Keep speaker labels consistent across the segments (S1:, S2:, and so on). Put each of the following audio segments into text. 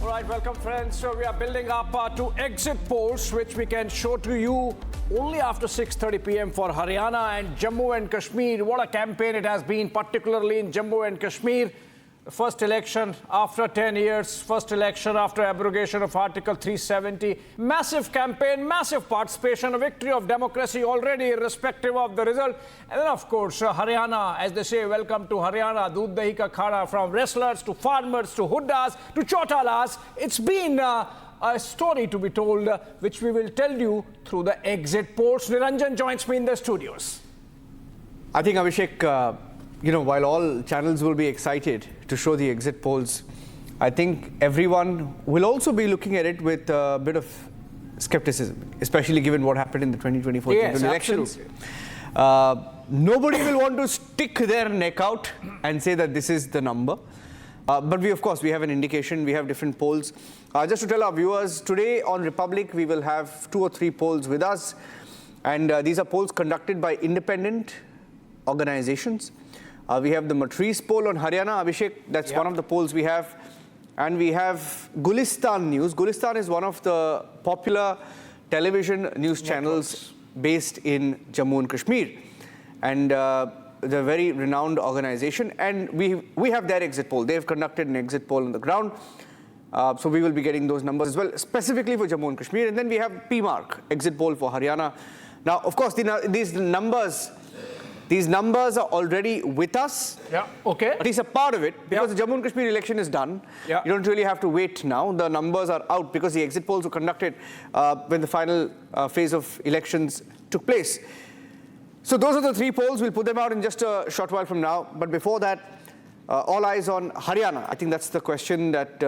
S1: All right, welcome friends. So we are building up to exit polls, which we can show to you only after 6:30 p.m. for Haryana and Jammu and Kashmir. What a campaign it has been, particularly in Jammu and Kashmir. The first election after 10 years, first election after abrogation of Article 370. Massive campaign, massive participation, a victory of democracy already, irrespective of the result. And then, of course, Haryana, as they say, welcome to Haryana, Doodh Dahi Ka Khana, from wrestlers to farmers to huddas to chotalas. It's been a story to be told, which we will tell you through the exit polls. Niranjan joins me in the studios.
S2: I think, Abhishek, while all channels will be excited to show the exit polls, I think everyone will also be looking at it with a bit of skepticism, especially given what happened in the 2024 elections. Nobody will want to stick their neck out and say that this is the number. But we, of course, we have an indication, we have different polls. Just to tell our viewers, today on Republic, we will have 2 or 3 polls with us. And these are polls conducted by independent organizations. We have the Matrice poll on Haryana, Abhishek, that's one of the polls we have. And we have Gulistan News. Gulistan is one of the popular television news channels based in Jammu and Kashmir. And they're a very renowned organization. And we have their exit poll. They've conducted an exit poll on the ground. So we will be getting those numbers as well, specifically for Jammu and Kashmir. And then we have PMARC, exit poll for Haryana. Now, of course, these numbers are already with us.
S1: Yeah, okay.
S2: At least a part of it, because the Jammu and Kashmir election is done. Yeah. You don't really have to wait now. The numbers are out because the exit polls were conducted when the final phase of elections took place. So those are the 3 polls. We'll put them out in just a short while from now. But before that, all eyes on Haryana. I think that's the question that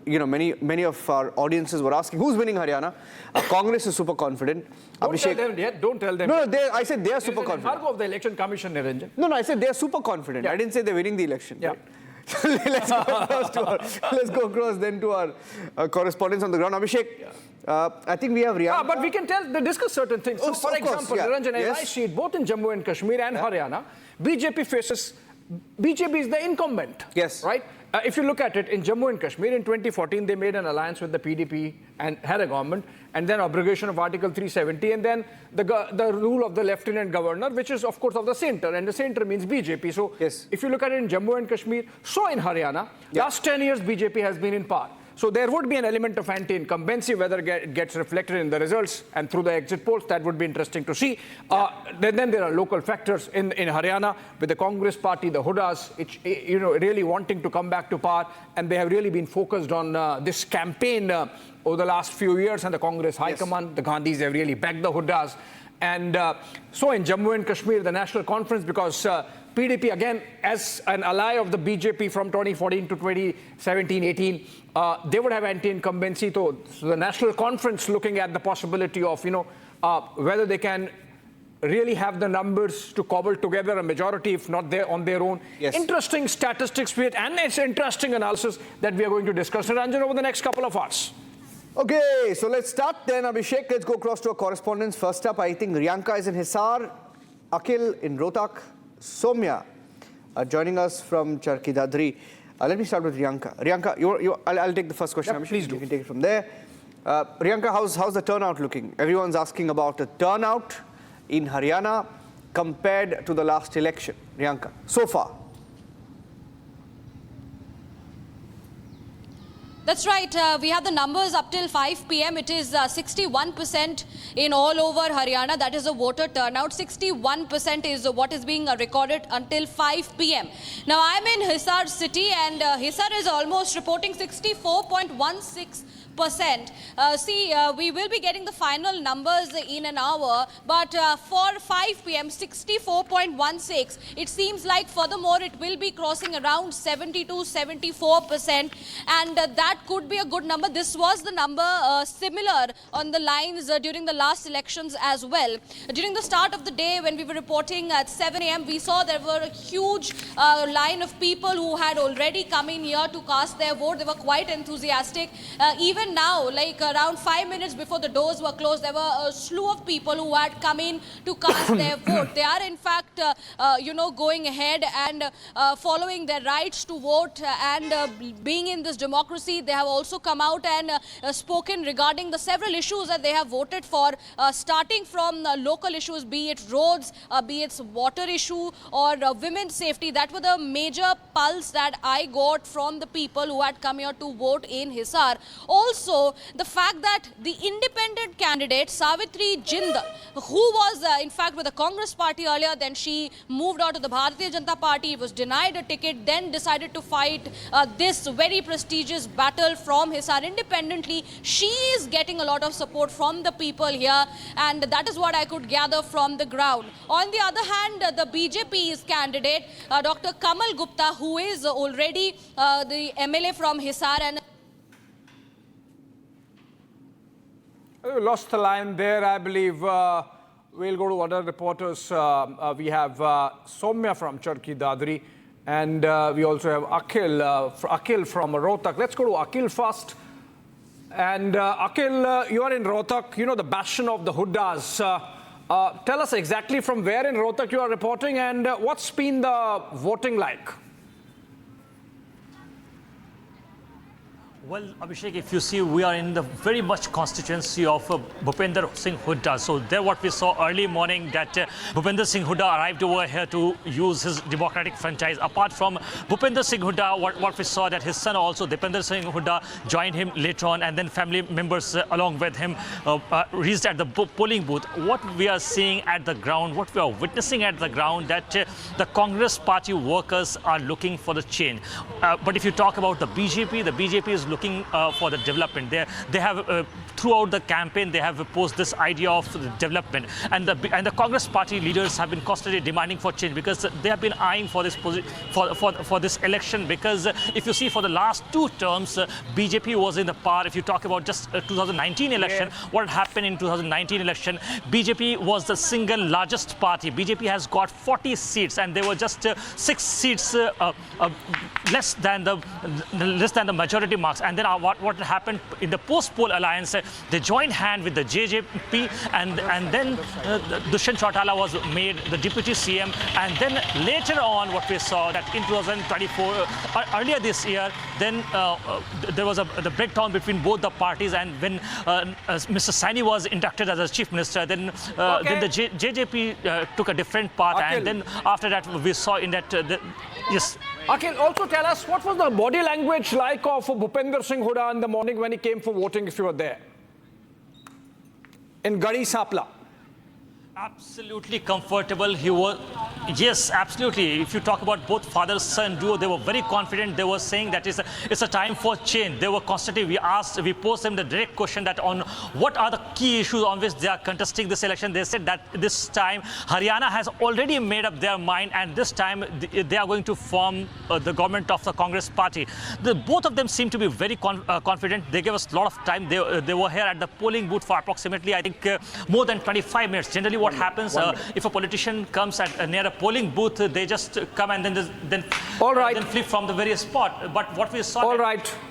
S2: many of our audiences were asking. Who's winning Haryana? Congress is super confident.
S1: Don't tell them yet. Don't tell them.
S2: No, I said they are super confident.
S1: Embargo of the Election Commission, Niranjan.
S2: No, I said they are super confident. Yeah. I didn't say they're winning the election.
S1: Yeah.
S2: Right? let's go across then to our correspondents on the ground. Abhishek, I think we have Riyanka.
S1: But we can discuss certain things. So, for example, Niranjan, as I see it, both in Jammu and Kashmir and Haryana, BJP is the incumbent.
S2: Yes.
S1: Right? If you look at it, in Jammu and Kashmir, in 2014, they made an alliance with the PDP and had a government, and then abrogation of Article 370, and then the rule of the Lieutenant Governor, which is, of course, of the centre, and the centre means BJP. So if you look at it in Jammu and Kashmir, so in Haryana, last 10 years, BJP has been in power. So there would be an element of anti-incumbency, whether it gets reflected in the results and through the exit polls. That would be interesting to see. Then there are local factors in Haryana with the Congress party, the Huddas, really wanting to come back to power, and they have really been focused on this campaign over the last few years. And the Congress High Command, the Gandhis, have really backed the Huddas. And so in Jammu and Kashmir, the National Conference, because PDP, again, as an ally of the BJP from 2014 to 2017-18, they would have anti-incumbency. So the National Conference looking at the possibility of, whether they can really have the numbers to cobble together a majority, if not on their own. Yes. Interesting statistics, and it's interesting analysis that we are going to discuss, Niranjan, over the next couple of hours.
S2: Okay, so let's start then, Abhishek. Let's go across to our correspondents. First up, I think Riyanka is in Hisar, Akhil in Rohtak, Soumya joining us from Charki Dadri. Let me start with Riyanka. Riyanka, I'll take the first question.
S1: Yep, please do.
S2: You can take it from there. Riyanka, how's the turnout looking? Everyone's asking about the turnout in Haryana compared to the last election. Riyanka, so far.
S3: That's right. We have the numbers up till 5 p.m. It is 61% in all over Haryana. That is the voter turnout. 61% is what is being recorded until 5 p.m. Now, I'm in Hisar city, and Hisar is almost reporting 64.16%. We will be getting the final numbers in an hour, but for 5 p.m. 64.16. It seems like furthermore it will be crossing around 70 to 74%, and that could be a good number. This was the number similar on the lines during the last elections as well. During the start of the day, when we were reporting at 7 a.m., we saw there were a huge line of people who had already come in here to cast their vote. They were quite enthusiastic. Even now, like around 5 minutes before the doors were closed, there were a slew of people who had come in to cast their vote. They are in fact, going ahead and following their rights to vote and being in this democracy. They have also come out and spoken regarding the several issues that they have voted for, starting from local issues, be it roads, be it water issue or women's safety. That were the major pulse that I got from the people who had come here to vote in Hisar. Also, the fact that the independent candidate, Savitri Jindal, who was in fact with the Congress party earlier, then she moved out to the Bharatiya Janata Party, was denied a ticket, then decided to fight this very prestigious battle from Hisar independently. She is getting a lot of support from the people here, and that is what I could gather from the ground. On the other hand, the BJP's candidate, Dr. Kamal Gupta, who is already the MLA from Hisar, and
S1: We lost the line there, I believe. We'll go to other reporters. We have Soumya from Charki Dadri, and we also have Akhil from Rohtak. Let's go to Akhil first. And Akhil, you are in Rohtak, you know, the bastion of the Huddas. Tell us exactly from where in Rohtak you are reporting, and what's been the voting like?
S4: Well, Abhishek, if you see, we are in the very much constituency of Bhupender Singh Hooda. So there what we saw early morning that Bhupender Singh Hooda arrived over here to use his democratic franchise. Apart from Bhupender Singh Hooda, what we saw that his son also, Dipender Singh Hooda, joined him later on, and then family members along with him reached at the polling booth. What we are seeing at the ground, what we are witnessing at the ground, that the Congress party workers are looking for the change. But if you talk about the BJP is looking for the development. They have throughout the campaign they have opposed this idea of development, and the Congress party leaders have been constantly demanding for change, because they have been eyeing for this for this election. Because if you see, for the last 2 terms, BJP was in the power. If you talk about just 2019 election, what happened in 2019 election, BJP was the single largest party. BJP has got 40 seats, and there were just 6 seats less than the majority marks. And then what happened in the post-poll alliance, they joined hand with the JJP, and then Dushyant Chautala was made the deputy CM. And then later on, what we saw that in 2024, earlier this year, then there was the breakdown between both the parties, and when Mr. Saini was inducted as a chief minister, then the JJP took a different path.
S1: Akhil.
S4: And then after that, we saw in that yes.
S1: Akhil, also tell us, what was the body language like of Bhupender Singh Hooda in the morning when he came for voting, if you were there? In Gadi Sapla.
S4: Absolutely comfortable. He was, yes, absolutely. If you talk about both father-son duo, they were very confident. They were saying that it's a time for change. They were constantly, we posed them the direct question that on what are the key issues on which they are contesting this election. They said that this time Haryana has already made up their mind, and this time they are going to form the government of the Congress party. Both of them seem to be very confident. They gave us a lot of time. They were here at the polling booth for approximately, I think, more than 25 minutes. Generally, what happens if a politician comes near a polling booth, they just come and then flee from the various spot. But what we saw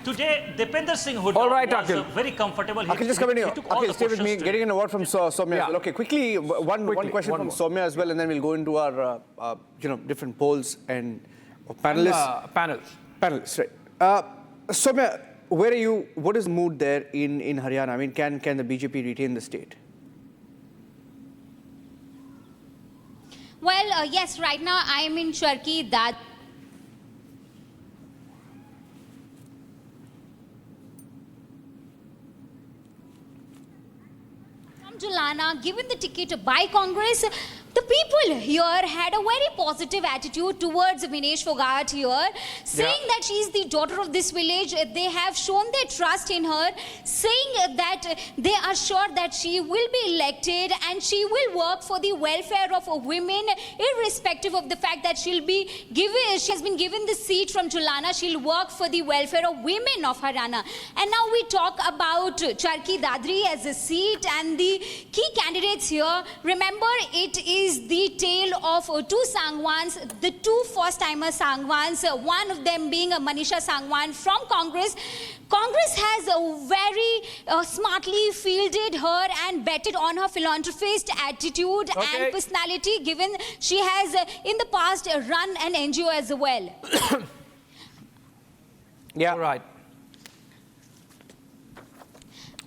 S4: today, Dipender Singh Hooda was very comfortable.
S2: Akhil, just come in here. Akhil, stay with me. Getting an award from Soumya. Yeah. Okay, quickly, one question from Soumya as well, and then we'll go into our different polls and panelists. Panelists, right? Soumya, where are you? What is the mood there in Haryana? I mean, can the BJP retain the state?
S5: Well, yes, right now I am in Charki Dadri. From Julana, given the ticket by Congress, the people here had a very positive attitude towards Vinesh Fogart here, saying that she is the daughter of this village. They have shown their trust in her, saying that they are sure that she will be elected and she will work for the welfare of women, irrespective of the fact that she has been given the seat from Julana. She'll work for the welfare of women of Haryana. And now we talk about Charki Dadri as a seat and the key candidates here. Remember, it is the tale of 2 Sangwans, the 2 first-timer Sangwans, one of them being Manisha Sangwan from Congress. Congress has very smartly fielded her and betted on her philanthropist attitude and personality, given she has in the past run an NGO as well.
S1: Yeah. All right.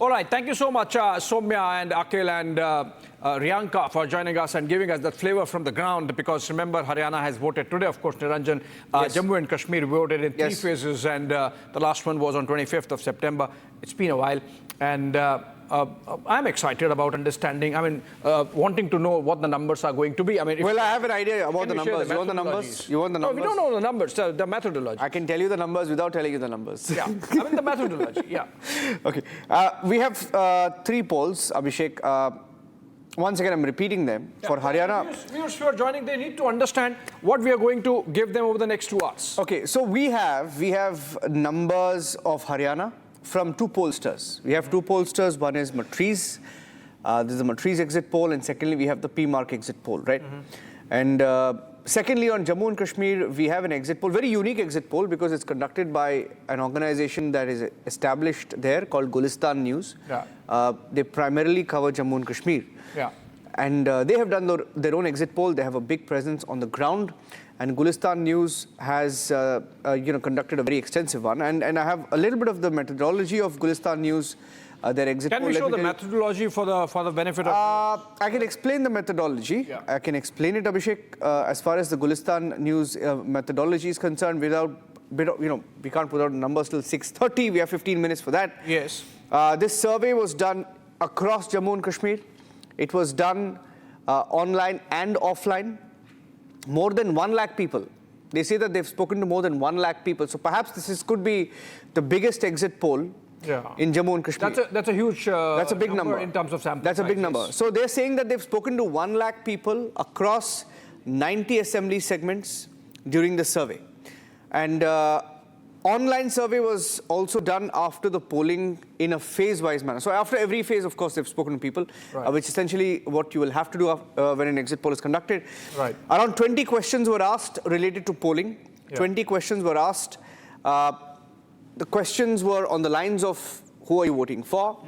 S1: All right, thank you so much, Soumya and Akhil and Riyanka for joining us and giving us that flavor from the ground, because remember, Haryana has voted today, of course, Niranjan. Jammu and Kashmir voted in three phases, and the last one was on 25th of September. It's been a while, and I'm excited about understanding, wanting to know what the numbers are going to be.
S2: Well, I have an idea about the numbers. You want the numbers? You want the numbers?
S1: No, we don't know the numbers, the methodology.
S2: I can tell you the numbers without telling you the numbers.
S1: Yeah, the methodology, yeah.
S2: Okay. We have 3 polls, Abhishek. Once again, I'm repeating them. For Haryana.
S1: Viewers who are joining, they need to understand what we are going to give them over the next 2 hours.
S2: Okay, so we have numbers of Haryana from 2 pollsters. We have 2 pollsters. One is Matriz. This is the Matriz exit poll, and secondly, we have the PMark exit poll, right? And secondly, on Jammu and Kashmir, we have an exit poll, very unique exit poll, because it's conducted by an organization that is established there called Gulistan News.
S1: Yeah.
S2: They primarily cover Jammu and Kashmir.
S1: Yeah.
S2: And they have done their own exit poll. They have a big presence on the ground. And Gulistan News has conducted a very extensive one. And I have a little bit of the methodology of Gulistan News, their exit poll.
S1: Can we show the methodology for the benefit of...
S2: I can explain the methodology.
S1: Yeah.
S2: I can explain it, Abhishek. As far as the Gulistan News methodology is concerned, we can't put out numbers till 6:30. We have 15 minutes for that.
S1: Yes.
S2: This survey was done across Jammu and Kashmir. It was done online and offline. More than 1 lakh people. They say that they've spoken to more than 1 lakh people. So perhaps this could be the biggest exit poll in Jammu and Kashmir.
S1: That's a huge
S2: that's a big number
S1: in terms of sample
S2: That's a big
S1: size,
S2: number.
S1: yes.
S2: So they're saying that they've spoken to 1 lakh people across 90 assembly segments during the survey. And online survey was also done after the polling in a phase-wise manner. So after every phase, of course, they've spoken to people, which is essentially what you will have to do when an exit poll is conducted.
S1: Right.
S2: Around 20 questions were asked related to polling.
S1: Yeah.
S2: 20 questions were asked. The questions were on the lines of, who are you voting for?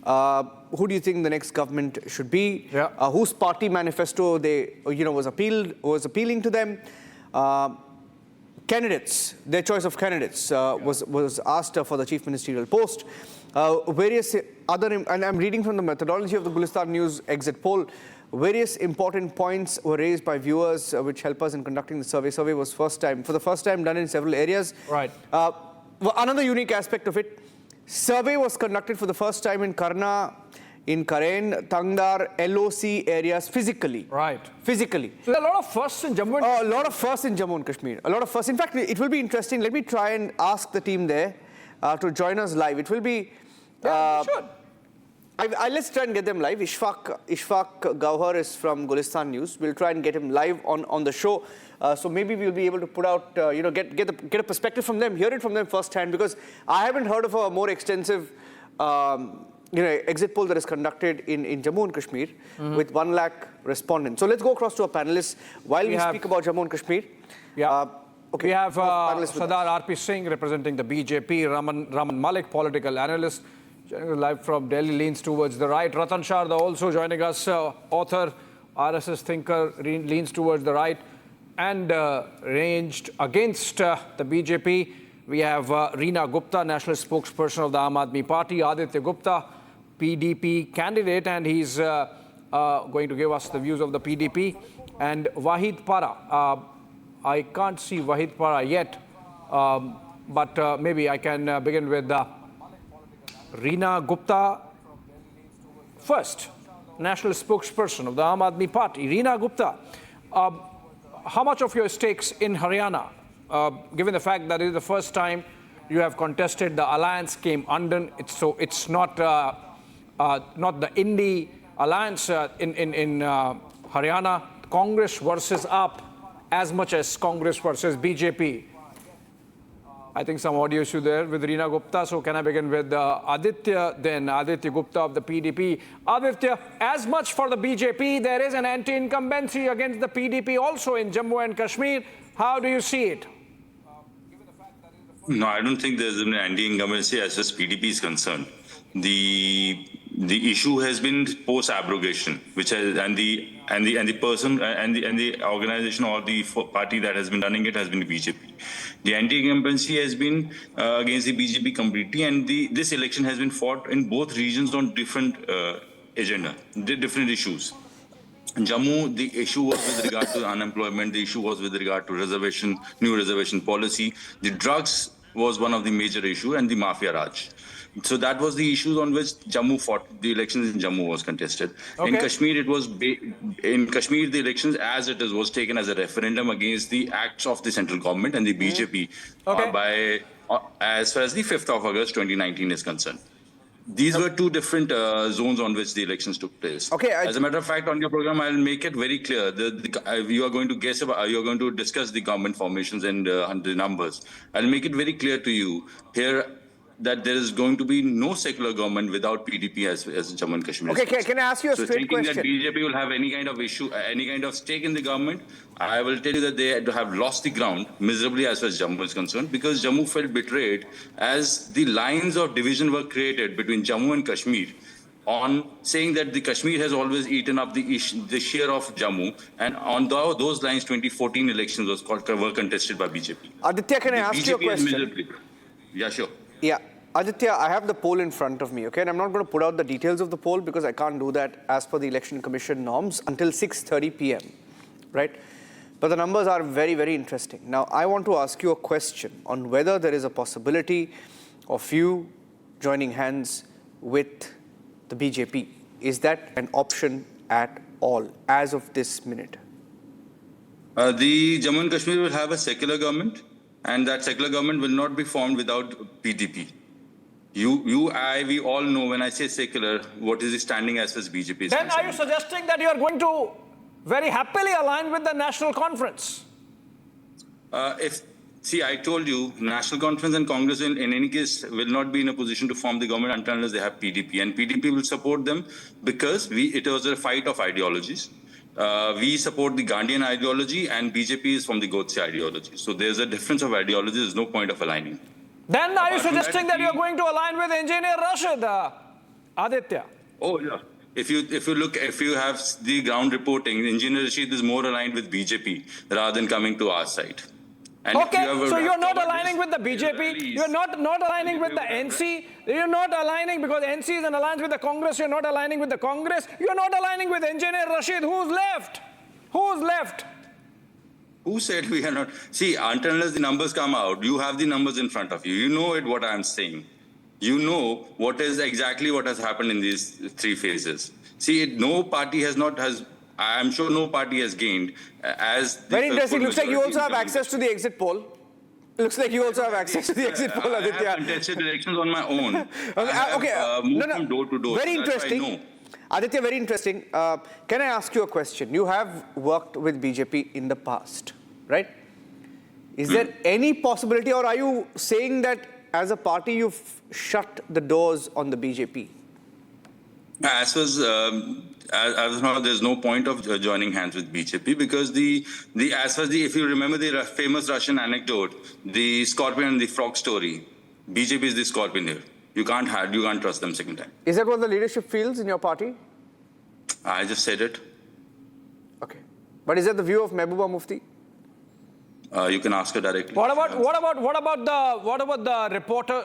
S2: Who do you think the next government should be?
S1: Yeah.
S2: Whose party manifesto was appealing to them? Candidates, their choice of candidates was asked for the chief ministerial post. Various other, and I'm reading from the methodology of the Gulistan News exit poll, various important points were raised by viewers which help us in conducting the survey. Survey was for the first time done in several areas.
S1: Right.
S2: Another unique aspect of it, survey was conducted for the first time in Karna, in Karen, Tangdar, LOC areas physically.
S1: Right.
S2: Physically.
S1: So there are a lot of firsts in Jammu and Kashmir.
S2: A lot of firsts in Jammu and Kashmir. A lot of firsts. In fact, it will be interesting. Let me try and ask the team there to join us live. It will be...
S1: sure.
S2: Let's try and get them live. Ishfaq Gauhar is from Gulistan News. We'll try and get him live on the show. So maybe we'll be able to put out, get a perspective from them, hear it from them firsthand, because I haven't heard of a more extensive exit poll that is conducted in Jammu and Kashmir with 1 lakh respondents. So let's go across to our panelists while we speak about Jammu and Kashmir.
S1: Yeah.
S2: Okay.
S1: We have Sardar R.P. Singh representing the BJP, Raman Malik, political analyst, joining us live from Delhi, leans towards the right. Ratan Sharda also joining us, author, RSS thinker, leans towards the right, and ranged against the BJP. We have Reena Gupta, national spokesperson of the Aam Aadmi Party, Aditya Gupta, PDP candidate, and he's going to give us the views of the PDP, and Wahid Para. I can't see Wahid Para yet, but maybe I can begin with Reena Gupta first, national spokesperson of the Aam Aadmi Party. Reena Gupta, how much of your stakes in Haryana, given the fact that it is the first time you have contested, the alliance came undone, it's not the Indi alliance in Haryana, Congress versus AAP, as much as Congress versus BJP. I think some audio issue there with Reena Gupta. So can I begin with Aditya, then Aditya Gupta of the PDP. Aditya, as much for the BJP, there is an anti-incumbency against the PDP also in Jammu and Kashmir. How do you see it?
S6: No, I don't think there's an anti-incumbency as far as PDP is concerned. The the issue has been post abrogation, which has and the person and the organization or the party that has been running it has been the BJP. The anti-incumbency has been against the BJP completely, and this election has been fought in both regions on different agenda, different issues. In Jammu, the issue was with regard to unemployment. The issue was with regard to new reservation policy. The drugs was one of the major issue, and the mafia raj. So that was the issues on which Jammu fought. The elections in Jammu was contested. Okay. In Kashmir, it was the elections as it is was taken as a referendum against the acts of the central government and the BJP as far as the 5th of August 2019 is concerned. These were two different zones on which the elections took place.
S2: Okay.
S6: As a matter of fact, on your program, I'll make it very clear. You are going to guess about, you are going to discuss the government formations and the numbers. I'll make it very clear to you here that there is going to be no secular government without PDP as Jammu and Kashmir.
S2: Okay, can I ask you a straight question?
S6: So thinking that BJP will have any kind of issue, any kind of stake in the government, I will tell you that they have lost the ground miserably as far as Jammu is concerned, because Jammu felt betrayed as the lines of division were created between Jammu and Kashmir on saying that the Kashmir has always eaten up the share of Jammu, and on those lines 2014 elections were contested by BJP.
S2: Aditya, can I ask you a question?
S6: Yeah, sure.
S2: Yeah, Aditya, I have the poll in front of me, okay? And I'm not going to put out the details of the poll because I can't do that as per the Election Commission norms until 6:30 p.m., right? But the numbers are very, very interesting. Now, I want to ask you a question on whether there is a possibility of you joining hands with the BJP. Is that an option at all as of this minute?
S6: The Jammu and Kashmir will have a secular government, and that secular government will not be formed without PDP. We all know when I say secular, what is the standing as far as BJP is concerned.
S1: Then are you suggesting that you are going to very happily align with the National Conference?
S6: I told you, National Conference and Congress in any case will not be in a position to form the government unless they have PDP. And PDP will support them because it was a fight of ideologies. We support the Gandhian ideology and BJP is from the Godse ideology. So there's a difference of ideology. There's no point of aligning.
S1: Then are you suggesting that you're going to align with Engineer Rashid, Aditya?
S6: Oh, yeah. If you have the ground reporting, Engineer Rashid is more aligned with BJP rather than coming to our side. And
S1: okay, so you're not aligning with the BJP, you're not aligning with the NC, you're not aligning because NC is an alliance with the Congress, you're not aligning with the Congress, you're not aligning with Engineer Rashid. Who's left? Who's left?
S6: Who said we are not? See, unless the numbers come out, you have the numbers in front of you. You know what I'm saying. You know what has happened in these three phases. See, no party I'm sure no party has gained as...
S2: Very interesting. Looks like you also have access to the exit poll. Looks like you also have access to the exit poll, Aditya.
S6: I have contested elections on my own.
S2: Moved
S6: from door to door.
S2: Very interesting. Aditya, very interesting. Can I ask you a question? You have worked with BJP in the past, right? Is there any possibility, or are you saying that as a party you've shut the doors on the BJP?
S6: As of now, there's no point of joining hands with BJP because if you remember the famous Russian anecdote, the scorpion and the frog story, BJP is the scorpion here. You can't trust them second time.
S2: Is that what the leadership feels in your party?
S6: I just said it.
S2: Okay, but is that the view of Mehbooba Mufti?
S6: You can ask her directly.
S1: What about the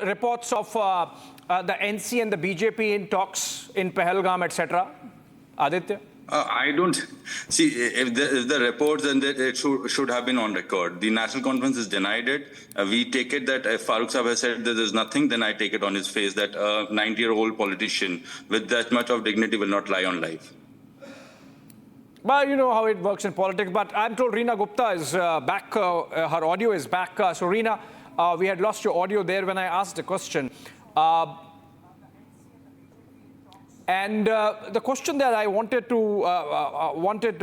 S1: reports of the NC and the BJP in talks in Pahalgam, etc.? Aditya?
S6: I don't see if the reports, then it should have been on record. The National Conference has denied it. We take it that if Farooq Sahib has said that there's nothing, then I take it on his face that a 90-year-old politician with that much of dignity will not lie on live.
S1: Well, you know how it works in politics, but I'm told Reena Gupta is back, her audio is back. So Reena, we had lost your audio there when I asked the question. And the question that I wanted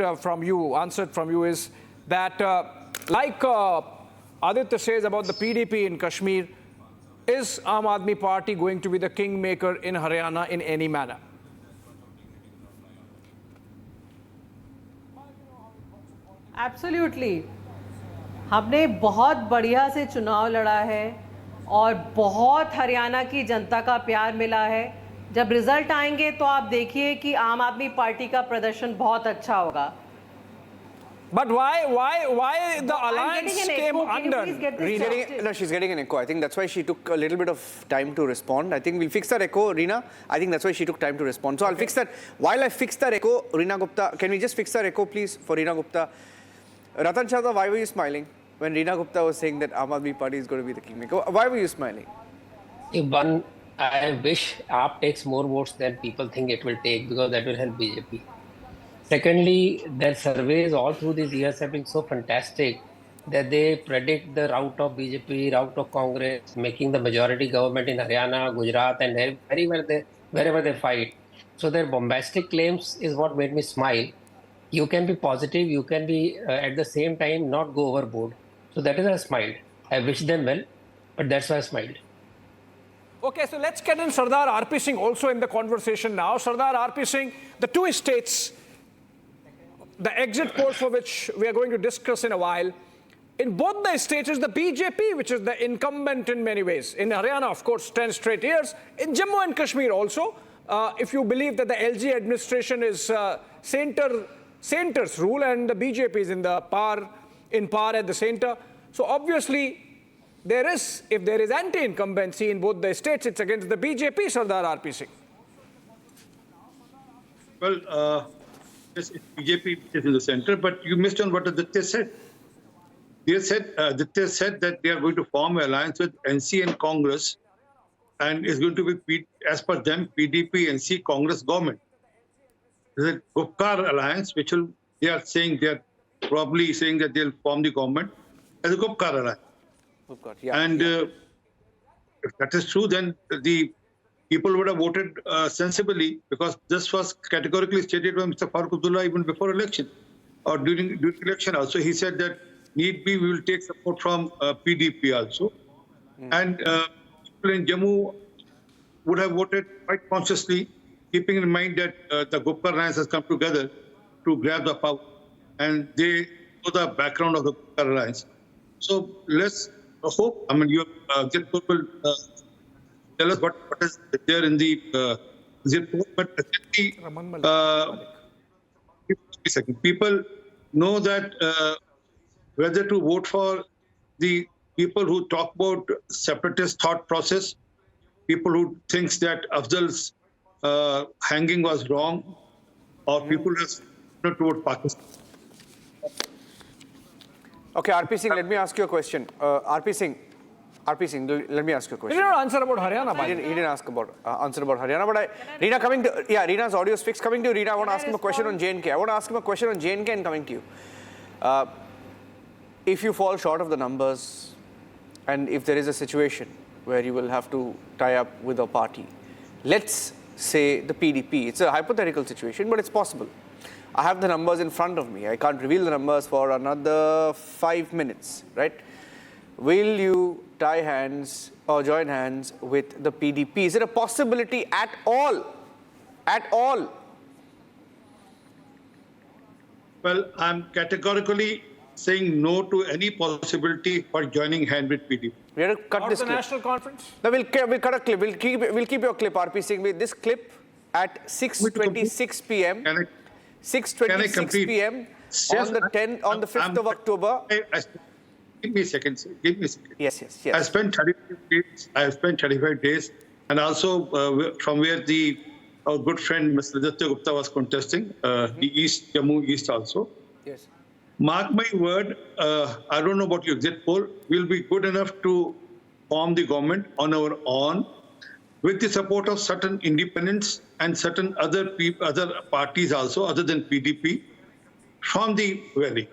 S1: answered from you is that, like Aditya says about the PDP in Kashmir, is Aam Aadmi Party going to be the kingmaker in Haryana in any manner?
S7: Absolutely. हमने बहुत बढ़िया से चुनाव लड़ा है और बहुत हरियाणा की जनता का प्यार मिला है. जब रिजल्ट आएंगे तो आप देखिए कि आम आदमी पार्टी का प्रदर्शन बहुत अच्छा होगा.
S1: But why the
S7: I'm
S1: alliance
S7: getting an
S1: came
S7: echo. Can you
S1: under?
S7: please get this sorted?
S2: No, she's getting an echo. I think that's why she took a little bit of time to respond. I think we'll fix that echo, Reena. I think that's why she took time to respond. So I'll fix that. While I fix that echo, Reena Gupta, can we just fix that echo, please, for Reena Gupta? Ratan Chadha, why were you smiling when Reena Gupta was saying that Aam Aadmi Party is going to be the kingmaker? Why were you smiling?
S8: One, I wish AAP takes more votes than people think it will take, because that will help BJP. Secondly, their surveys all through these years have been so fantastic that they predict the route of BJP, route of Congress, making the majority government in Haryana, Gujarat, and wherever they fight. So their bombastic claims is what made me smile. You can be positive, you can be at the same time not go overboard. So that is why I smiled. I wish them well, but that's why I smiled.
S1: Okay, so let's get in Sardar RP Singh also in the conversation now. Sardar RP Singh, the two states, the exit polls for which we are going to discuss in a while, in both the states is the BJP, which is the incumbent in many ways. In Haryana, of course, 10 straight years. In Jammu and Kashmir also, if you believe that the LG administration is centre's rule and the BJP is in par at the center. So obviously, if there is anti-incumbency in both the states, it's against the BJP, Sardar RP Singh.
S9: Well, yes, BJP is in the center, but you missed on what Aditya said. Aditya said that they are going to form an alliance with NC and Congress, and is going to be, as per them, PDP, NC, Congress government. There's a Gupkar alliance, they are probably saying that they'll form the government as a Gupkar alliance. If that is true, then the people would have voted sensibly, because this was categorically stated by Mr. Farooq Abdullah even before election, or during election also. He said that need be, we will take support from PDP also. And people in Jammu would have voted quite consciously, keeping in mind that the Gupkar alliance has come together to grab the power, and they know the background of the Gupkar alliance. So let's hope. I mean, you exit poll will tell us what is there in the exit poll, but people know that whether to vote for the people who talk about separatist thought process, people who thinks that Afzal's hanging was wrong, or people who not to vote Pakistan.
S2: Okay, RP Singh, let me ask you a question. RP Singh, let me ask you a question.
S1: He didn't answer about Haryana.
S2: He didn't ask about answer about Haryana, but Reena, Reena's audio is fixed. Coming to you, Reena, I want to ask him a question on J&K. I want to ask him a question on J&K and coming to you. If you fall short of the numbers, and if there is a situation where you will have to tie up with a party, let's say the PDP, it's a hypothetical situation, but it's possible. I have the numbers in front of me. I can't reveal the numbers for another 5 minutes, right? Will you tie hands or join hands with the PDP? Is it a possibility at all? At all?
S9: Well, I'm categorically saying no to any possibility for joining hand with PDP.
S2: We have to cut this
S1: the
S2: clip.
S1: national conference?
S2: No, we'll cut a clip. We'll keep your clip, RP Singh. With this clip at 6:26 p.m. 6:26 p.m. on the 5th of October.
S9: Give me a second, sir. Give me a second.
S2: Yes.
S9: I spent 35 days, and also from where our good friend Mr. Aditya Gupta was contesting, Jammu East also.
S2: Yes.
S9: Mark my word, I don't know about your exit poll, we'll be good enough to form the government on our own with the support of certain independents and certain other parties also, other than PDP, from the valley.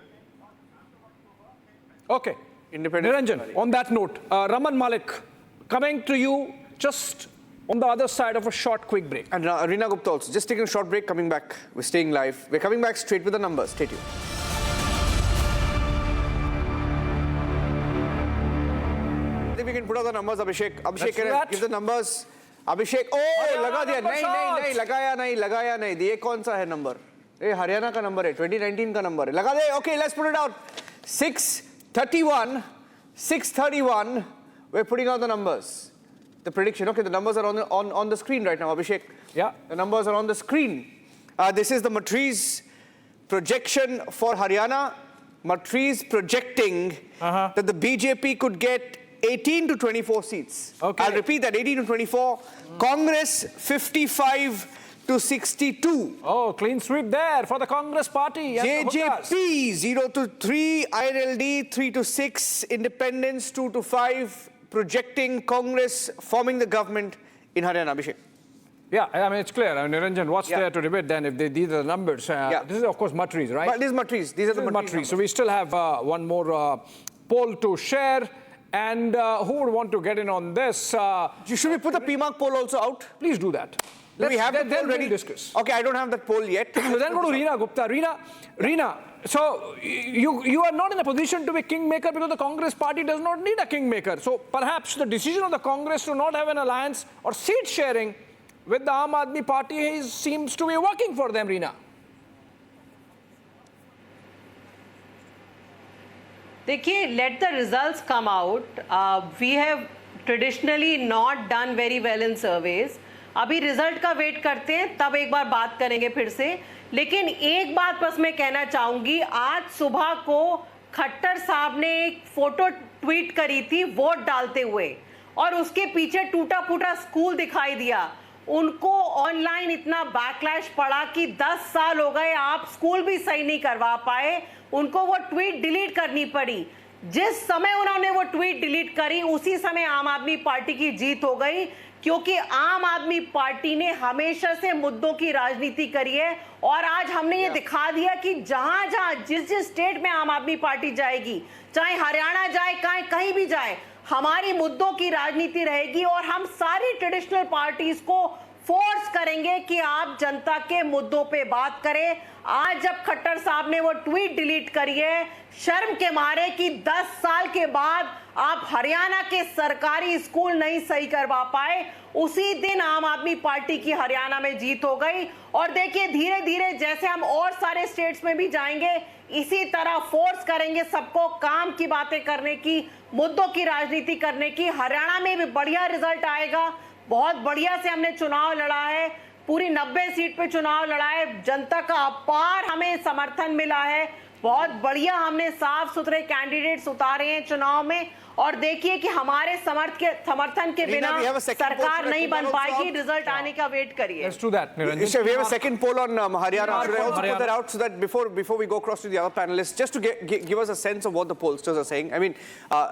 S1: Okay. Niranjan, on that note, Raman Malik, coming to you just on the other side of a short, quick break.
S2: And Reena Gupta also. Just taking a short break, coming back. We're staying live. We're coming back straight with the numbers. Stay tuned. I think we can put out the numbers, Abhishek. Abhishek, can I give the numbers? Abhishek, लगा दिया. नहीं, लगाया नहीं. ये कौन सा है number? ये हरियाणा का number है. 2019 का number है. लगा दे. Okay, let's put it out. 631. We're putting out the numbers. the prediction. Okay, the numbers are on the screen right now, Abhishek.
S1: Yeah.
S2: The numbers are on the screen. This is the Matri's projection for Haryana. Matri's projecting that the BJP could get 18 to 24 seats.
S1: Okay.
S2: I'll repeat that, 18 to 24. Congress, 55 to 62.
S1: Oh, clean sweep there for the Congress party. And the Hoodas.
S2: JJP, 0 to 3. INLD, 3 to 6. Independents, 2 to 5. Projecting Congress forming the government in Haryana. Abhishek.
S1: Yeah, I mean, it's clear. I mean, Niranjan, what's there to debate then if these are the numbers? This is, of course, Matri's, right?
S2: But these are Matri's. These are the Matri's.
S1: So we still have one more poll to share. And who would want to get in on this?
S2: Should we put the PMARC poll also out?
S1: Please do that.
S2: Do we have the poll ready?
S1: Discuss.
S2: Okay, I don't have that poll yet.
S1: So then go to Reena Gupta. Reena, so you are not in a position to be kingmaker because the Congress party does not need a kingmaker. So perhaps the decision of the Congress to not have an alliance or seat sharing with the Aam Aadmi Party seems to be working for them, Reena.
S7: देखिए, let the results come out. We have traditionally not done very well in surveys. अभी result का wait करते हैं, तब एक बार बात करेंगे फिर से. लेकिन एक बात बस मैं कहना चाहूंगी, आज सुबह को खट्टर साहब ने एक फोटो ट्वीट करी थी वोट डालते हुए, और उसके पीछे टूटा फूटा स्कूल दिखाई दिया. उनको ऑनलाइन इतना बैकलैश पड़ा कि 10 साल हो गए, आप स्कूल भी सही नहीं करवा पाए. उनको वो ट्वीट डिलीट करनी पड़ी. जिस समय उन्होंने वो ट्वीट डिलीट करी, उसी समय आम आदमी पार्टी की जीत हो गई, क्योंकि आम आदमी पार्टी ने हमेशा से मुद्दों की राजनीति करी है. और आज हमने ये दिखा दिया कि जहां जहां जिस स्टेट में आम आदमी पार्टी जाएगी, चाहे हरियाणा जाए, कहीं भी जाए, हमारी मुद्दों की राजनीति रहेगी. और हम सारी ट्रेडिशनल पार्टीज को फोर्स करेंगे कि आप जनता के मुद्दों पे बात करें. आज जब खट्टर साहब ने वो ट्वीट डिलीट करी है, शर्म के मारे कि 10 साल के बाद आप हरियाणा के सरकारी स्कूल नहीं सही करवा पाए, उसी दिन आम आदमी पार्टी की हरियाणा में जीत हो गई. और देखिए, धीरे धीरे जैसे हम और सारे स्टेट्स में भी जाएंगे, इसी तरह फोर्स करेंगे सबको काम की बातें करने की, मुद्दों की राजनीति करने की. हरियाणा में भी बढ़िया रिजल्ट आएगा. बहुत बढ़िया से हमने चुनाव लड़ा है, पूरी 90 सीट पे चुनाव लड़ा है. जनता का अपार हमें समर्थन मिला है. बहुत बढ़िया हमने साफ सुथरे कैंडिडेट्स उतारे हैं चुनाव में. और देखिए कि हमारे समर्थन के बिना सरकार नहीं बन पाएगी. रिजल्ट आने का वेट करिए.
S2: Let's do that. We have a second poll on Haryana. Should I also put that out so that before we go across to the other panelists, just to give us a sense of what the pollsters are saying. I mean,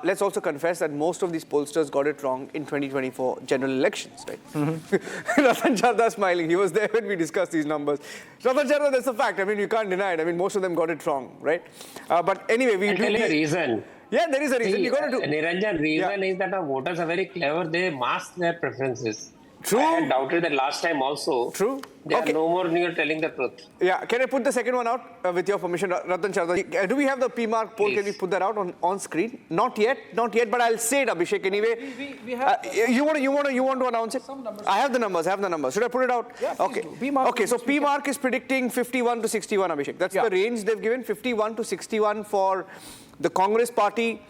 S2: let's also confess that most of these pollsters got it wrong in 2024 general elections, right? Ratan Chadha smiling. He was there when we discussed these numbers. Ratan Chadha, that's a fact. I mean, you can't deny it. I mean, most of them got it wrong, right? But anyway, we
S8: tell you a reason.
S2: Yeah, there is a reason.
S8: You got to do. Niranjan, reason is that our voters are very clever. They mask their preferences.
S2: True.
S8: I had doubted that last time also.
S2: True.
S8: They are no more near telling the truth.
S2: Yeah. Can I put the second one out with your permission, Ratan Chadha? Do we have the PMARC poll?
S8: Please.
S2: Can we put that out on screen? Not yet, but I'll say it, Abhishek. Anyway,
S1: we have
S2: you want to announce it?
S1: Some numbers.
S2: I have the numbers. Should I put it out?
S1: Yeah,
S2: okay. Okay. So PMARC is predicting 51 to 61, Abhishek. That's the range they've given. 51 to 61 for the Congress party.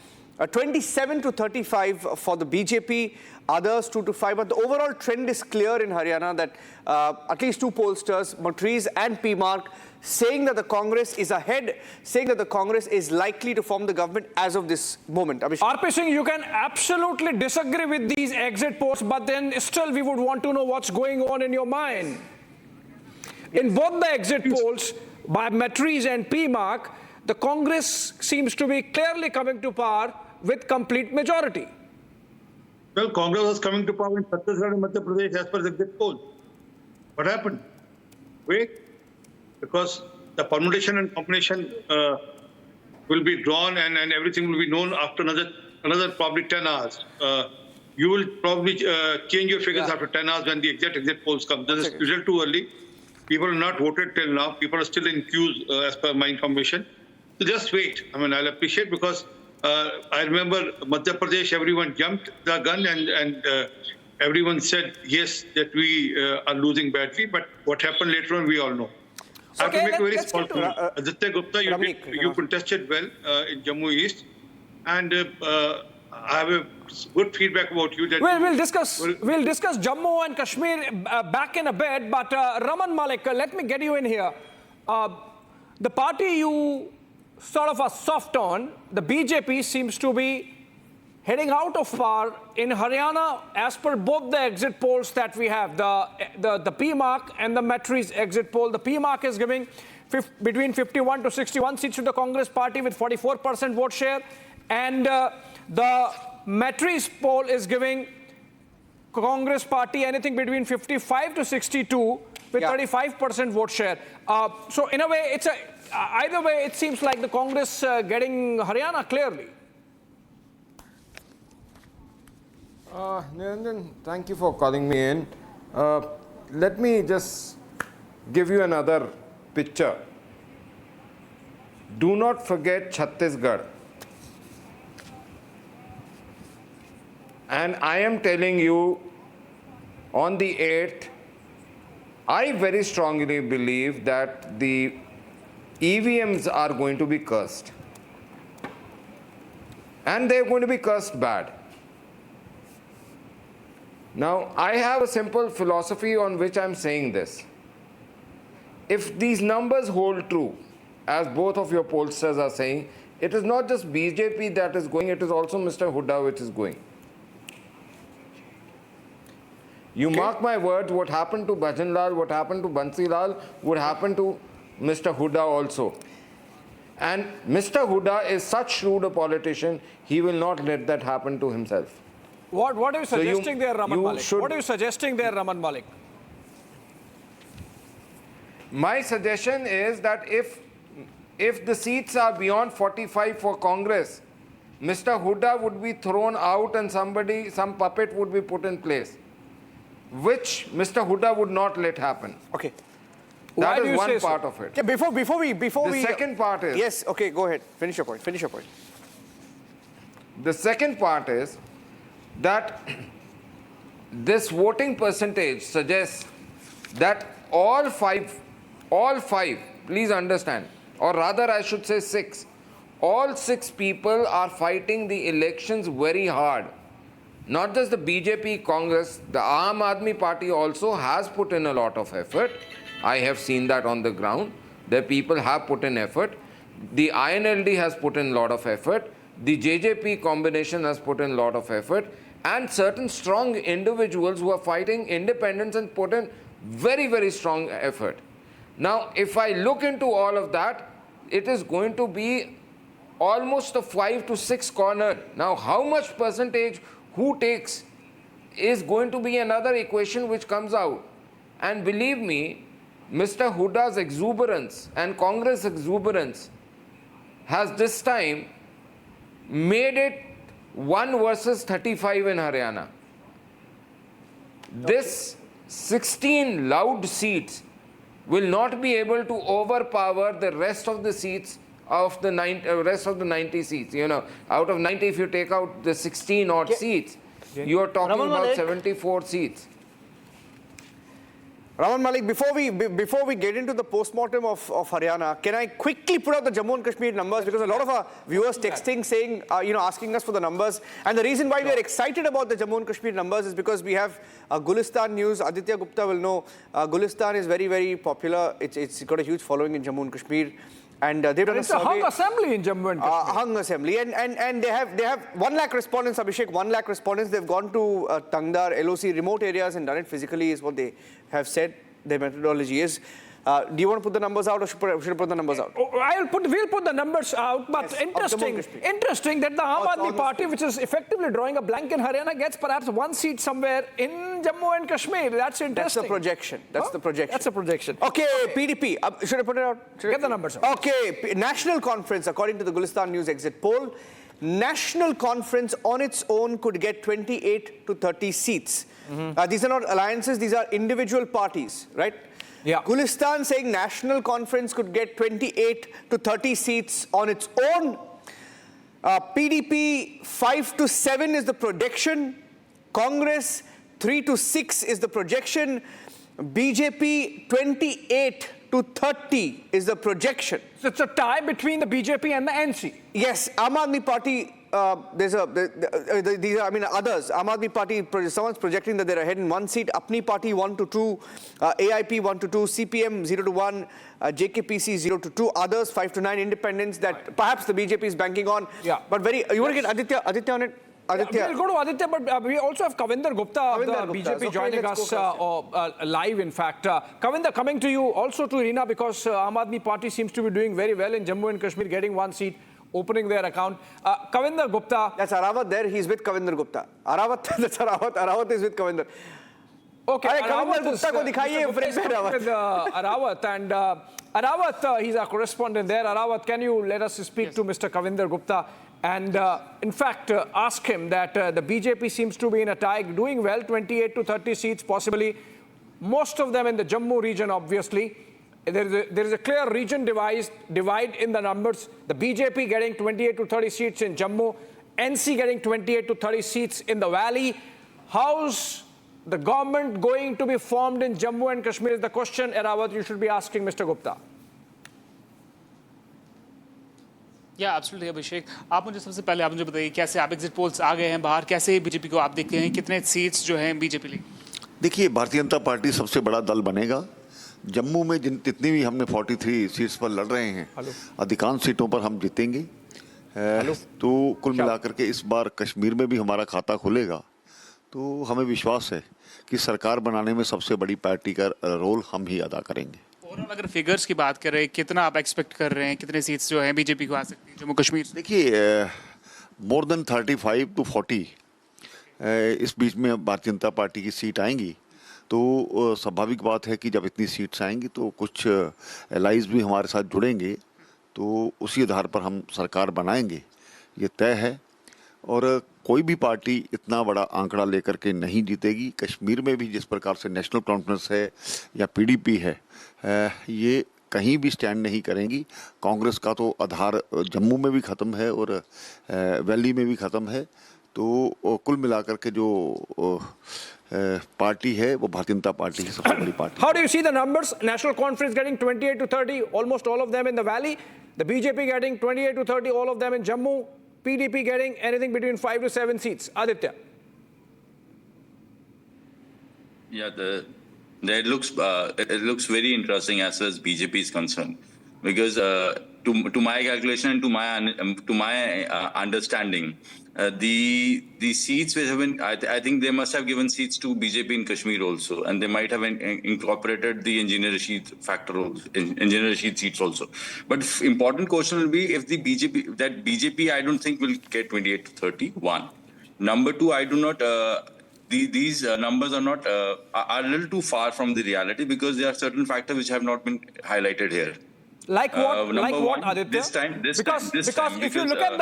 S2: 27 to 35 for the BJP, others 2 to 5. But the overall trend is clear in Haryana that at least two pollsters, Matri's and PMARC, saying that the Congress is ahead, saying that the Congress is likely to form the government as of this moment.
S1: RP Singh, you can absolutely disagree with these exit polls, but then still we would want to know what's going on in your mind. In both the exit polls by Matri's and PMARC, the Congress seems to be clearly coming to power with complete majority.
S9: Well, Congress was coming to power in Chhattisgarh and Madhya Pradesh as per the exit poll. What happened? Wait, because the permutation and combination will be drawn and everything will be known after another probably 10 hours. You will probably change your figures after 10 hours when the exit polls come. This is usually too early. People have not voted till now. People are still in queues as per my information. So just wait. I mean, I'll appreciate because I remember Madhya Pradesh, everyone jumped the gun and everyone said, yes, that we are losing badly. But what happened later on, we all know. I have to make a very small point. Aditya Gupta, you contested well in Jammu East. And I have a good feedback about you. That
S1: We'll discuss Jammu and Kashmir back in a bit, but Raman Malik, let me get you in here. The party you sort of are soft on, the BJP, seems to be heading out of power in Haryana as per both the exit polls that we have, the PMark and the Matri's exit poll. The PMark is giving between 51 to 61 seats to the Congress party with 44% vote share, and the Matri's poll is giving Congress party anything between 55 to 62 with 35% vote share. So in a way, either way, it seems like the Congress getting Haryana clearly.
S10: Niranjan, thank you for calling me in. Let me just give you another picture. Do not forget Chhattisgarh. And I am telling you, on the 8th, I very strongly believe that the EVMs are going to be cursed. And they're going to be cursed bad. Now, I have a simple philosophy on which I'm saying this. If these numbers hold true, as both of your pollsters are saying, it is not just BJP that is going, it is also Mr. Hooda which is going. You mark my words, what happened to Bhajanlal, what happened to Bansilal, would happen to Mr. Hooda also. And Mr. Hooda is such shrewd a politician, he will not let that happen to himself.
S1: What are you suggesting there, Raman Malik? What are you suggesting there, Raman Malik?
S10: My suggestion is that if the seats are beyond 45 for Congress, Mr. Hooda would be thrown out and some puppet would be put in place, which Mr. Hooda would not let happen.
S2: Okay.
S10: That is one part of it.
S2: Yeah, before we
S10: the second part is...
S2: Yes, okay, go ahead. Finish your point.
S10: The second part is that this voting percentage suggests that all five, please understand, or rather I should say 6, all 6 people are fighting the elections very hard. Not just the BJP, Congress, the Aam Aadmi Party also has put in a lot of effort. I have seen that on the ground. The people have put in effort. The INLD has put in a lot of effort. The JJP combination has put in a lot of effort. And certain strong individuals who are fighting independence and put in very, very strong effort. Now, if I look into all of that, it is going to be almost a 5 to 6 corner. Now, how much percentage who takes is going to be another equation which comes out. And believe me, Mr. Hooda's exuberance and Congress exuberance has this time made it 1 versus 35 in Haryana. This 16 loud seats will not be able to overpower the rest of the seats of the 90 seats. You know, out of 90, if you take out the 16 odd seats, you are talking about 74 seats.
S2: Raman Malik, before we get into the postmortem of Haryana, can I quickly put out the Jammu and Kashmir numbers, because a lot of our viewers texting saying, asking us for the numbers. And the reason why we are excited about the Jammu and Kashmir numbers is because we have Gulistan news. Aditya Gupta will know Gulistan is very, very popular. It's got a huge following in Jammu and Kashmir. And they've done a survey.
S1: It's a hung assembly in Jammu and Kashmir.
S2: Hung assembly. And they have 1 lakh respondents, Abhishek, 1 lakh respondents. They've gone to Tangdar, LOC, remote areas and done it physically is what they have said their methodology is. Do you want to put the numbers out, or should I put the numbers out?
S1: We'll put the numbers out, but yes, interesting that the Aam Aadmi Party, which is effectively drawing a blank in Haryana, gets perhaps 1 seat somewhere in Jammu and Kashmir. That's interesting.
S2: That's the projection. That's the projection. Okay, PDP. Should I put it out?
S1: Get the numbers out.
S2: Okay, National Conference, according to the Gulistan News exit poll, National Conference on its own could get 28 to 30 seats. These are not alliances, these are individual parties, right?
S1: Yeah.
S2: Gulistan saying National Conference could get 28 to 30 seats on its own. PDP 5 to 7 is the projection. Congress 3 to 6 is the projection. BJP 28 to 30 is the projection.
S1: So it's a tie between the BJP and the NC.
S2: Yes, Aam Aadmi Party these are, I mean, others. Aam Aadmi Party, someone's projecting that they're ahead in 1 seat. Apni Party 1 to 2, AIP 1 to 2, CPM 0 to 1, JKPC 0 to 2, others 5 to 9, independents that perhaps the BJP is banking on.
S1: Yeah.
S2: But you want to get Aditya on it? Aditya.
S1: We'll go to Aditya, but we also have Kavinder Gupta of the BJP
S2: So
S1: joining
S2: let's
S1: us live, in fact. Kavinder, coming to you, also to Reena, because Aam Aadmi Party seems to be doing very well in Jammu and Kashmir, getting 1 seat, opening their account. Kavinder Gupta.
S2: That's Arawat there. He's with Kavinder Gupta. Arawat, that's Arawat. Arawat is with Kavinder.
S1: Okay,
S2: Kavinder Gupta ko dikhaiye frame pe Arawat.
S1: With Arawat, and Arawat, he's our correspondent there. Arawat, can you let us speak to Mr. Kavinder Gupta? And in fact, ask him that the BJP seems to be in a tie, doing well, 28 to 30 seats possibly. Most of them in the Jammu region, obviously. There is a clear region divide in the numbers. The BJP getting 28 to 30 seats in Jammu, NC getting 28 to 30 seats in the valley. How's the government going to be formed in Jammu and Kashmir is the question, Arawat, you should be asking Mr. Gupta.
S11: या absolutely अभिषेक, आप मुझे सबसे पहले आप मुझे बताइए कैसे आप एग्जिट पोल्स आ गए हैं बाहर, कैसे बीजेपी को आप देखते हैं, कितने सीट्स जो हैं बीजेपी लेगी?
S12: देखिए, भारतीय जनता पार्टी सबसे बड़ा दल बनेगा। जम्मू में जितनी भी हमने 43 सीट्स पर लड़ रहे हैं, अधिकांश सीटों पर हम जीतेंगे। तो कुल मिलाकर के इस बार कश्मीर में भी हमारा खाता खुलेगा। तो हमें विश्वास है कि सरकार बनाने में सबसे बड़ी पार्टी का रोल हम ही अदा करेंगे।
S11: ओवरऑल अगर फिगर्स की बात करें, कितना आप एक्सपेक्ट कर रहे हैं, कितने सीट्स जो हैं बीजेपी को आ सकती है जम्मू कश्मीर?
S12: देखिए, मोर देन 35 टू 40 इस बीच में भारतीय जनता पार्टी की सीट आएंगी। तो स्वाभाविक बात है कि जब इतनी सीट्स आएंगी तो कुछ एलाइज भी हमारे साथ जुड़ेंगे, तो उसी आधार पर हम सरकार बनाएंगे, ये तय है। और कोई भी पार्टी इतना बड़ा आंकड़ा लेकर के नहीं जीतेगी। कश्मीर में भी जिस प्रकार से नेशनल कॉन्फ्रेंस है या पीडीपी है, ये कहीं भी स्टैंड नहीं करेंगी। कांग्रेस का तो आधार जम्मू में भी ख़त्म है और वैली में भी ख़त्म है। तो कुल मिलाकर के जो पार्टी है वो भारतीय जनता पार्टी की सबसे बड़ी party.
S1: How do you see the numbers? National Conference getting 28 to 30, almost all of them in the valley. The BJP getting 28 to 30, all of them in Jammu. PDP getting anything between 5 to 7 seats. Aditya.
S6: Yeah, it looks very interesting as far as BJP is concerned, because to my calculation and to my understanding, the seats which have been, I think they must have given seats to BJP in Kashmir also, and they might have incorporated the engineer Rashid factor, engineer Rashid seats also. But important question will be if the BJP I don't think will get 28 to 31. Number two, I do not. These numbers are not are a little too far from the reality, because there are certain factors which have not been highlighted here.
S1: Like what? Like what, Aditya?
S6: Because
S1: if you look at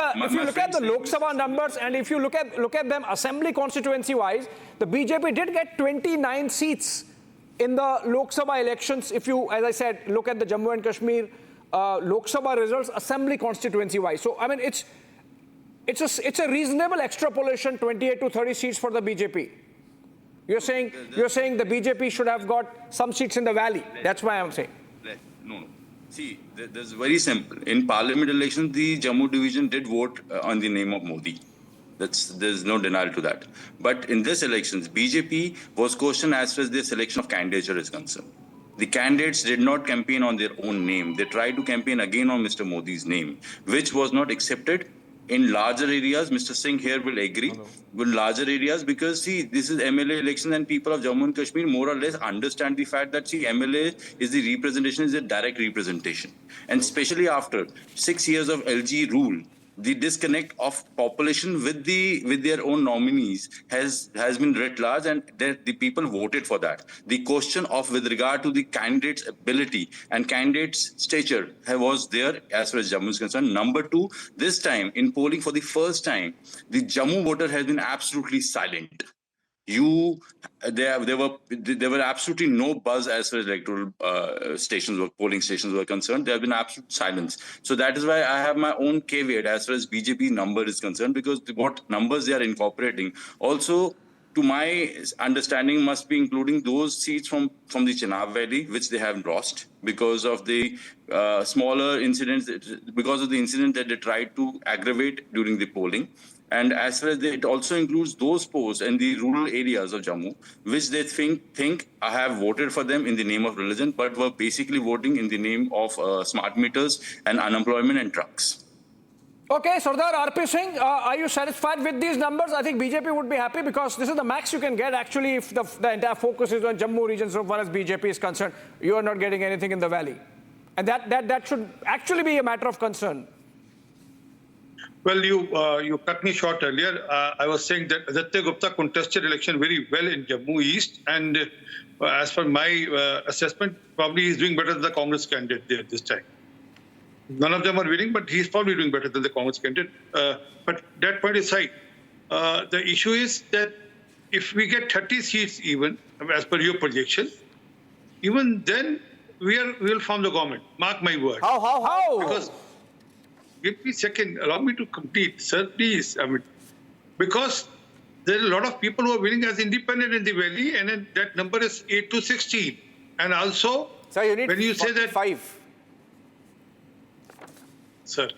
S1: the Lok Sabha numbers, and if you look at them assembly constituency wise, the BJP did get 29 seats in the Lok Sabha elections. If you, as I said, look at the Jammu and Kashmir Lok Sabha results assembly constituency wise. So I mean, it's a reasonable extrapolation, 28 to 30 seats for the BJP. You're saying the BJP should have got some seats in the valley. That's why I'm saying.
S6: No. See, there's very simple. In parliament elections, the Jammu division did vote on the name of Modi. There's no denial to that. But in this elections, BJP was questioned as far as their selection of candidature is concerned. The candidates did not campaign on their own name. They tried to campaign again on Mr. Modi's name, which was not accepted. In larger areas, Mr. Singh here will agree, with larger areas, because see, this is MLA election and people of Jammu and Kashmir more or less understand the fact that see, MLA is the representation, is a direct representation. And especially after 6 years of LG rule, the disconnect of population with their own nominees has been writ large, and the people voted for that. The question of with regard to the candidate's ability and candidate's stature was there as far as Jammu is concerned. Number two, this time in polling for the first time, the Jammu voter has been absolutely silent. There were absolutely no buzz as far as electoral polling stations were concerned. There have been absolute silence. So that is why I have my own caveat as far as BJP number is concerned, because what numbers they are incorporating. Also, to my understanding, must be including those seats from the Chenab Valley, which they have lost because of the smaller incidents, because of the incident that they tried to aggravate during the polling. And as far as it also includes those posts in the rural areas of Jammu, which they think I have voted for them in the name of religion, but were basically voting in the name of smart meters and unemployment and trucks.
S1: Okay, Sardar RP Singh, are you satisfied with these numbers? I think BJP would be happy because this is the max you can get actually if the entire focus is on Jammu region so far as BJP is concerned. You are not getting anything in the valley. And that should actually be a matter of concern.
S9: Well, you cut me short earlier. I was saying that Aditya Gupta contested election very well in Jammu East, and as per my assessment, probably he's doing better than the Congress candidate there this time. None of them are winning, but he's probably doing better than the Congress candidate. But that point aside, the issue is that if we get 30 seats even, as per your projection, even then we will form the government. Mark my word.
S1: How?
S9: Because give me a second, allow me to complete, sir, please. I mean, because there are a lot of people who are winning as independent in the valley, and then that number is 8 to 16. And also,
S2: so you need
S9: when you say that
S2: 5.
S9: Sir,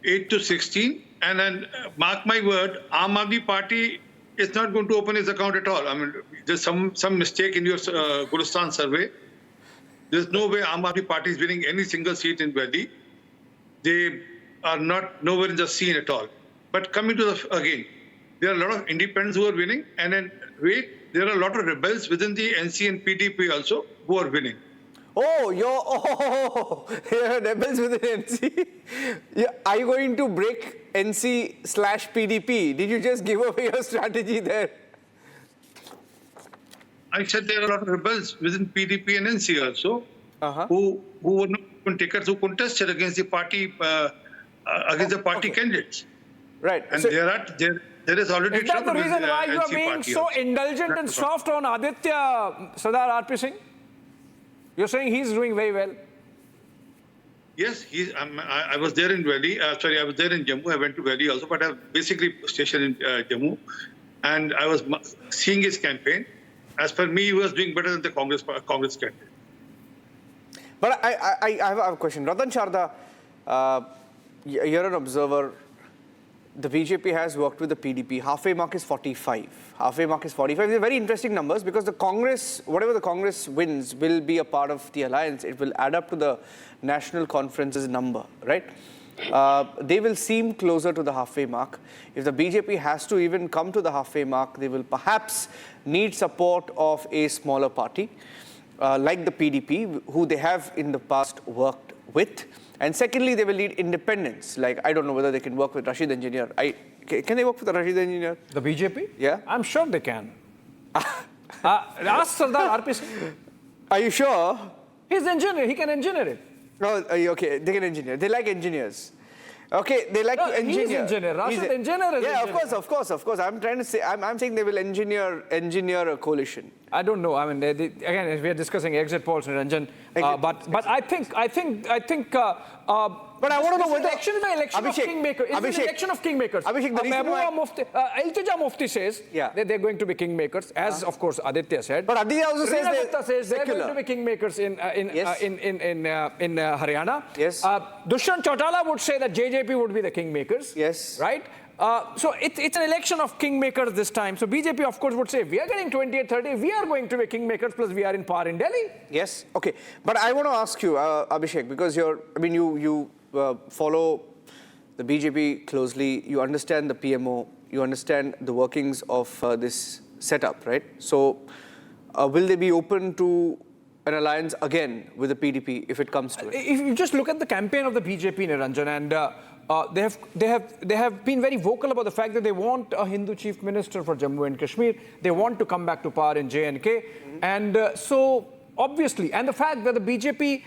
S9: 8 to 16, and then mark my word, Aam Aadmi Party is not going to open its account at all. I mean, there's some mistake in your Gulistan survey. There's no way Aam Aadmi Party is winning any single seat in Valley. They are nowhere in the scene at all. But coming to again, there are a lot of independents who are winning, and then there are a lot of rebels within the NC and PDP also who are winning.
S2: Oh, you're rebels within NC. Are you going to break NC/PDP? Did you just give away your strategy there?
S9: I said there are a lot of rebels within PDP and NC also who were not even takers, who contested against the party against the party candidates.
S2: Right.
S9: And
S2: so,
S9: there is already
S1: Is that
S9: trouble
S1: the reason
S9: with
S1: why you are
S9: NC
S1: being
S9: party
S1: so
S9: also.
S1: indulgent and soft on Aditya, Sardar RP Singh? You're saying he's doing very well.
S9: Yes, I was there in Valley. I was there in Jammu. I went to Valley also, but I was basically stationed in Jammu. And I was seeing his campaign. As per me, he was doing better than the Congress candidate.
S2: but I have a question. Ratan Sharda, you're an observer. The BJP has worked with the PDP. Halfway mark is 45. Halfway mark is 45. These are very interesting numbers because the Congress, whatever the Congress wins, will be a part of the alliance. It will add up to the national conference's number, right? They will seem closer to the halfway mark. If the BJP has to even come to the halfway mark, they will perhaps need support of a smaller party, like the PDP, who they have in the past worked with. And secondly, they will need independence. Like, I don't know whether they can work with Rashid Engineer. Can they work with Rashid Engineer?
S1: The BJP?
S2: Yeah.
S1: I'm sure they can. Ask Sardar RP Singh.
S2: Are you sure?
S1: He's an engineer. He can engineer it.
S2: No, okay, they can engineer. They like engineers. Okay, they like to engineer.
S1: He's engineer. Rashid engineer is
S2: yeah,
S1: engineer.
S2: of course. I'm trying to say, I'm saying they will engineer a coalition.
S1: I don't know. I mean, again, we are discussing exit polls, Niranjan. But I think.
S2: But I want to know whether
S1: election is the election of kingmakers. It's an election of kingmakers.
S2: Abhishek, the reason why
S1: Iltija Mufti says they're going to be kingmakers, as of course Aditya said.
S2: But Aditya also
S1: says they're going to be kingmakers in Haryana.
S2: Yes.
S1: Dushyant Chautala would say that JJP would be the kingmakers.
S2: Yes.
S1: Right. So it's an election of kingmakers this time. So BJP, of course, would say, we are getting 28, 30, we are going to be kingmakers, plus we are in power in Delhi.
S2: Yes, okay. But I want to ask you, Abhishek, because you follow the BJP closely, you understand the PMO, you understand the workings of this setup, right? So will they be open to an alliance again with the PDP if it comes to it?
S1: If you just look at the campaign of the BJP, Niranjan, and they have been very vocal about the fact that they want a Hindu chief minister for Jammu and Kashmir. They want to come back to power in J&K. And so obviously, and the fact that the BJP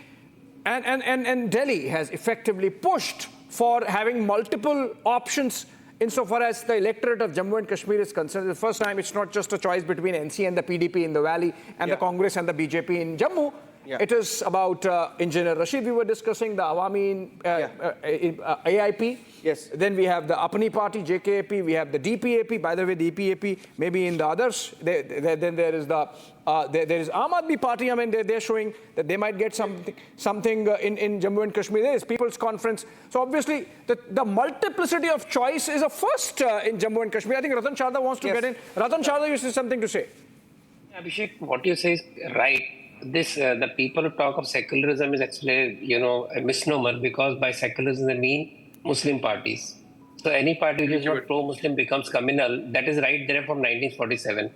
S1: and Delhi has effectively pushed for having multiple options insofar as the electorate of Jammu and Kashmir is concerned. The first time it's not just a choice between NC and the PDP in the valley and the Congress and the BJP in Jammu. It is about Engineer Rashid. We were discussing the Awami AIP.
S2: Yes.
S1: Then we have the Apni Party, JKAP. We have the DPAP. By the way, DPAP maybe in the others. Then there is the there is Aam Aadmi Party. I mean, they're showing that they might get something in Jammu and Kashmir. There is People's Conference. So obviously, the multiplicity of choice is a first in Jammu and Kashmir. I think Ratan Sharda wants to get in. Ratan Sharda, you have something to say.
S8: Abhishek, what you say is right. This the people who talk of secularism is actually a misnomer, because by secularism they mean Muslim parties. So any party which is not pro-Muslim becomes communal. That is right there from 1947.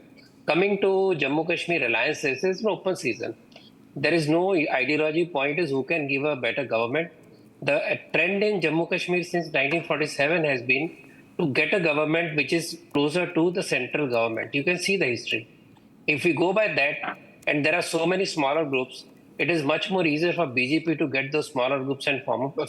S8: Coming to Jammu Kashmir alliances, it's an open season. There is no ideology. Point is who can give a better government. The trend in Jammu Kashmir since 1947 has been to get a government which is closer to the central government. You can see the history. If we go by that, and there are so many smaller groups, it is much more easier for BJP to get those smaller groups and form a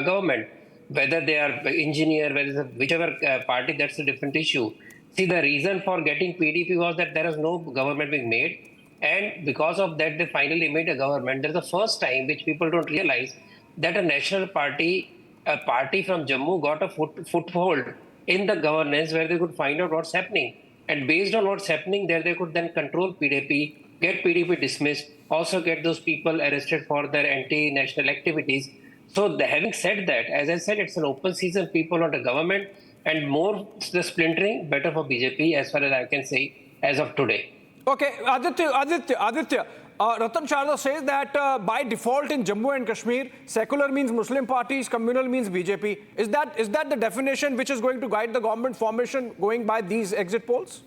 S8: government. Whether they are engineer, whichever party, that's a different issue. See, the reason for getting PDP was that there was no government being made. And because of that, they finally made a government. That's the first time, which people don't realize, that a national party, a party from Jammu got a foothold in the governance where they could find out what's happening. And based on what's happening there, they could then control PDP, get PDP dismissed, also get those people arrested for their anti-national activities. So having said that, as I said, it's an open season. People want a government, and more the splintering, better for BJP as far as I can say as of today.
S1: Okay, Aditya. Ratan Sharda says that by default in Jammu and Kashmir, secular means Muslim parties, communal means BJP. Is that the definition which is going to guide the government formation going by these exit polls?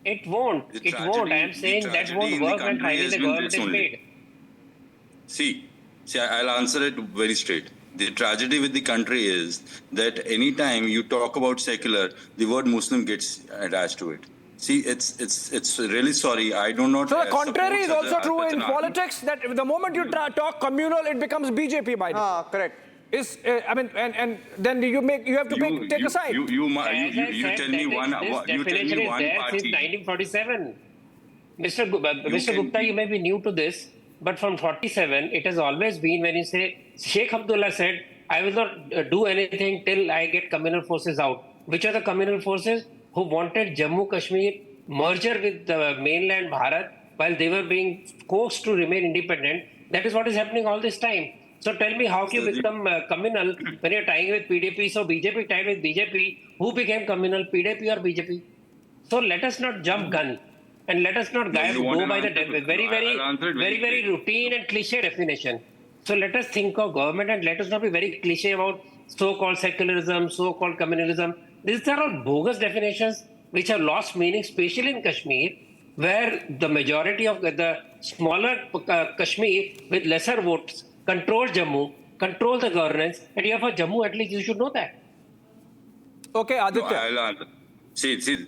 S8: It won't. It won't. I am saying that won't work when finally the government is made.
S6: See, I'll answer it very straight. The tragedy with the country is that anytime you talk about secular, the word Muslim gets attached to it. See, it's really sorry. I do not.
S1: So the contrary is also true in politics. That the moment you talk communal, it becomes BJP by default.
S2: Correct.
S1: I mean, and then you have to take a side.
S6: You tell me one party.
S8: Since 1947, Mr. Gupta, you may be new to this, but from 47, it has always been when you say Sheikh Abdullah said, "I will not do anything till I get communal forces out." Which are the communal forces who wanted Jammu Kashmir merger with the mainland Bharat while they were being coaxed to remain independent? That is what is happening all this time. So tell me, how can you become communal when you're tying with PDP? So BJP tied with BJP. Who became communal, PDP or BJP? So let us not jump gun, and let us not go by the very routine and cliche definition. So let us think of government, and let us not be very cliche about so-called secularism, so-called communalism. These are all bogus definitions which have lost meaning, especially in Kashmir, where the majority of the smaller Kashmir with lesser votes control Jammu, control the governance, and therefore Jammu, at least you should know that.
S1: Okay, Aditya.
S6: No, I'll answer. See,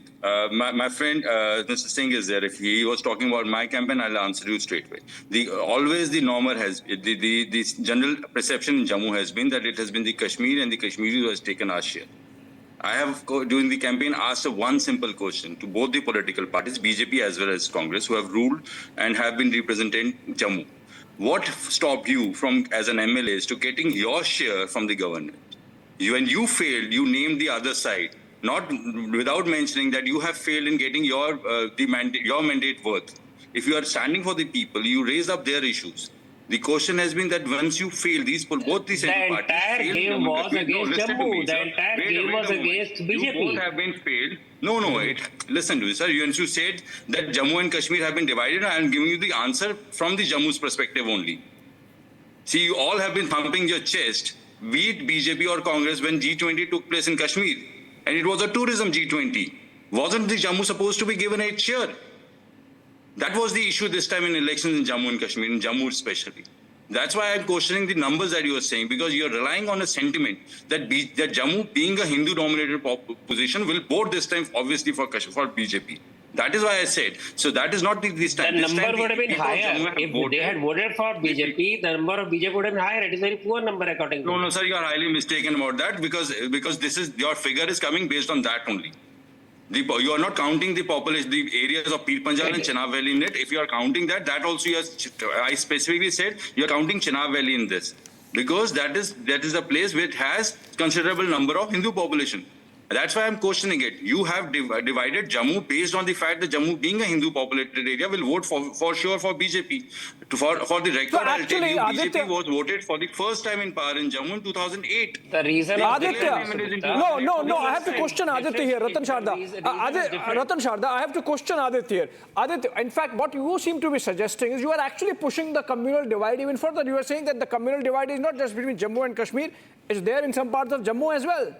S6: my friend Mr. Singh is there. If he was talking about my campaign, I'll answer you straight away. Always the normal has the general perception in Jammu has been that it has been the Kashmir and the Kashmiris who has taken our share. I have, during the campaign, asked one simple question to both the political parties, BJP as well as Congress, who have ruled and have been representing Jammu. What stopped you from, as an MLA, to getting your share from the government? When you failed, you named the other side, not without mentioning that you have failed in getting your mandate worth. If you are standing for the people, you raise up their issues. The question has been that once you fail, both the central parties
S8: failed. The entire game was against Jammu. The entire game was against BJP.
S6: You both have been failed. No, listen to this, sir. You said that Jammu and Kashmir have been divided. I am giving you the answer from the Jammu's perspective only. See, you all have been thumping your chest, be it BJP or Congress, when G20 took place in Kashmir. And it was a tourism G20. Wasn't the Jammu supposed to be given a cheer? That was the issue this time in elections in Jammu and Kashmir, in Jammu especially. That's why I'm questioning the numbers that you are saying, because you're relying on a sentiment that Jammu, being a Hindu-dominated position, will vote this time, obviously, for BJP. That is why I said. So that is not this time.
S8: The number would have been higher. If they had voted for BJP, the number of BJP would have been higher. It is a very poor number according to me.
S6: No, sir, you are highly mistaken about that, because this is your figure is coming based on that only. You are not counting the population, the areas of Pir Panjal and Chenab Valley in it. If you are counting that, that also I specifically said you are counting Chenab Valley in this, because that is a place which has considerable number of Hindu population. That's why I'm questioning it. You have divided Jammu based on the fact that Jammu, being a Hindu populated area, will vote for sure for BJP. For the record, I'll tell you, BJP was voted for the first time in power in Jammu in 2008.
S8: The reason
S1: No, I have to question Aditya here, Ratan Sharda. Ratan Sharda, I have to question Aditya here. Aditya, in fact, what you seem to be suggesting is you are actually pushing the communal divide even further. You are saying that the communal divide is not just between Jammu and Kashmir, it's there in some parts of Jammu as well.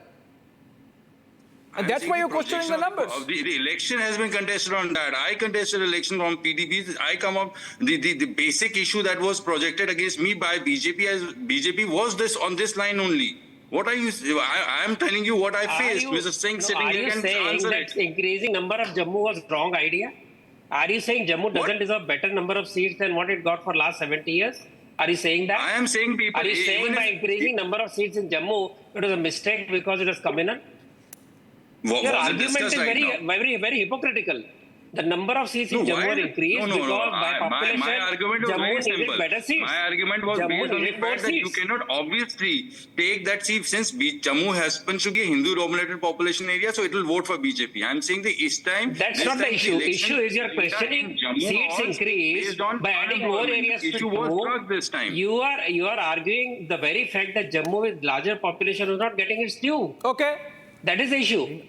S1: And that's why you're questioning the numbers.
S6: The election has been contested on that. I contested election from PDP. I come up, the basic issue that was projected against me by BJP was this on this line only. What are you? I am telling you what I faced. Mr. Singh sitting here can answer it.
S8: Increasing number of Jammu was wrong idea? Are you saying Jammu doesn't deserve better number of seats than what it got for last 70 years? Are you saying that?
S6: I am saying people.
S8: Are you saying by increasing number of seats in Jammu it was a mistake because it was communal? Your argument is very hypocritical. The number of seats in Jammu are increased because by population,
S6: my argument was very simple.
S8: Better seats.
S6: My argument was based on the fact that you cannot obviously take that seat, since Jammu happens to be a Hindu-dominated population area, so it will vote for BJP. I'm saying this time...
S8: That's not the issue. Issue is you're questioning seats increase by adding more areas to Jammu.
S6: This time.
S8: You are arguing the very fact that Jammu with larger population is not getting its due.
S1: Okay.
S8: That is the issue.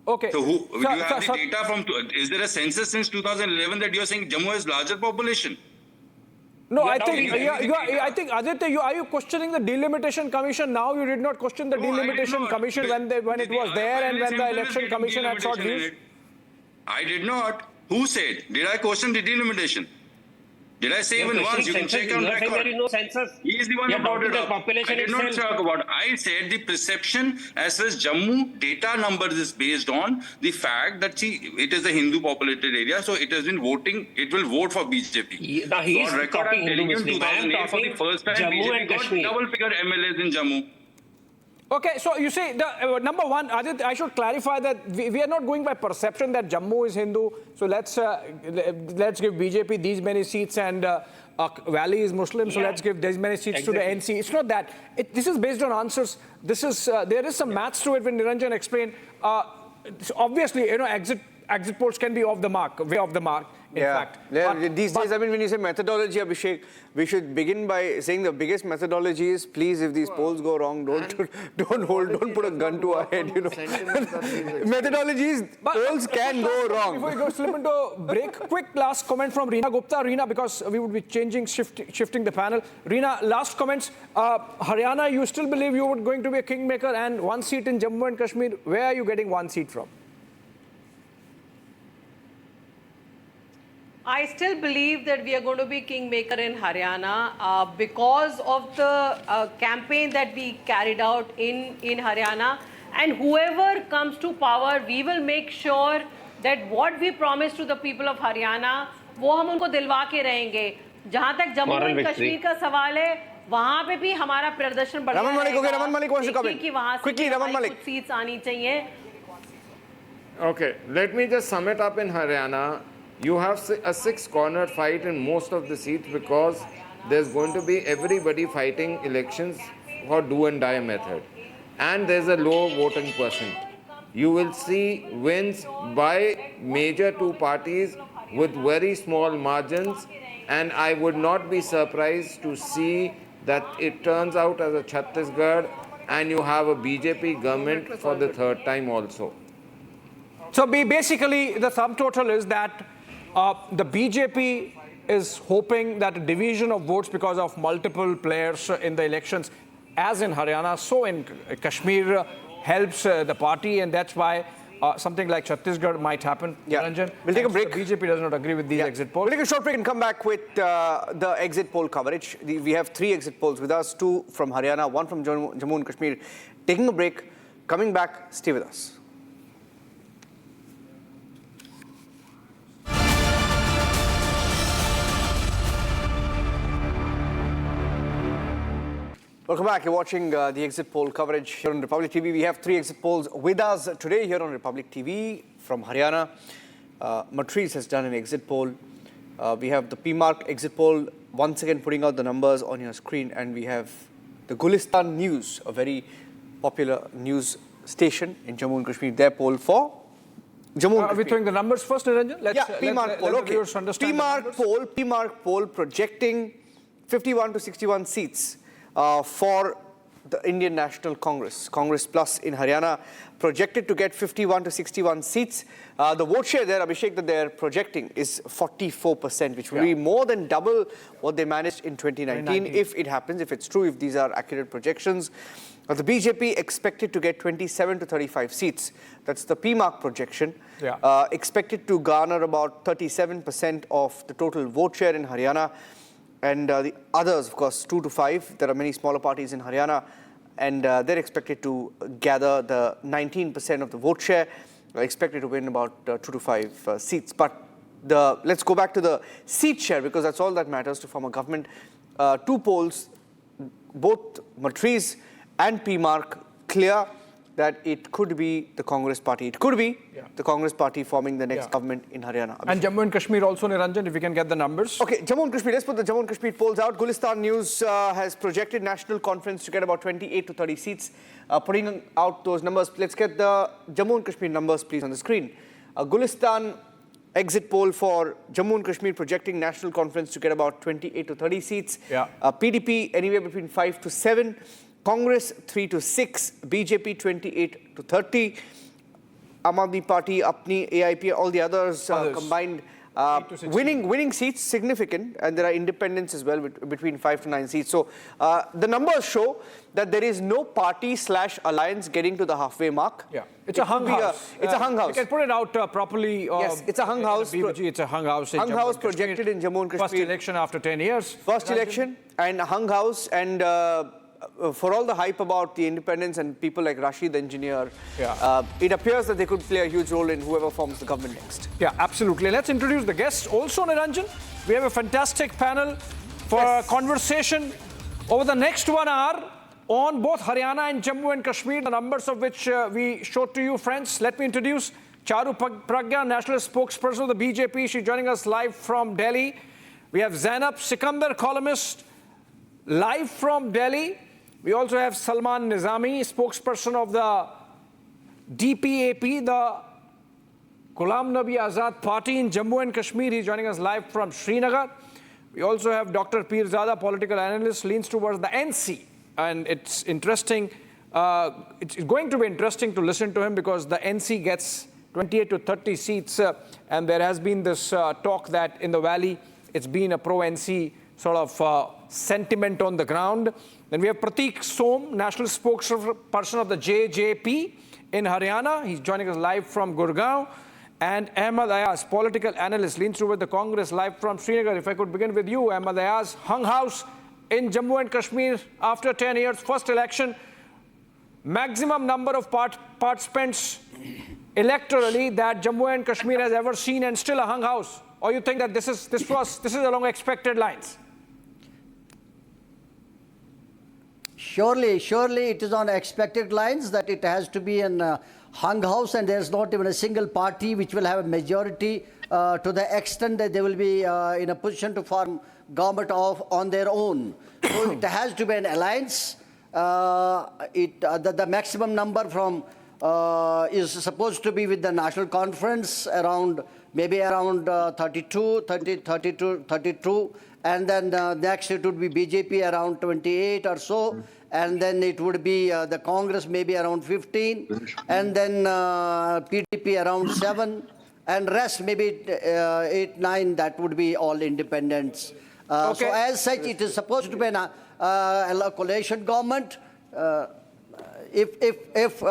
S1: Okay.
S6: So do you have the data from, is there a census since 2011 that you're saying Jammu has larger population?
S1: No, I think Aditya, are you questioning the delimitation commission now? You did not question the delimitation commission when it was there and when the election commission had sought views?
S6: I did not. Who said? Did I question the delimitation? Did I say even once? You can check on record.
S8: There is no census.
S6: He is the one who brought it up. I did not talk about it. I said the perception as far as Jammu data numbers is based on the fact that it is a Hindu populated area, so it has been voting, it will vote for BJP.
S8: Now he is talking Hindu Muslim.
S6: I am talking for the first time BJP got double figure MLAs in Jammu.
S1: Okay, so you see, number one, Aditya, I should clarify that we are not going by perception that Jammu is Hindu. So let's give BJP these many seats and Valley is Muslim. So let's give these many seats to the NC. It's not that. This is based on answers. This is there is some maths to it when Niranjan explained. Obviously, exit polls can be off the mark, way off the mark. In fact.
S2: These days, I mean, when you say methodology, Abhishek, we should begin by saying the biggest methodology is, please, if these polls go wrong, don't put a gun to our head, Methodologies, polls can go wrong.
S1: Before we go slip into a break, quick last comment from Reena Gupta. Reena, because we would be shifting the panel. Reena, last comments. Haryana, you still believe you were going to be a kingmaker and one seat in Jammu and Kashmir. Where are you getting one seat from?
S7: I still believe that we are going to be kingmaker in Haryana because of the campaign that we carried out in Haryana. And whoever comes to power, we will make sure that what we promise to the people of Haryana, वो हम उनको दिलवा के रहेंगे. जहाँ तक Jammu and Kashmir का सवाल है, वहाँ पे भी हमारा प्रदर्शन बढ़ा रहेगा.
S2: Raman Malik wants to come in. Quickly, Raman Malik.
S7: कुछ seats आनी चाहिए.
S10: Okay, let me just sum it up in Haryana. You have a six-corner fight in most of the seats because there's going to be everybody fighting elections for do and die method. And there's a low voting percent. You will see wins by major two parties with very small margins, and I would not be surprised to see that it turns out as a Chhattisgarh and you have a BJP government for the third time also.
S1: So basically the sum total is that the BJP is hoping that a division of votes because of multiple players in the elections, as in Haryana, so in Kashmir, helps the party, and that's why something like Chhattisgarh might happen. Niranjan,
S2: we'll take a break.
S1: The BJP does not agree with these exit polls.
S2: We'll take a short break and come back with the exit poll coverage. We have 3 exit polls with us, 2 from Haryana, 1 from Jammu and Kashmir. Taking a break, coming back, stay with us. Welcome back. You're watching the exit poll coverage here on Republic TV. We have 3 exit polls with us today here on Republic TV. from Haryana. Matriz has done an exit poll. We have the PMark exit poll once again putting out the numbers on your screen, and we have the Gulistan News, a very popular news station in Jammu and Kashmir, their poll for Jammu and Kashmir.
S1: Are we throwing the numbers first, Niranjan?
S2: PMark poll, okay. PMark poll projecting 51 to 61 seats for the Indian National Congress, Congress Plus in Haryana, projected to get 51 to 61 seats. The vote share there, Abhishek, that they're projecting is 44%, which will be more than double what they managed in 2019, if it happens, if it's true, if these are accurate projections. The BJP expected to get 27 to 35 seats. That's the PMark projection. Expected to garner about 37% of the total vote share in Haryana. And the others, of course, 2 to 5. There are many smaller parties in Haryana, and they're expected to gather the 19% of the vote share. Expected to win about 2 to 5 seats. But let's go back to the seat share, because that's all that matters to form a government. Two polls, both Matriz and PMark, clear that it could be the Congress party. It could be the Congress party forming the next government in Haryana.
S1: And Jammu and Kashmir also, Niranjan, if we can get the numbers.
S2: Okay, Jammu and Kashmir, let's put the Jammu and Kashmir polls out. Gulistan News has projected National Conference to get about 28 to 30 seats. Putting out those numbers, let's get the Jammu and Kashmir numbers, please, on the screen. Gulistan exit poll for Jammu and Kashmir projecting National Conference to get about 28 to 30 seats. PDP anywhere between 5 to 7. Congress 3 to 6, BJP 28 to 30, Aam Aadmi Party, Apni, AIP, all the others combined winning seats significant, and there are independents as well between 5 to 9 seats. So the numbers show that there is no party/alliance getting to the halfway mark.
S1: It's a hung house.
S2: It's a hung house.
S1: You can put it out properly.
S2: Yes, it's a hung house.
S1: It's a hung house.
S2: Hung house projected in Jammu and Kashmir.
S1: First election after 10 years.
S2: First election and a hung house, and for all the hype about the independents and people like Rashid, the engineer, it appears that they could play a huge role in whoever forms the government next.
S1: Yeah, absolutely. Let's introduce the guests also, Niranjan. We have a fantastic panel for a conversation over the next 1 hour on both Haryana and Jammu and Kashmir, the numbers of which we showed to you, friends. Let me introduce Charu Pragya, national spokesperson of the BJP. She's joining us live from Delhi. We have Zainab Sikandar, columnist, live from Delhi. We also have Salman Nizami, spokesperson of the DPAP, the Ghulam Nabi Azad Party in Jammu and Kashmir. He's joining us live from Srinagar. We also have Dr. Pirzada, political analyst, leans towards the NC. And it's interesting, it's going to be interesting to listen to him, because the NC gets 28 to 30 seats. And there has been this talk that in the valley, it's been a pro-NC sort of sentiment on the ground. Then we have Pratik Som, national spokesperson of the JJP in Haryana. He's joining us live from Gurgaon. And Ahmad Ayaz, political analyst, leans towards the Congress, live from Srinagar. If I could begin with you, Ahmad Ayaz, hung house in Jammu and Kashmir after 10 years, first election, maximum number of participants electorally that Jammu and Kashmir has ever seen, and still a hung house. Or you think that this is along expected lines?
S13: Surely it is on expected lines that it has to be an hung house, and there's not even a single party which will have a majority to the extent that they will be in a position to form government on their own. So it has to be an alliance. The maximum number from is supposed to be with the National Conference maybe around 32, and then next it would be BJP around 28 or so, and then it would be the Congress maybe around 15, and then PDP around 7, and rest maybe 8, 9, that would be all independents. So as such, it is supposed to be a coalition government. If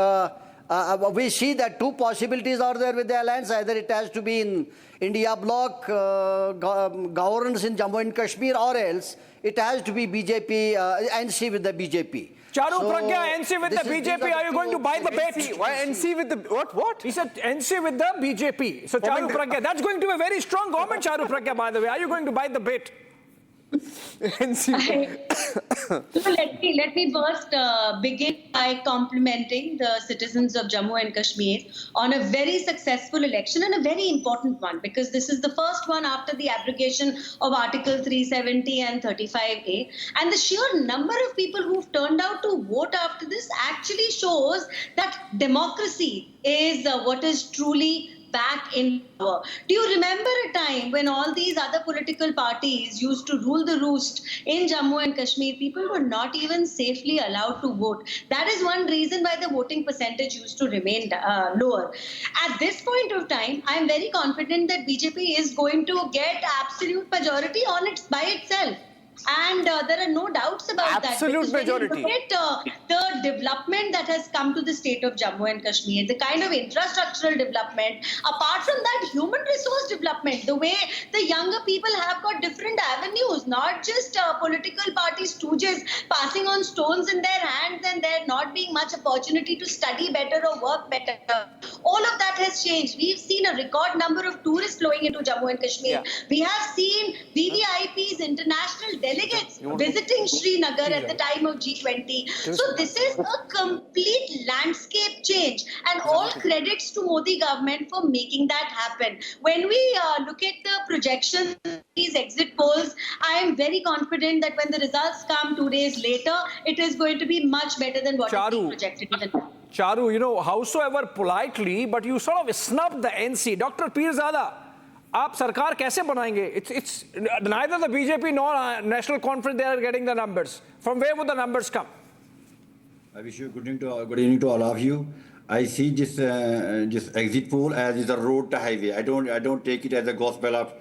S13: we see that two possibilities are there with the alliance. Either it has to be in India bloc governance in Jammu and Kashmir, or else it has to be BJP, NC with the BJP.
S1: Charu Pragya, NC with the BJP, are you going to buy the bet?
S2: Why NC with the, what?
S1: He said NC with the BJP. So Charu Pragya, that's going to be a very strong government, Charu Pragya, by the way. Are you going to buy the bet?
S14: Let me first begin by complimenting the citizens of Jammu and Kashmir on a very successful election and a very important one, because this is the first one after the abrogation of Article 370 and 35A. And the sheer number of people who've turned out to vote after this actually shows that democracy is what is truly back in power. Do you remember a time when all these other political parties used to rule the roost in Jammu and Kashmir? People were not even safely allowed to vote. That is one reason why the voting percentage used to remain lower. At this point of time, I am very confident that BJP is going to get absolute majority on by itself. And there are no doubts about
S1: absolute
S14: that.
S1: Majority.
S14: When you look at the development that has come to the state of Jammu and Kashmir, the kind of infrastructural development, apart from that, human resource development, the way the younger people have got different avenues, not just political party stooges passing on stones in their hands and there not being much opportunity to study better or work better. All of that has changed. We've seen a record number of tourists flowing into Jammu and Kashmir. Yeah. We have seen VVIPs, international delegates visiting Srinagar at the time of G20. So this is a complete landscape change, and all credits to Modi government for making that happen. When we look at the projections, these exit polls, I am very confident that when the results come 2 days later, it is going to be much better than what is being projected even now.
S1: Charu, you know, howsoever politely, but you sort of snubbed the NC. Dr. Pirzada, आप सरकार कैसे बनाएंगे? It's neither the BJP nor National Conference they are getting the numbers. From where would the numbers come?
S15: I wish you good evening to all of you. I see this exit poll as is a road to highway. I don't take it as a gospel of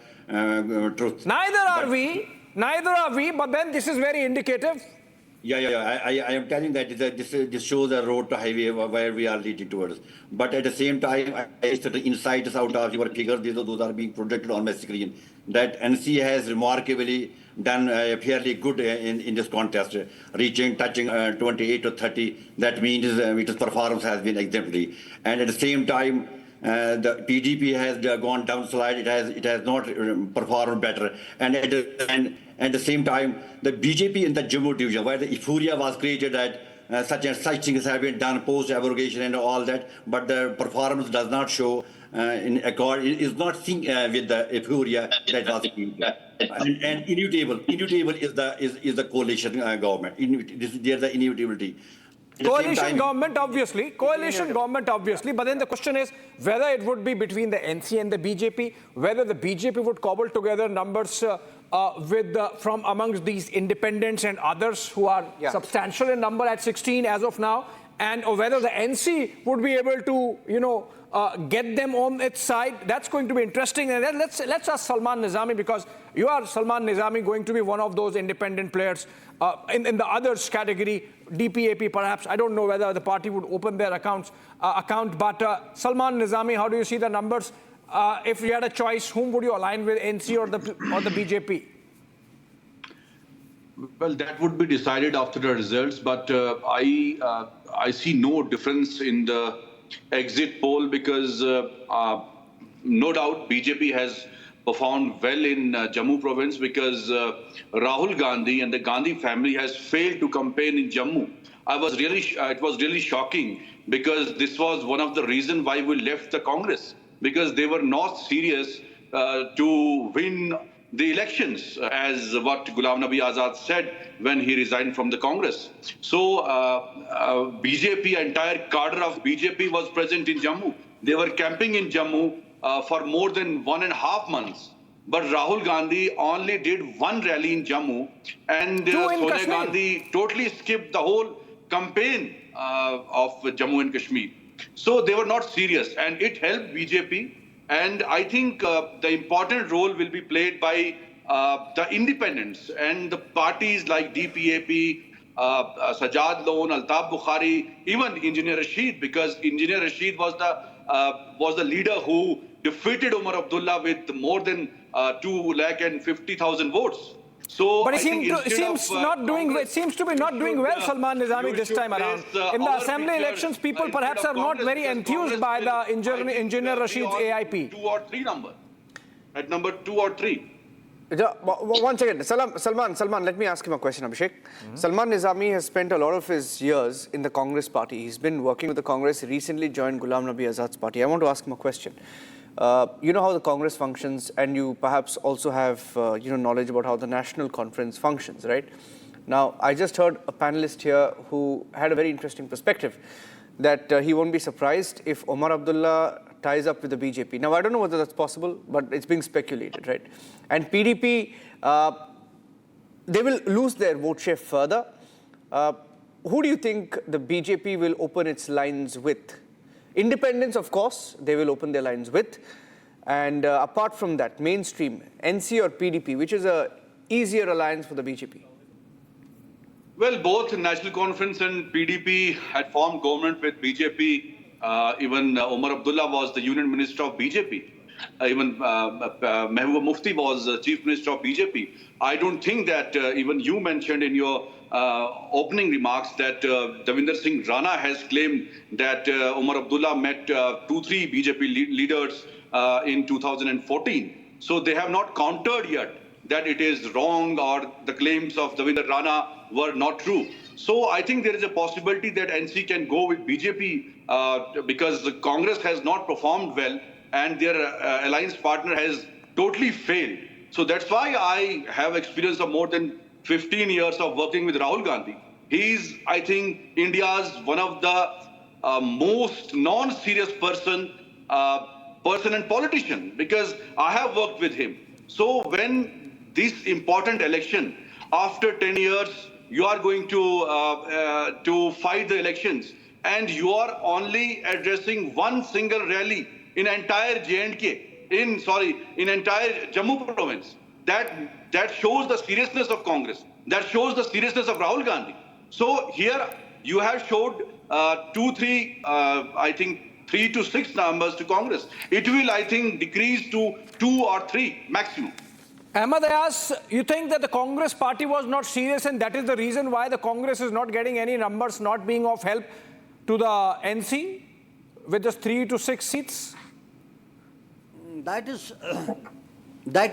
S15: truth.
S1: Neither are we. But then this is very indicative.
S15: Yeah. I am telling that this shows a road to highway where we are leading towards. But at the same time, I see the insights out of your figures. Those are being projected on my screen. That NC has remarkably done fairly good in this contest, touching 28 to 30. That means its performance has been exemplary. And at the same time, the PDP has gone downslide. It has not performed better. And at the same time, the BJP in the Jammu division, where the euphoria was created that such things have been done post-abrogation and all that, but the performance does not show is not synced with the euphoria that was created. And inevitable is the coalition government. There's the inevitability.
S1: Coalition government, obviously. But then the question is whether it would be between the NC and the BJP, whether the BJP would cobble together numbers from amongst these independents and others who are substantial in number at 16 as of now, and or whether the NC would be able to, get them on its side. That's going to be interesting. And then let's ask Salman Nizami, because you are, Salman Nizami, going to be one of those independent players in the others category, DPAP perhaps. I don't know whether the party would open their account, but Salman Nizami, how do you see the numbers? If you had a choice, whom would you align with, NC or the BJP?
S16: Well, that would be decided after the results, but I see no difference in the exit poll because no doubt BJP has performed well in Jammu province because Rahul Gandhi and the Gandhi family has failed to campaign in Jammu. It was really shocking because this was one of the reasons why we left the Congress, because they were not serious to win the elections, as what Ghulam Nabi Azad said when he resigned from the Congress. So BJP, entire cadre of BJP was present in Jammu. They were camping in Jammu for more than 1.5 months. But Rahul Gandhi only did one rally in Jammu, and Sonia Gandhi totally skipped the whole campaign of Jammu and Kashmir. So they were not serious, and it helped BJP. And I think the important role will be played by the independents and the parties like DPAP, Sajad Lone, Altaf Bukhari, even Engineer Rashid, because Engineer Rashid was the leader who defeated Umar Abdullah with more than 250,000 votes. So
S1: but it seems to be not doing well, Salman Nizami, this time around. In the assembly elections, people perhaps are not very enthused by the Engineer Rashid's AIP.
S16: At number 2 or 3.
S2: One second. Salman, let me ask him a question, Abhishek. Salman Nizami has spent a lot of his years in the Congress party. He's been working with the Congress. He recently joined Ghulam Nabi Azad's party. I want to ask him a question. You know how the Congress functions, and you perhaps also have knowledge about how the National Conference functions, right? Now, I just heard a panelist here who had a very interesting perspective that he won't be surprised if Omar Abdullah ties up with the BJP. Now, I don't know whether that's possible, but it's being speculated, right? And PDP, they will lose their vote share further. Who do you think the BJP will open its lines with? Independents, of course, they will open their lines with. And apart from that, mainstream, NC or PDP, which is a easier alliance for the BJP?
S16: Well, both National Conference and PDP had formed government with BJP. Even Omar Abdullah was the Union Minister of BJP. Even Mehbooba Mufti was Chief Minister of BJP. I don't think that even you mentioned in your opening remarks that Davinder Singh Rana has claimed that Omar Abdullah met 2-3 BJP leaders in 2014. So they have not countered yet that it is wrong or the claims of Davinder Rana were not true. So I think there is a possibility that NC can go with BJP because the Congress has not performed well and their alliance partner has totally failed. So that's why I have experience of more than 15 years of working with Rahul Gandhi. He is, I think, India's one of the most non-serious person and politician because I have worked with him. So when this important election, after 10 years, you are going to fight the elections and you are only addressing one single rally in entire J&K, in entire Jammu province. That shows the seriousness of Congress. That shows the seriousness of Rahul Gandhi. So here you have showed 3 to 6 numbers to Congress. It will, I think, decrease to 2 or 3 maximum.
S1: Ahmad Ayaz, you think that the Congress party was not serious and that is the reason why the Congress is not getting any numbers, not being of help to the NC with just 3 to 6 seats?
S13: That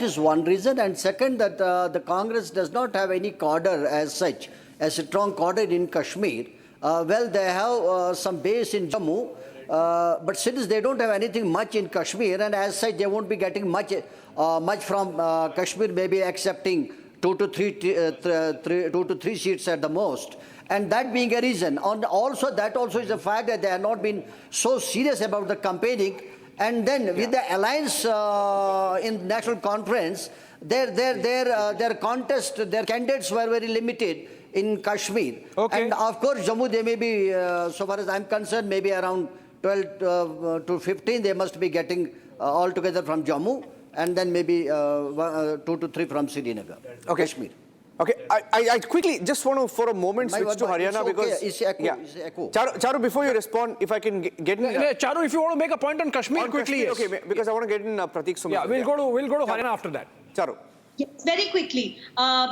S13: is one reason. And second, that the Congress does not have any cadre as such, as a strong cadre in Kashmir. Well, they have some base in Jammu, but since they don't have anything much in Kashmir, and as such, they won't be getting much from Kashmir, maybe accepting 2 to 3 seats at the most. And that being a reason. And also, that also is a fact that they have not been so serious about the campaigning. And then with the alliance in National Conference, their contest, their candidates were very limited in Kashmir. Okay. And of course, Jammu, they may be, so far as I'm concerned, maybe around 12 to 15, they must be getting altogether from Jammu, and then maybe 2 to 3 from Srinagar, Kashmir.
S2: Okay, I quickly just want to, for a moment, switch to Haryana because...
S13: It's echo.
S2: Charu, before you respond, if I can get in...
S1: Charu, if you want to make a point on Kashmir, quickly, yes.
S2: Okay, because I want to get in Prateek Sumit.
S1: Yeah, we'll go to Haryana after that.
S2: Charu.
S14: Yes, very quickly,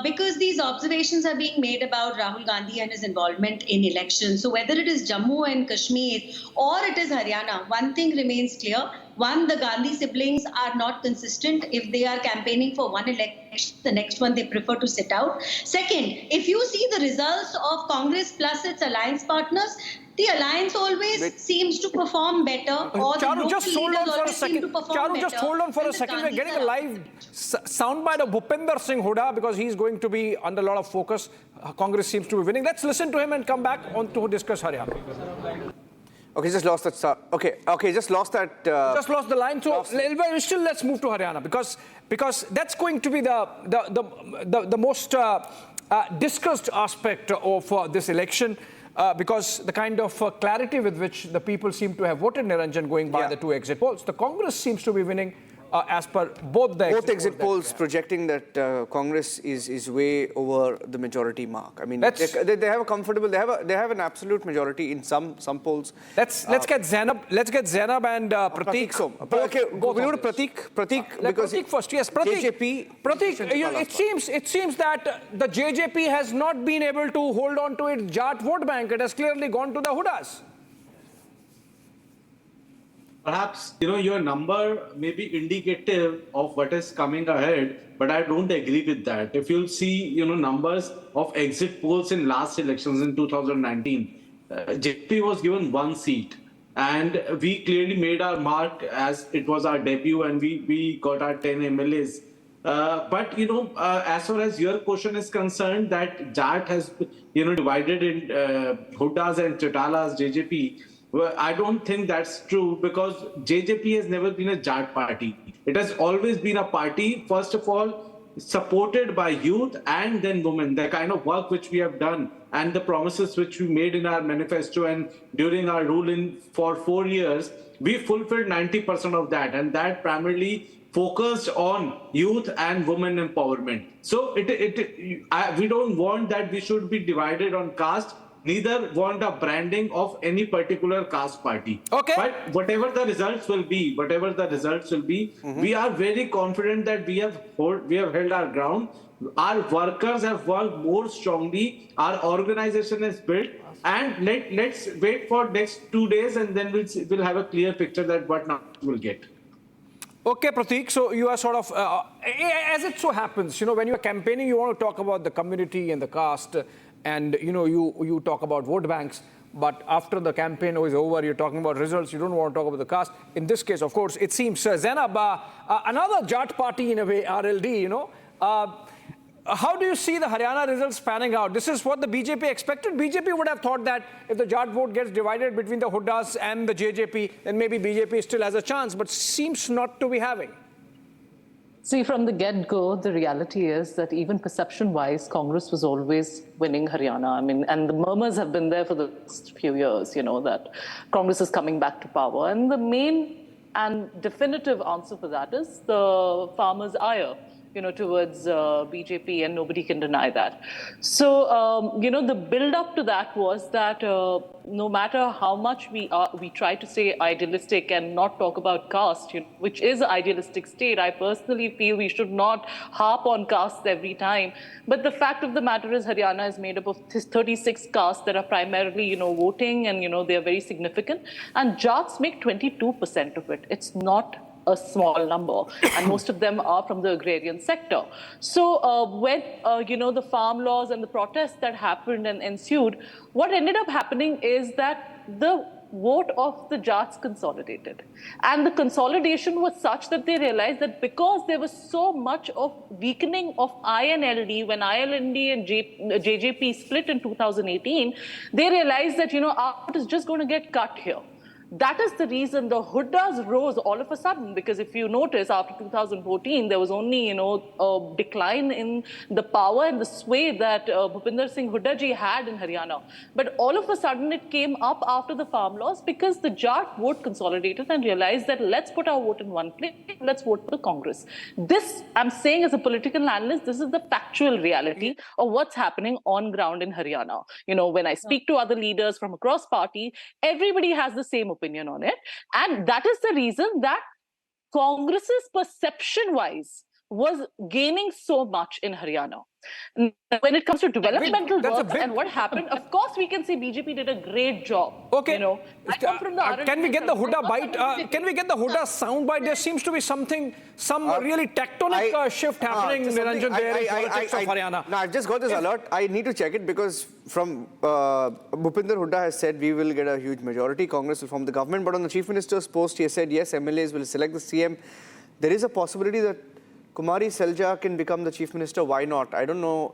S14: because these observations are being made about Rahul Gandhi and his involvement in elections. So whether it is Jammu and Kashmir or it is Haryana, one thing remains clear. One, the Gandhi siblings are not consistent. If they are campaigning for one election, the next one they prefer to sit out. Second, if you see the results of Congress plus its alliance partners, the alliance always seems to perform better. Or
S1: Charu, just hold on for a second. Charu, just hold on for a second. We're getting a live soundbite of Bhupinder Singh Hooda because he's going to be under a lot of focus. Congress seems to be winning. Let's listen to him and come back on to discuss Haryana.
S2: Okay, just lost that. Okay, just lost that.
S1: Just lost the line. So still, let's move to Haryana because that's going to be the most discussed aspect of this election. Because the kind of clarity with which the people seem to have voted Niranjan going by the 2 exit polls, the Congress seems to be winning as per both
S2: exit polls projecting that Congress is way over the majority mark. I mean, they have a comfortable, they have an absolute majority in some polls.
S1: Let's get Zainab and Prateek.
S2: Okay, we go to Prateek. Because
S1: Prateek first. Yes, Prateek. Prateek, it seems that the JJP has not been able to hold on to its Jat vote bank. It has clearly gone to the Hoodas.
S17: perhaps, your number may be indicative of what is coming ahead, but I don't agree with that. If you'll see, numbers of exit polls in last elections in 2019, JP was given 1 seat. And we clearly made our mark as it was our debut, and we got our 10 MLAs. But as far as your question is concerned, that Jat has divided in Huddas and Chautalas, JJP. Well, I don't think that's true, because JJP has never been a Jat party. It has always been a party, first of all, supported by youth and then women. The kind of work which we have done and the promises which we made in our manifesto and during our ruling for 4 years, we fulfilled 90% of that, and that primarily focused on youth and women empowerment. So we don't want that we should be divided on caste, neither want a branding of any particular caste party.
S1: Okay.
S17: But whatever the results will be, we are very confident that we have held our ground. Our workers have worked more strongly. Our organization is built. And let's wait for next 2 days, and then we'll have a clear picture that what now we'll get.
S1: Okay, Prateek, so you are sort of, as it so happens, when you're campaigning, you want to talk about the community and the caste, and, you talk about vote banks. But after the campaign is over, you're talking about results, you don't want to talk about the caste. In this case, of course, it seems Zainab, another Jat party in a way, RLD, how do you see the Haryana results panning out? This is what the BJP expected. BJP would have thought that if the Jat vote gets divided between the Huddas and the JJP, then maybe BJP still has a chance, but seems not to be having.
S18: See, from the get-go, the reality is that even perception-wise, Congress was always winning Haryana. I mean, and the murmurs have been there for the last few years, that Congress is coming back to power. And the main and definitive answer for that is the farmers' ire, towards BJP, and nobody can deny that. So, the build-up to that was that no matter how much we try to say idealistic and not talk about caste, which is an idealistic state, I personally feel we should not harp on caste every time. But the fact of the matter is Haryana is made up of 36 castes that are primarily, voting, and, they are very significant. And Jats make 22% of it. It's not a small number, and most of them are from the agrarian sector. So when, the farm laws and the protests that happened and ensued, what ended up happening is that the vote of the Jats consolidated. And the consolidation was such that they realized that because there was so much of weakening of INLD, when INLD and JJP split in 2018, they realized that, our vote is just going to get cut here. That is the reason the Huddas rose all of a sudden, because if you notice, after 2014, there was only, a decline in the power and the sway that Bhupinder Singh Hooda ji had in Haryana. But all of a sudden, it came up after the farm laws, because the Jat vote consolidated and realized that let's put our vote in one place, let's vote for the Congress. This, I'm saying as a political analyst, this is the factual reality of what's happening on ground in Haryana. When I speak to other leaders from across party, everybody has the same opinion on it, and that is the reason that Congress's perception-wise was gaining so much in Haryana. When it comes to developmental work and what happened, of course we can say BJP did a great job.
S1: Okay.
S18: I come from the
S1: can we get the Hooda bite? Can we get the Hooda sound bite? There seems to be some really tectonic shift happening in Niranjan there in politics of Haryana.
S2: No, I've just got this alert. I need to check it, because from Bhupinder Hooda has said we will get a huge majority. Congress will form the government. But on the Chief Minister's post, he has said, yes, MLAs will select the CM. There is a possibility that Kumari Selja can become the Chief Minister. Why not? I don't know.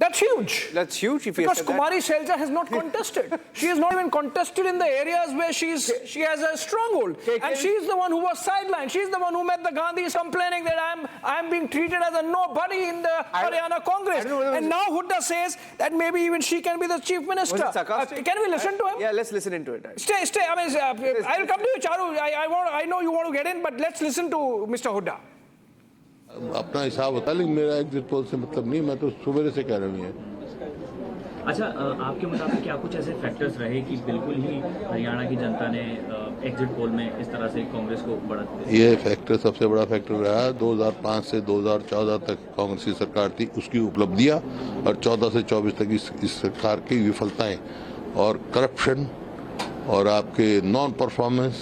S1: That's huge.
S2: That's huge. If
S1: because Kumari Selja has not contested. She has not even contested in the areas where she has a stronghold. And she's the one who was sidelined. She's the one who met the Gandhis complaining that I'm being treated as a nobody in the Haryana Congress. And now Hooda says that maybe even she can be the Chief Minister. Can we listen to him?
S2: Yeah, let's listen into it.
S1: Stay. I mean, I'll come to you, Charu. I know you want to get in, but let's listen to Mr. Hooda.
S19: अपना हिसाब होता है, लेकिन मेरा exit poll से मतलब नहीं, मैं तो सुबह से कह रहा हूँ।
S20: अच्छा, आपके मुताबिक क्या कुछ ऐसे फैक्टर्स रहे कि बिल्कुल ही हरियाणा की जनता ने एग्जिट पोल में इस तरह से कांग्रेस को बढ़त दी?
S19: ये फैक्टर सबसे बड़ा फैक्टर रहा 2005 से 2014 तक कांग्रेस की सरकार थी, उसकी उपलब्धियां, और 14 से 24 तक इस सरकार की विफलताएं और करप्शन और आपके नॉन परफॉर्मेंस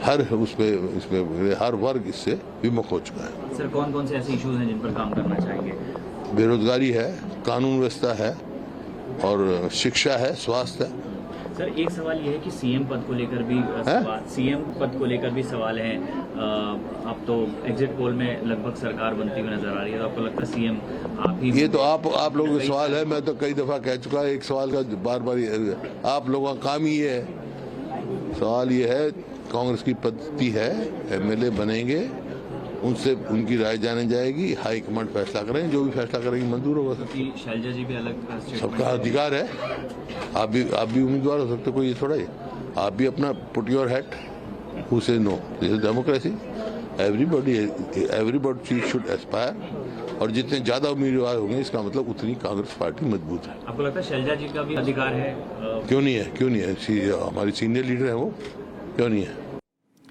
S19: इसमें हर वर्ग इससे विमुख हो चुका है।
S20: सर कौन कौन से ऐसे इश्यूज हैं जिन पर काम करना चाहेंगे?
S19: बेरोजगारी है, कानून व्यवस्था है और शिक्षा है, स्वास्थ्य है।
S20: सर एक सवाल ये है कि सीएम पद को लेकर भी सवाल हैं। अब तो एग्जिट पोल में लगभग सरकार बनती हुई नजर आ रही है, तो आपको लगता है सीएम आप ही?
S19: ये तो आप लोगों का सवाल है, मैं तो कई दफा कह चुका, एक सवाल का बार बार आप लोगों का काम ही ये है। सवाल ये है, कांग्रेस की पद्धति है, एमएलए बनेंगे, उनसे उनकी राय जानी जाएगी, हाईकमांड फैसला करेंगे, जो भी फैसला करेंगे मंजूर होगा।
S20: शैलजा जी भी अलग
S19: सबका अधिकार है, आप भी उम्मीदवार हो सकते, कोई ये थोड़ा ही। आप भी अपना put your hat, who say no, this is democracy, everybody should aspire, और जितने ज्यादा उम्मीदवार होंगे इसका मतलब उतनी कांग्रेस पार्टी मजबूत है।
S20: आपको लगता है शैलजा जी का भी अधिकार है?
S19: क्यों नहीं है? हमारी सीनियर लीडर है वो, क्यों नहीं है?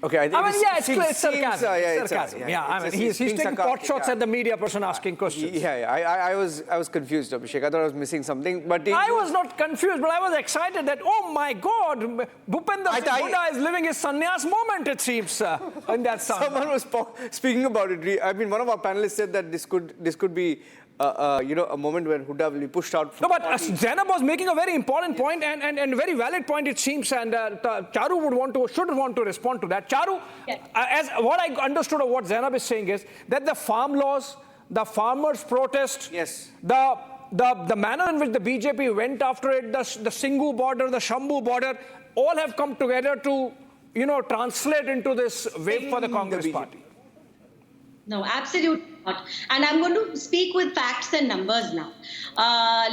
S2: Okay,
S1: I mean, yeah, it's sarcasm.
S2: Sarcasm.
S1: Yeah, I mean, he's taking pot shots at the media person asking questions.
S2: Yeah. I was confused, Abhishek. I thought I was missing something, but
S1: I was not confused, but I was excited that, oh my God, Bhupender Singh Hooda is living his sannyas moment, it seems, in that sound.
S2: Someone was speaking about it. I mean, one of our panelists said that this could be a moment when Hooda will be pushed out.
S1: No, but Zainab was making a very important point and very valid point, it seems, and Charu should want to respond to that. Charu, as what I understood of what Zainab is saying is that the farm laws, the farmers' protest,
S2: yes,
S1: the manner in which the BJP went after it, the Singhu border, the Shambhu border, all have come together to, translate into this wave for the Congress party.
S14: No, absolutely not. And I'm going to speak with facts and numbers now.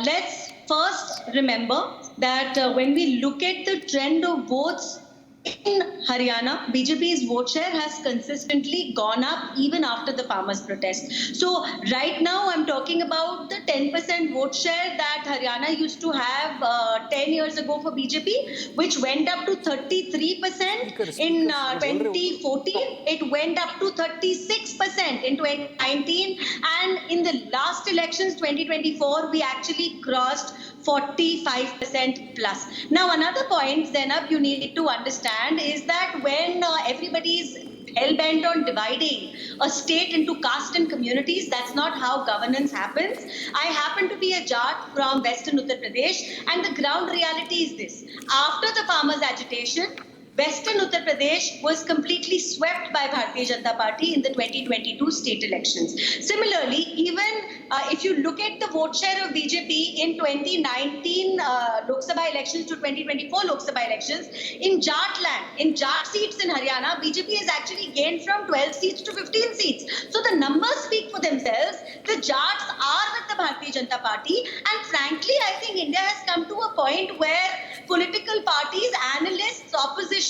S14: Let's first remember that when we look at the trend of votes in Haryana, BJP's vote share has consistently gone up even after the farmers' protest. So right now I'm talking about the 10% vote share that Haryana used to have 10 years ago for BJP, which went up to 33% in 2014. It went up to 36% in 2019. And in the last elections, 2024, we actually crossed 45% plus. Now, another point, Zainab, you need to understand is that when everybody is hell-bent on dividing a state into caste and communities, that's not how governance happens. I happen to be a Jat from Western Uttar Pradesh, and the ground reality is this. After the farmers' agitation, Western Uttar Pradesh was completely swept by Bharatiya Janata Party in the 2022 state elections. Similarly, even if you look at the vote share of BJP in 2019 Lok Sabha elections to 2024 Lok Sabha elections, in Jat land, in Jat seats in Haryana, BJP has actually gained from 12 seats to 15 seats. So the numbers speak for themselves. The Jats are with the Bharatiya Janata Party, and frankly, I think India has come to a point where political parties, analysts, opposition,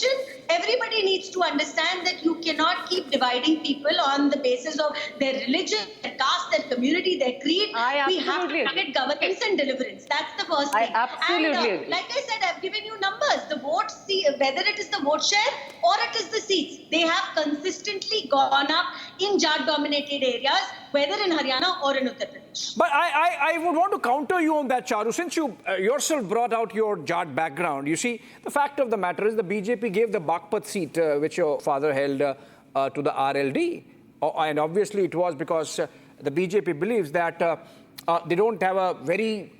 S14: everybody needs to understand that you cannot keep dividing people on the basis of their religion, their caste, their community, their creed. We have to look at governance and deliverance. That's the first thing. And like I said, I've given you numbers. The votes, whether it is the vote share or it is the seats, they have consistently gone up in Jat-dominated areas, whether in Haryana or in Uttar Pradesh.
S1: But I would want to counter you on that, Charu. Since you yourself brought out your Jat background, you see, the fact of the matter is the BJP gave the Baghpat seat, which your father held, to the RLD. And obviously it was because the BJP believes that they don't have a very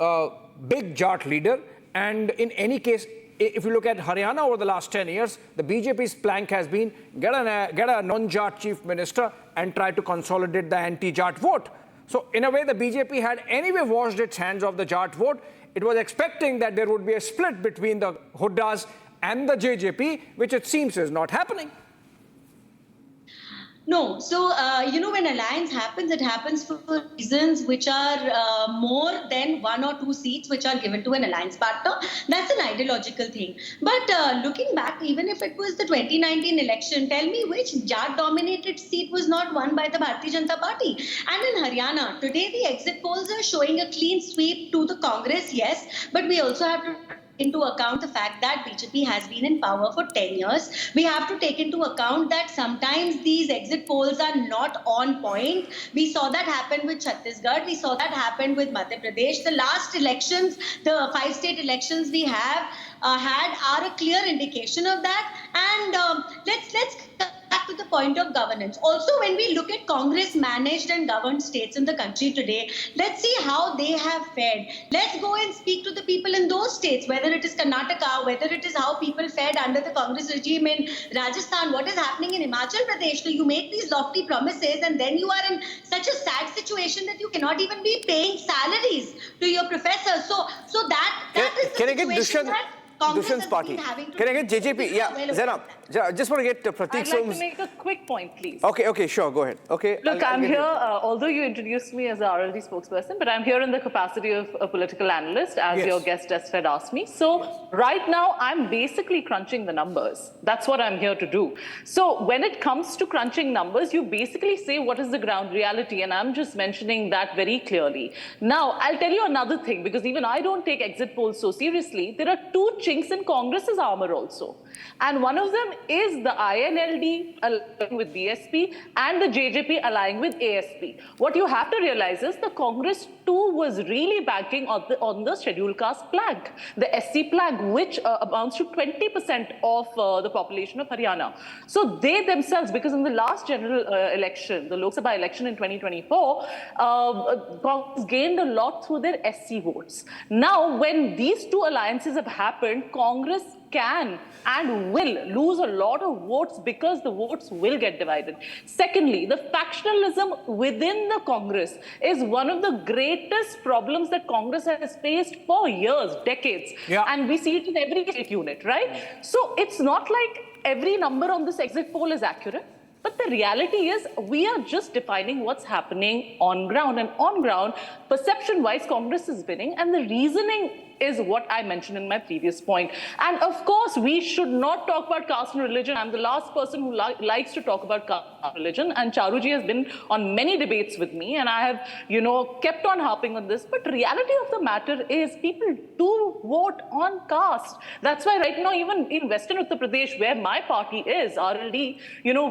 S1: big Jat leader. And in any case, if you look at Haryana over the last 10 years, the BJP's plank has been get a non-Jat chief minister and try to consolidate the anti-Jat vote. So in a way, the BJP had anyway washed its hands of the Jat vote. It was expecting that there would be a split between the Hoodas and the JJP, which it seems is not happening.
S14: No. So, when alliance happens, it happens for reasons which are more than one or two seats which are given to an alliance partner. That's an ideological thing. But looking back, even if it was the 2019 election, tell me which Jat-dominated seat was not won by the Bharatiya Janata Party. And in Haryana, today the exit polls are showing a clean sweep to the Congress, yes, but we also have to into account the fact that BJP has been in power for 10 years. We have to take into account that sometimes these exit polls are not on point. We saw that happen with Chhattisgarh. We saw that happen with Madhya Pradesh. The last elections, the 5 state elections we have had are a clear indication of that. And let's come back to the point of governance. Also, when we look at Congress managed and governed states in the country today, let's see how they have fared. Let's go and speak to the people in those states, whether it is Karnataka, whether it is how people fared under the Congress regime in Rajasthan, what is happening in Himachal Pradesh. So you make these lofty promises and then you are in such a sad situation that you cannot even be paying salaries to your professors. So that is the situation that Congress has
S2: party.
S14: been having to
S2: Can I get JJP? Yeah, Zainab. I just want to get Pratik
S18: I'd like
S2: Som's...
S18: to make a quick point, please.
S2: Okay, sure, go ahead. Okay.
S18: Look, I'm here, although you introduced me as a RLD spokesperson, but I'm here in the capacity of a political analyst, as your guest had asked me. So right now, I'm basically crunching the numbers. That's what I'm here to do. So when it comes to crunching numbers, you basically say what is the ground reality, and I'm just mentioning that very clearly. Now, I'll tell you another thing, because even I don't take exit polls so seriously. There are 2 chinks in Congress's armor also. And one of them is the INLD allying with BSP and the JJP allying with ASP. What you have to realize is the Congress too was really banking on the scheduled caste flag, the SC flag, which amounts to 20% of the population of Haryana. So they themselves, because in the last general election, the Lok Sabha election in 2024, Congress gained a lot through their SC votes. Now, when these 2 alliances have happened, Congress can and will lose a lot of votes because the votes will get divided. Secondly, the factionalism within the Congress is one of the greatest problems that Congress has faced for years, decades. And we see it in every state unit, right? So it's not like every number on this exit poll is accurate. But the reality is, we are just defining what's happening on ground. And on ground, perception-wise, Congress is winning. And the reasoning is what I mentioned in my previous point. And of course, we should not talk about caste and religion. I'm the last person who likes to talk about caste and religion. And Charuji has been on many debates with me. And I have, kept on harping on this. But reality of the matter is people do vote on caste. That's why right now, even in Western Uttar Pradesh, where my party is, RLD,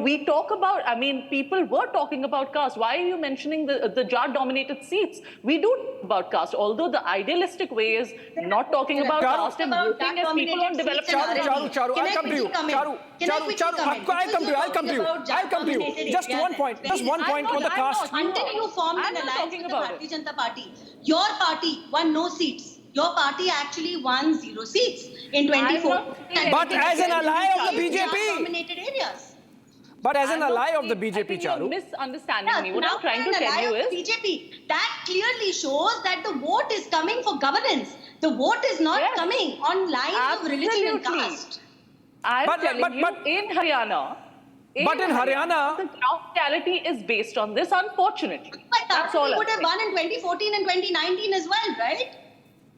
S18: we talk about, people were talking about caste. Why are you mentioning the Jat-dominated seats? We do talk about caste, although the idealistic way is not talking about caste and voting as people on developed...
S1: Charu, I'll come to you. I'll come to you. Just one point on the caste.
S14: Until you formed an alliance with the Bharatiya Janata Party, your party won no seats. Your party actually won 0 seats in 2014.
S1: But as an ally of the BJP.
S14: Dominated areas.
S1: But as an ally of the BJP, Charu.
S18: You're misunderstanding me. What I'm trying to tell you is...
S14: BJP, that clearly shows that the vote is coming for governance. The vote is not coming on lines of religion and caste.
S18: I'm telling you, in Haryana...
S1: But in Haryana...
S18: The ground reality is based on this, unfortunately.
S14: But that's all. Would have won in 2014 and 2019 as well, right?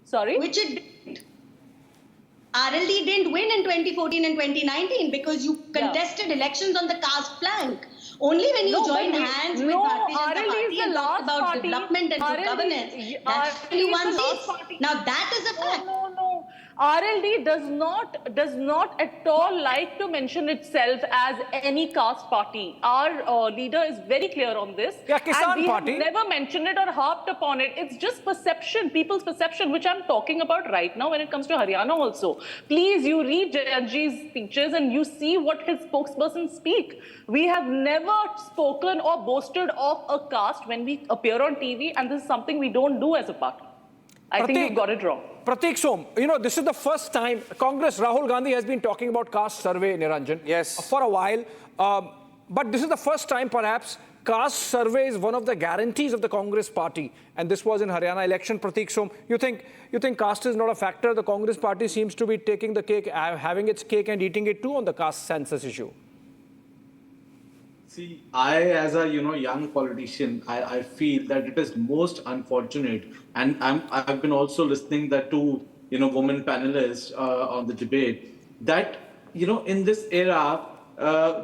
S18: Sorry?
S14: Which it didn't. RLD didn't win in 2014 and 2019 because you contested elections on the caste flank. Only when you joined hands with Bharatiya Janata Party and talked about development and good governance, that's when you won seats. Now that is a fact.
S18: No. RLD does not at all like to mention itself as any caste party. Our leader is very clear on this.
S1: Kisan
S18: and we
S1: party.
S18: have never mentioned it or harped upon it. It's just perception, people's perception, which I'm talking about right now when it comes to Haryana also. Please, you read Jayantji's speeches and you see what his spokespersons speak. We have never spoken or boasted of a caste when we appear on TV, and this is something we don't do as a party. I think you've got it wrong.
S1: Pratik Som, this is the first time Congress, Rahul Gandhi has been talking about caste survey, Niranjan, for a while. But this is the first time, perhaps, caste survey is one of the guarantees of the Congress party. And this was in Haryana election. Pratik Som, you think caste is not a factor? The Congress party seems to be taking the cake, having its cake and eating it too on the caste census issue.
S17: See, as a young politician, I feel that it is most unfortunate, and I've been also listening that to women panelists on the debate, that in this era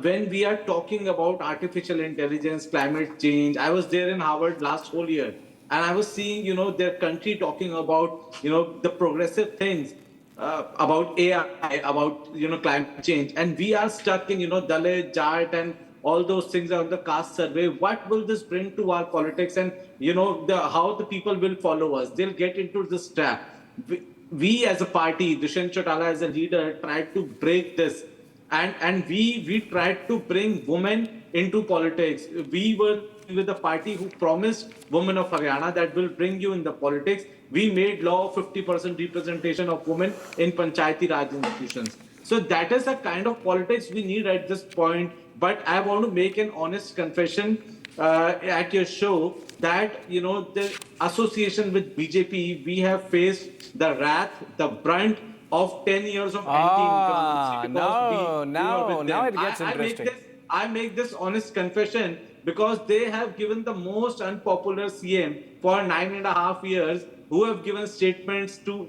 S17: when we are talking about artificial intelligence, climate change. I was there in Harvard last whole year, and I was seeing their country talking about the progressive things. about AI, about climate change, and we are stuck in Dalit, Jat, and all those things on the caste survey. What will this bring to our politics, and how the people will follow us? They'll get into this trap. We as a party, Dushyant Chautala as a leader, tried to break this, and we tried to bring women into politics. We were with the party who promised women of Haryana that will bring you in the politics. We made law of 50% representation of women in Panchayati Raj institutions. So that is the kind of politics we need at this point. But I want to make an honest confession at your show that, the association with BJP, we have faced the wrath, the brunt of 10 years of anti-incumbency.
S1: Now it gets interesting.
S17: I make this honest confession because they have given the most unpopular CM for 9.5 years, who have given statements to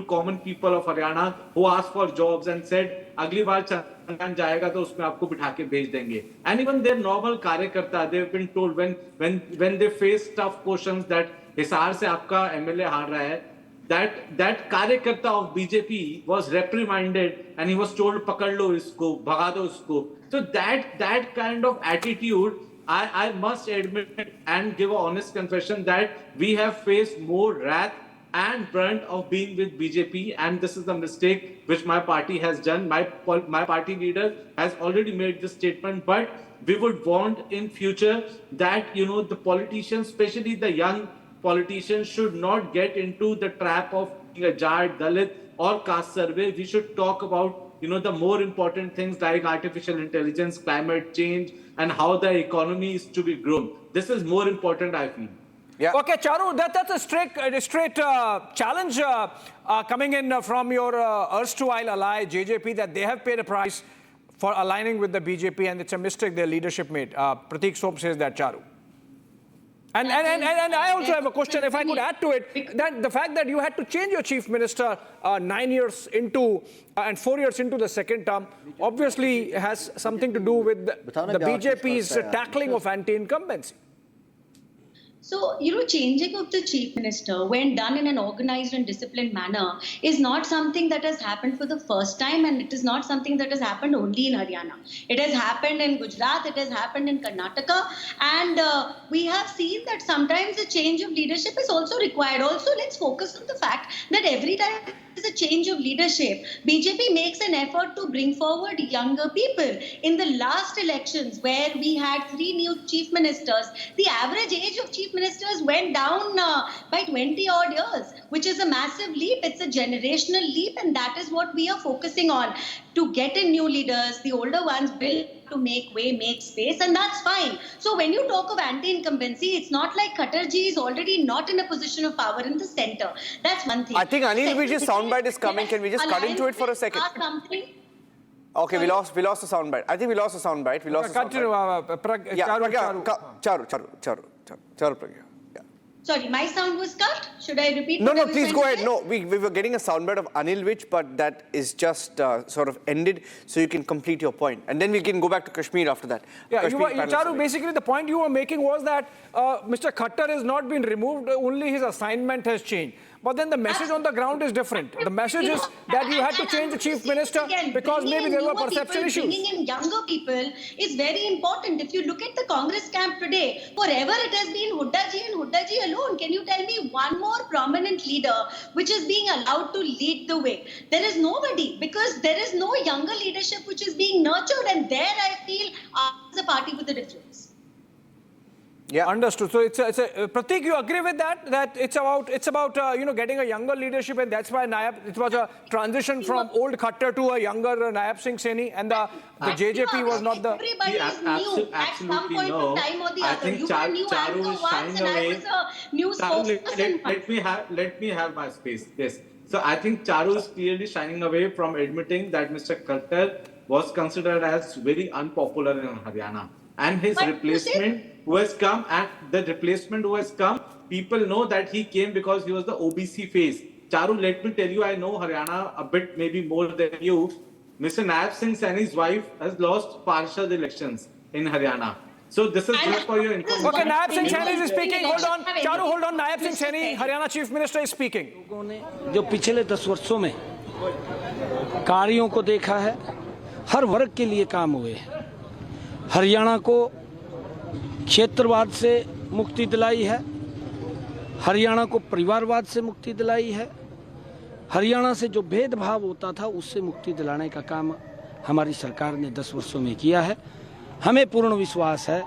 S17: common people of Haryana who asked for jobs and said, "Agli baar Chandan jayega to usme aapko bitha ke bhej denge." And even their normal karyakarta, they've been told when they face tough questions that Hisar se aapka MLA haar raha hai, that karyakarta of BJP was reprimanded and he was told, "Pakad lo isko, bhaga do isko." So that kind of attitude, I must admit and give an honest confession that we have faced more wrath and brunt of being with BJP, and this is the mistake which my party has done. My party leader has already made this statement, but we would want in future that the politicians, especially the young politicians, should not get into the trap of a Jat, Dalit or caste survey. We should talk about the more important things like artificial intelligence, climate change, and how the economy is to be grown. This is more important, I feel.
S1: Yeah. Okay, Charu, that's a straight challenge coming in from your erstwhile ally, JJP, that they have paid a price for aligning with the BJP, and it's a mistake their leadership made. Prateek Soap says that, Charu. And I also have a question, if I could add to it, that the fact that you had to change your chief minister 9 years into and 4 years into the second term obviously has something to do with the BJP's tackling of anti-incumbency.
S14: So, changing of the chief minister, when done in an organized and disciplined manner, is not something that has happened for the first time, and it is not something that has happened only in Haryana. It has happened in Gujarat, it has happened in Karnataka, and we have seen that sometimes a change of leadership is also required. Also, let's focus on the fact that every time there is a change of leadership, BJP makes an effort to bring forward younger people. In the last elections, where we had 3 new chief ministers, the average age of chief ministers went down by 20 odd years, which is a massive leap. It's a generational leap, and that is what we are focusing on. To get in new leaders, the older ones will to make way, make space, and that's fine. So when you talk of anti-incumbency, it's not like Khattarji is already not in a position of power in the center. That's one thing.
S2: I think Anil Vij's soundbite is coming. Can we just cut into it for a second? Okay, we lost the soundbite. I think we lost the soundbite. We lost the soundbite. Charu, Pragya.
S14: Sorry, my sound was cut. Should I repeat?
S2: No, please go ahead. No, we were getting a soundbite of Anil Vij, but that is just sort of ended, so you can complete your point. And then we can go back to Kashmir after that.
S1: Yeah, Charu, basically the point you were making was that Mr. Khattar has not been removed, only his assignment has changed. But then the message on the ground is different. The message is that you had to change the chief minister because maybe there were perception issues.
S14: Bringing in younger people is very important. If you look at the Congress camp today, forever it has been Huddaji and Huddaji alone. Can you tell me one more prominent leader which is being allowed to lead the way? There is nobody, because there is no younger leadership which is being nurtured, and there I feel is a party with a difference.
S1: Yeah, understood. So it's a Prateek, you agree with that? That it's about getting a younger leadership, and that's why it was a transition from old Khattar to a younger Nayab Singh Saini, and the JJP was not the.
S14: Everybody is new at some point of time or the other.
S17: I think Charu is shying away. Let me have my space. Yes. So I think Charu is clearly shying away from admitting that Mr. Khattar was considered as very unpopular in Haryana, and his replacement who has come, people know that he came because he was the OBC face. Charu, let me tell you, I know Haryana a bit, maybe more than you. Mr. Nayab Singh Saini's wife has lost Parshad elections in Haryana. So this is just for your information.
S1: Okay, Nayab Singh Saini is speaking. Hold on. Charu, hold on. Nayab Singh Saini, Haryana Chief Minister, is speaking.
S21: जो पिछले 10 वर्षों में कार्यों को देखा है, हर वर्ग के लिए काम हुए हैं। हरियाणा को क्षेत्रवाद से मुक्ति दिलाई है, हरियाणा को परिवारवाद से मुक्ति दिलाई है, हरियाणा से जो भेदभाव होता था उससे मुक्ति दिलाने का काम हमारी सरकार ने 10 वर्षों में किया है। हमें पूर्ण विश्वास है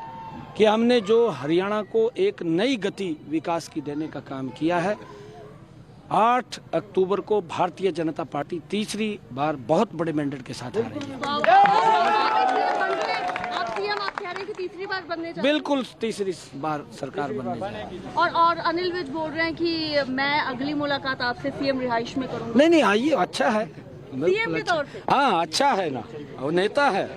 S21: कि हमने जो हरियाणा को एक नई गति विकास की देने का काम किया है। 8 अक्टूबर को भारतीय जनता पार्टी तीसरी बार बहुत बड़े मैंडेट के साथ आ रही है।
S22: आप सीएम आप कह रहे हैं कि तीसरी बार बनने जा रहे हैं?
S21: बिल्कुल तीसरी बार सरकार बनने जा रही है।
S22: और अनिल विज बोल रहे हैं कि मैं अगली मुलाकात आपसे सीएम रिहाइश में करूंगा।
S21: नहीं आइए, अच्छा है
S22: सीएम के तौर पे।
S21: हाँ अच्छा है ना, वो नेता है।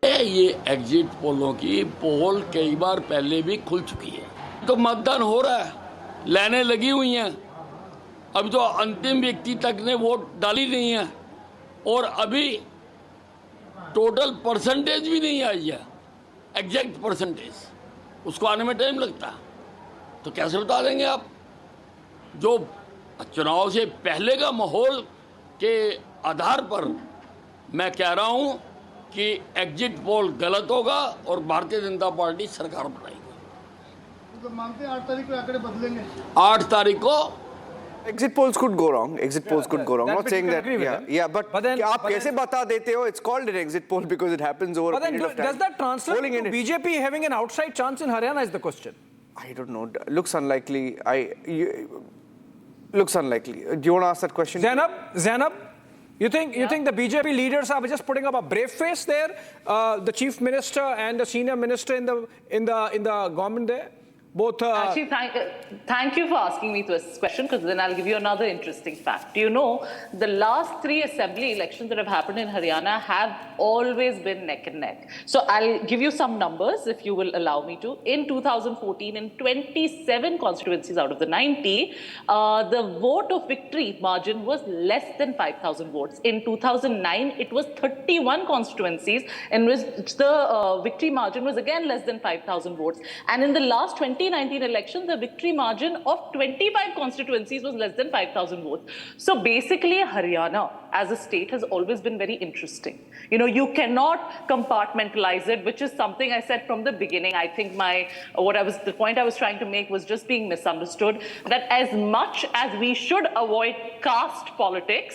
S23: ये एग्जिट पोलों की पोल कई बार पहले भी खुल चुकी है, तो मतदान हो रहा है, लाइनें लगी हुई हैं, अभी तो अंतिम व्यक्ति तक ने वोट डाली नहीं है और अभी टोटल परसेंटेज भी नहीं आई है, एग्जैक्ट परसेंटेज, उसको आने में टाइम लगता है। तो कैसे बता देंगे आप? जो चुनाव से पहले का माहौल के आधार पर मैं कह रहा हूं कि एग्जिट पोल गलत होगा और भारतीय जनता पार्टी सरकार बनाएगी।
S24: तो मानते हैं 8 तारीख को आंकड़े बदलेंगे।
S23: 8 तारीख को
S2: Exit polls could go wrong. Exit polls could go wrong. Not saying that. Yeah. But
S1: then
S2: आप कैसे बता देते हो? It's called an exit poll because it happens over a period of time.
S1: Does that translate to BJP having an outside chance in Haryana? Is the question.
S2: I don't know. Looks unlikely. Looks unlikely. Do you want to ask that question?
S1: Zainab, you think the BJP leaders are just putting up a brave face there? The chief minister and the senior minister in the government there, both.
S18: Actually, thank you for asking me this question, because then I'll give you another interesting fact. Do you know the last 3 assembly elections that have happened in Haryana have always been neck and neck? So I'll give you some numbers, if you will allow me to. In 2014, in 27 constituencies out of the 90, the vote of victory margin was less than 5,000 votes. In 2009, it was 31 constituencies in which the victory margin was again less than 5,000 votes. And in the last 2019 election, the victory margin of 25 constituencies was less than 5,000 votes. So basically, Haryana as a state has always been very interesting. You know, you cannot compartmentalize it, which is something I said from the beginning. I think the point I was trying to make was just being misunderstood, that as much as we should avoid caste politics,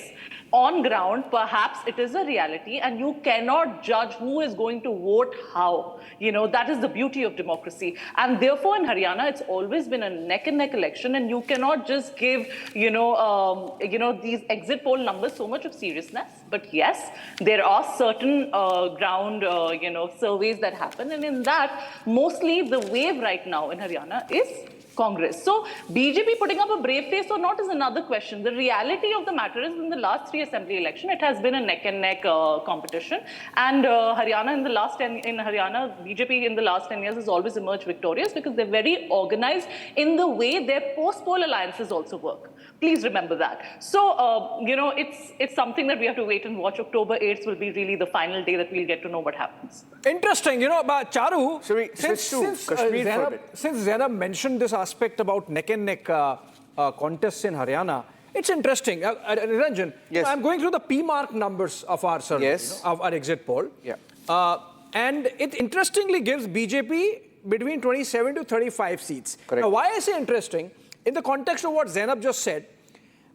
S18: on ground, perhaps it is a reality, and you cannot judge who is going to vote how. You know, that is the beauty of democracy. And therefore, in Haryana, it's always been a neck-and-neck election, and you cannot just give, these exit poll numbers so much of seriousness. But yes, there are certain ground, surveys that happen, and in that, mostly the wave right now in Haryana is Congress. So BJP putting up a brave face or not is another question. The reality of the matter is, in the last 3 assembly election, it has been a neck and neck competition. And Haryana BJP in the last 10 years has always emerged victorious because they're very organized in the way their post-poll alliances also work. Please remember that. So, it's something that we have to wait and watch. October 8th will be really the final day that we'll get to know what happens.
S1: Interesting, but Charu, since Zainab mentioned this aspect about neck and neck contests in Haryana, it's interesting. Niranjan,
S2: yes.
S1: I'm going through the P-mark numbers of our survey,
S2: yes.
S1: of our exit poll.
S2: Yeah.
S1: And it interestingly gives BJP between 27 to 35 seats.
S2: Correct.
S1: Now, why I say interesting, in the context of what Zainab just said,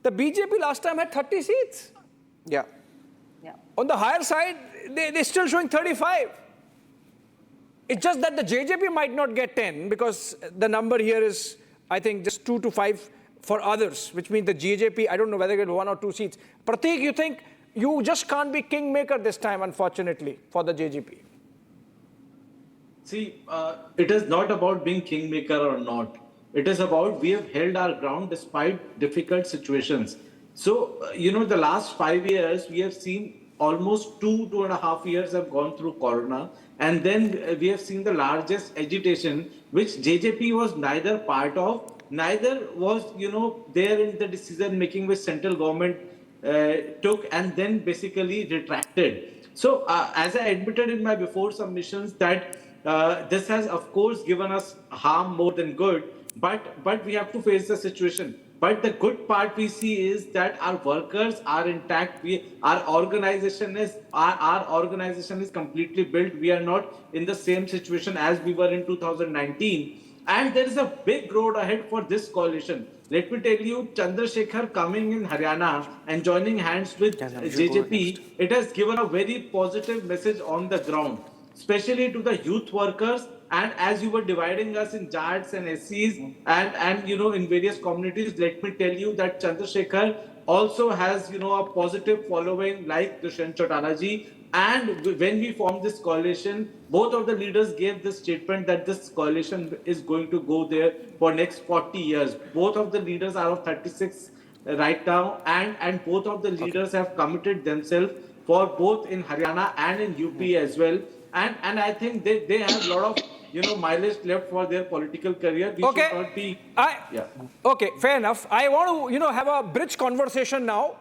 S1: the BJP last time had 30 seats.
S2: Yeah.
S1: On the higher side, they're still showing 35. It's just that the JJP might not get 10 because the number here is, I think, just 2 to 5 for others, which means the JJP, I don't know whether they get 1 or 2 seats. Prateek, you think you just can't be kingmaker this time, unfortunately, for the JJP?
S17: See, it is not about being kingmaker or not. It is about we have held our ground despite difficult situations. So, the last 5 years, we have seen almost 2.5 years have gone through Corona. And then we have seen the largest agitation, which JJP was neither part of, neither was, there in the decision making which central government took and then basically retracted. So, as I admitted in my before submissions that this has, of course, given us harm more than good. But we have to face the situation. But the good part we see is that our workers are intact. Our organization is completely built. We are not in the same situation as we were in 2019. And there is a big road ahead for this coalition. Let me tell you, Chandrasekhar coming in Haryana and joining hands with JJP, it has given a very positive message on the ground, especially to the youth workers. And as you were dividing us in Jats and SCs and in various communities, let me tell you that Chandrasekhar also has a positive following like Dushyant Chautala ji. And when we formed this coalition, both of the leaders gave this statement that this coalition is going to go there for next 40 years. Both of the leaders are of 36 right now, and both of the leaders have committed themselves for both in Haryana and in UP as well. And I think they have a lot of mileage left for their political career. We should not be.
S1: Okay, fair enough. I want to have a bridge conversation now,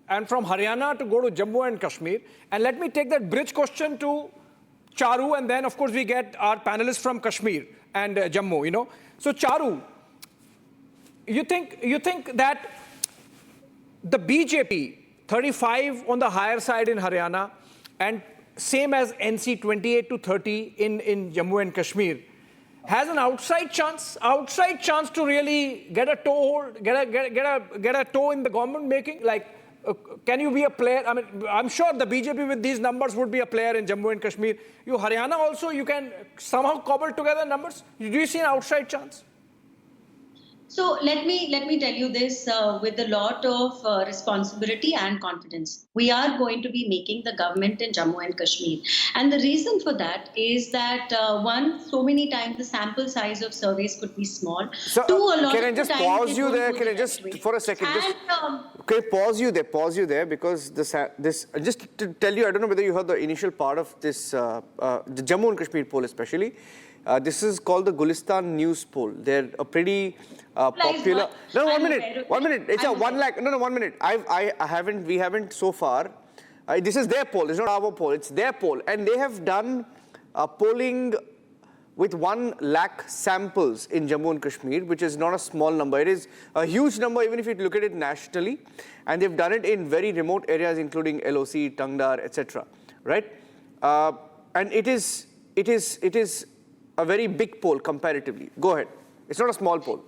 S1: and from Haryana to go to Jammu and Kashmir. And let me take that bridge question to Charu, and then of course we get our panelists from Kashmir and Jammu. So Charu, you think that the BJP 35 on the higher side in Haryana and same as NC 28 to 30 in Jammu and Kashmir has an outside chance to really get a toehold, get a toe in the government making? Like, can you be a player? I mean, I'm sure the BJP with these numbers would be a player in Jammu and Kashmir. You Haryana also, you can somehow cobble together numbers. Do you see an outside chance?
S14: So let me tell you this with a lot of responsibility and confidence. We are going to be making the government in Jammu and Kashmir. And the reason for that is that one, so many times the sample size of surveys could be small.
S2: So,
S14: Two, a lot
S2: can I
S14: of
S2: just
S14: the
S2: pause you there? Can I just, for a second, pause you there because this, just to tell you, I don't know whether you heard the initial part of this, the Jammu and Kashmir poll especially. This is called the Gulistan News poll. They're a pretty popular. No, 1 minute. 1 minute. It's a 1 lakh. No, 1 minute. We haven't so far. This is their poll. It's not our poll. It's their poll, and they have done polling with 1 lakh samples in Jammu and Kashmir, which is not a small number. It is a huge number, even if you look at it nationally, and they've done it in very remote areas, including LOC, Tangdar, etc. Right? And it is a very big poll comparatively. Go ahead. It's not a small poll.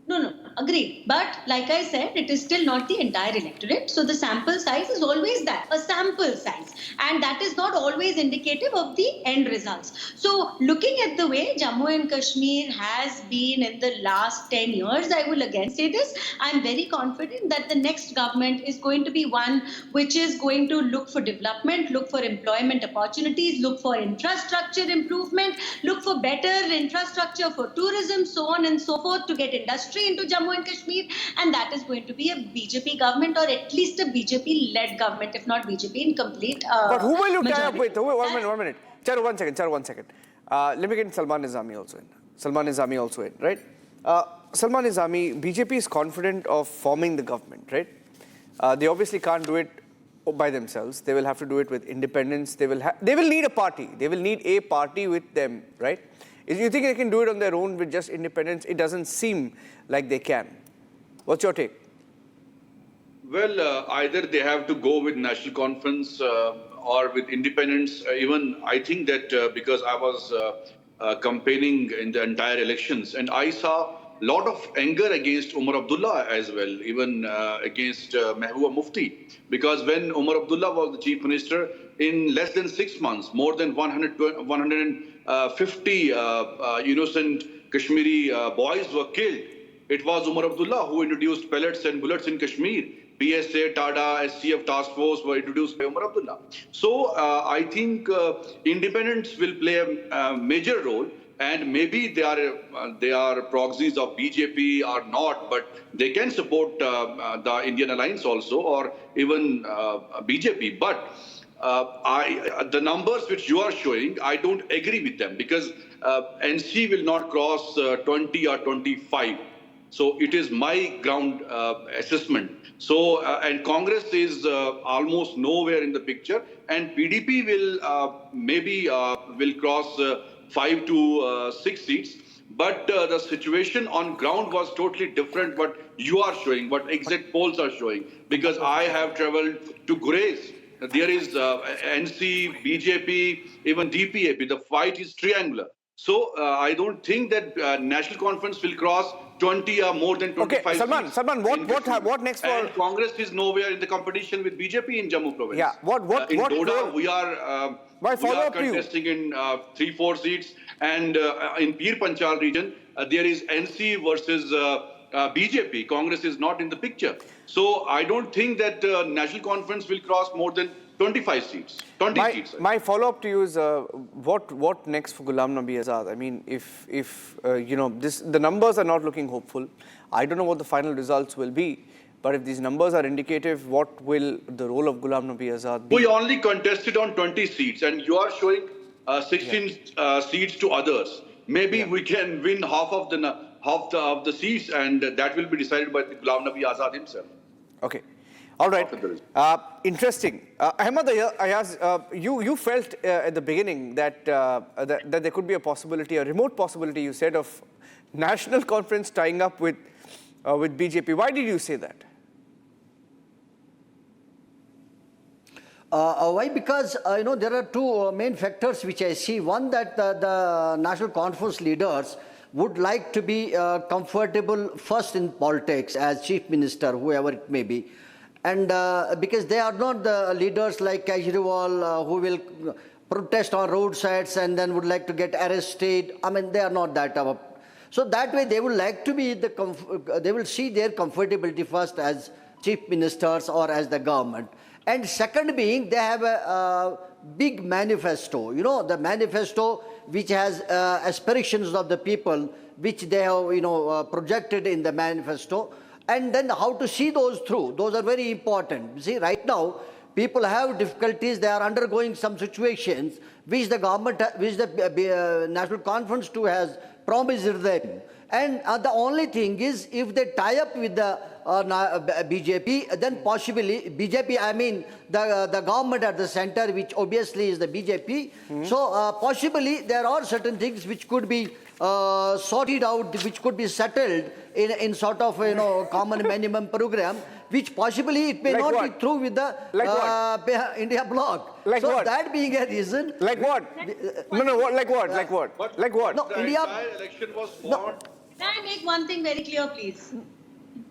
S14: No, agreed. But like I said, it is still not the entire electorate. So the sample size is always that, a sample size. And that is not always indicative of the end results. So looking at the way Jammu and Kashmir has been in the last 10 years, I will again say this, I'm very confident that the next government is going to be one which is going to look for development, look for employment opportunities, look for infrastructure improvement, look for better infrastructure for tourism, so on and so forth, to get industry into Jammu and Kashmir, and that is going to be a BJP government, or at least a BJP-led government, if not BJP in complete
S2: But who will you tie up with? 1 minute. Charu, 1 second. Let me get Salman Nizami also in. Right? Salman Nizami, BJP is confident of forming the government, right? They obviously can't do it by themselves. They will have to do it with independents. They will need a party. They will need a party with them, right? If you think they can do it on their own with just independents, it doesn't seem like they can. What's your take?
S16: Well, either they have to go with national conference or with independents. Even I think that because I was campaigning in the entire elections, and I saw a lot of anger against Umar Abdullah as well, even against Mehbooba Mufti. Because when Umar Abdullah was the chief minister, in less than 6 months, more than 150 innocent Kashmiri boys were killed. It was Umar Abdullah who introduced pellets and bullets in Kashmir. PSA, TADA, SCF task force were introduced by Umar Abdullah. So I think independents will play a major role, and maybe they are proxies of BJP or not, but they can support the Indian Alliance also, or even BJP. But the numbers which you are showing, I don't agree with them, because NC will not cross 20 or 25. So it is my ground assessment. So, and Congress is almost nowhere in the picture, and PDP will maybe will cross 5 to 6 seats. But the situation on ground was totally different what you are showing, what exit polls are showing. Because I have traveled to Grace. There is NC, BJP, even DPAP. The fight is triangular. So I don't think that National Conference will cross 20 or more than 25
S2: Okay,
S16: seats.
S2: Salman, what next for...
S16: And Congress is nowhere in the competition with BJP in Jammu province.
S2: Yeah,
S16: in Doda, we are contesting in 3-4 seats. And in Pir Panchal region, there is NC versus BJP. Congress is not in the picture. So I don't think that National Conference will cross more than 25 seats. 20 seats.
S2: My follow-up to you is what next for Ghulam Nabi Azad? I mean, if you know, the numbers are not looking hopeful. I don't know what the final results will be. But if these numbers are indicative, what will the role of Ghulam Nabi Azad be?
S16: We only contested on 20 seats, and you are showing 16 seats to others. Maybe we can win half of the seats, and that will be decided by Ghulam Nabi Azad himself.
S2: Okay. All right. Interesting. Ahmad Ayaz, you felt at the beginning that that there could be a possibility, a remote possibility, you said, of National Conference tying up with BJP. Why did you say that?
S13: Why? Because you know, there are two main factors which I see. One, that the National Conference leaders would like to be comfortable first in politics as chief minister, whoever it may be. And because they are not the leaders like Kejriwal who will protest on roadsides and then would like to get arrested. I mean, they are not that. So that way they would like to be, they will see their comfortability first as chief ministers or as the government. And second being, they have a big manifesto, you know, the manifesto which has aspirations of the people, which they have, you know, projected in the manifesto. And then how to see those through, those are very important. See, right now, people have difficulties, they are undergoing some situations which the government, which the National Conference too has promised them. And the only thing is, if they tie up with the BJP, then possibly, BJP, I mean the government at the center, which obviously is the BJP. So possibly there are certain things which could be sorted out, which could be settled in sort of, you know, common minimum program, which possibly it may not be through with the India bloc.
S2: Like
S13: so
S2: what?
S13: That being a reason.
S2: Like what? No, what? Like what? Like what? Like what?
S13: No, India.
S16: Election was fought.
S14: Can I make one thing very clear, please?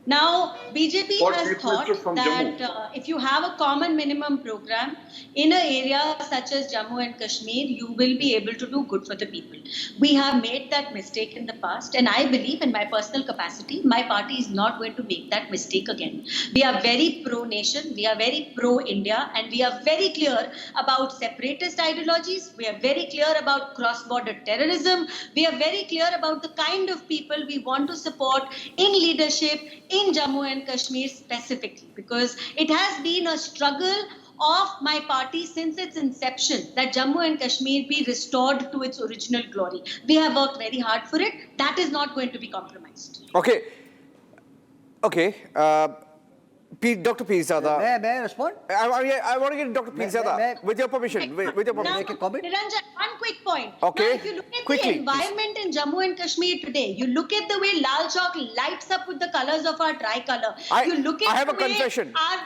S14: Now, BJP has thought that if you have a common minimum program in an area such as Jammu and Kashmir, you will be able to do good for the people. We have made that mistake in the past, and I believe in my personal capacity, my party is not going to make that mistake again. We are very pro-nation, we are very pro-India, and we are very clear about separatist ideologies, we are very clear about cross-border terrorism, we are very clear about the kind of people we want to support in leadership in Jammu and Kashmir specifically, because it has been a struggle of my party since its inception that Jammu and Kashmir be restored to its original glory. We have worked very hard for it. That is not going to be compromised.
S2: Okay. Okay. Dr. Pirzada.
S13: May I respond?
S2: I want to get Dr. Pirzada, with your permission. With your permission.
S13: Make a comment?
S14: Niranjan, one quick point.
S2: Okay.
S14: Now, if you look at the environment in Jammu and Kashmir today, you look at the way Lal Chowk lights up with the colors of our tricolor. You look at
S2: I have
S14: the
S2: a confession.
S14: Our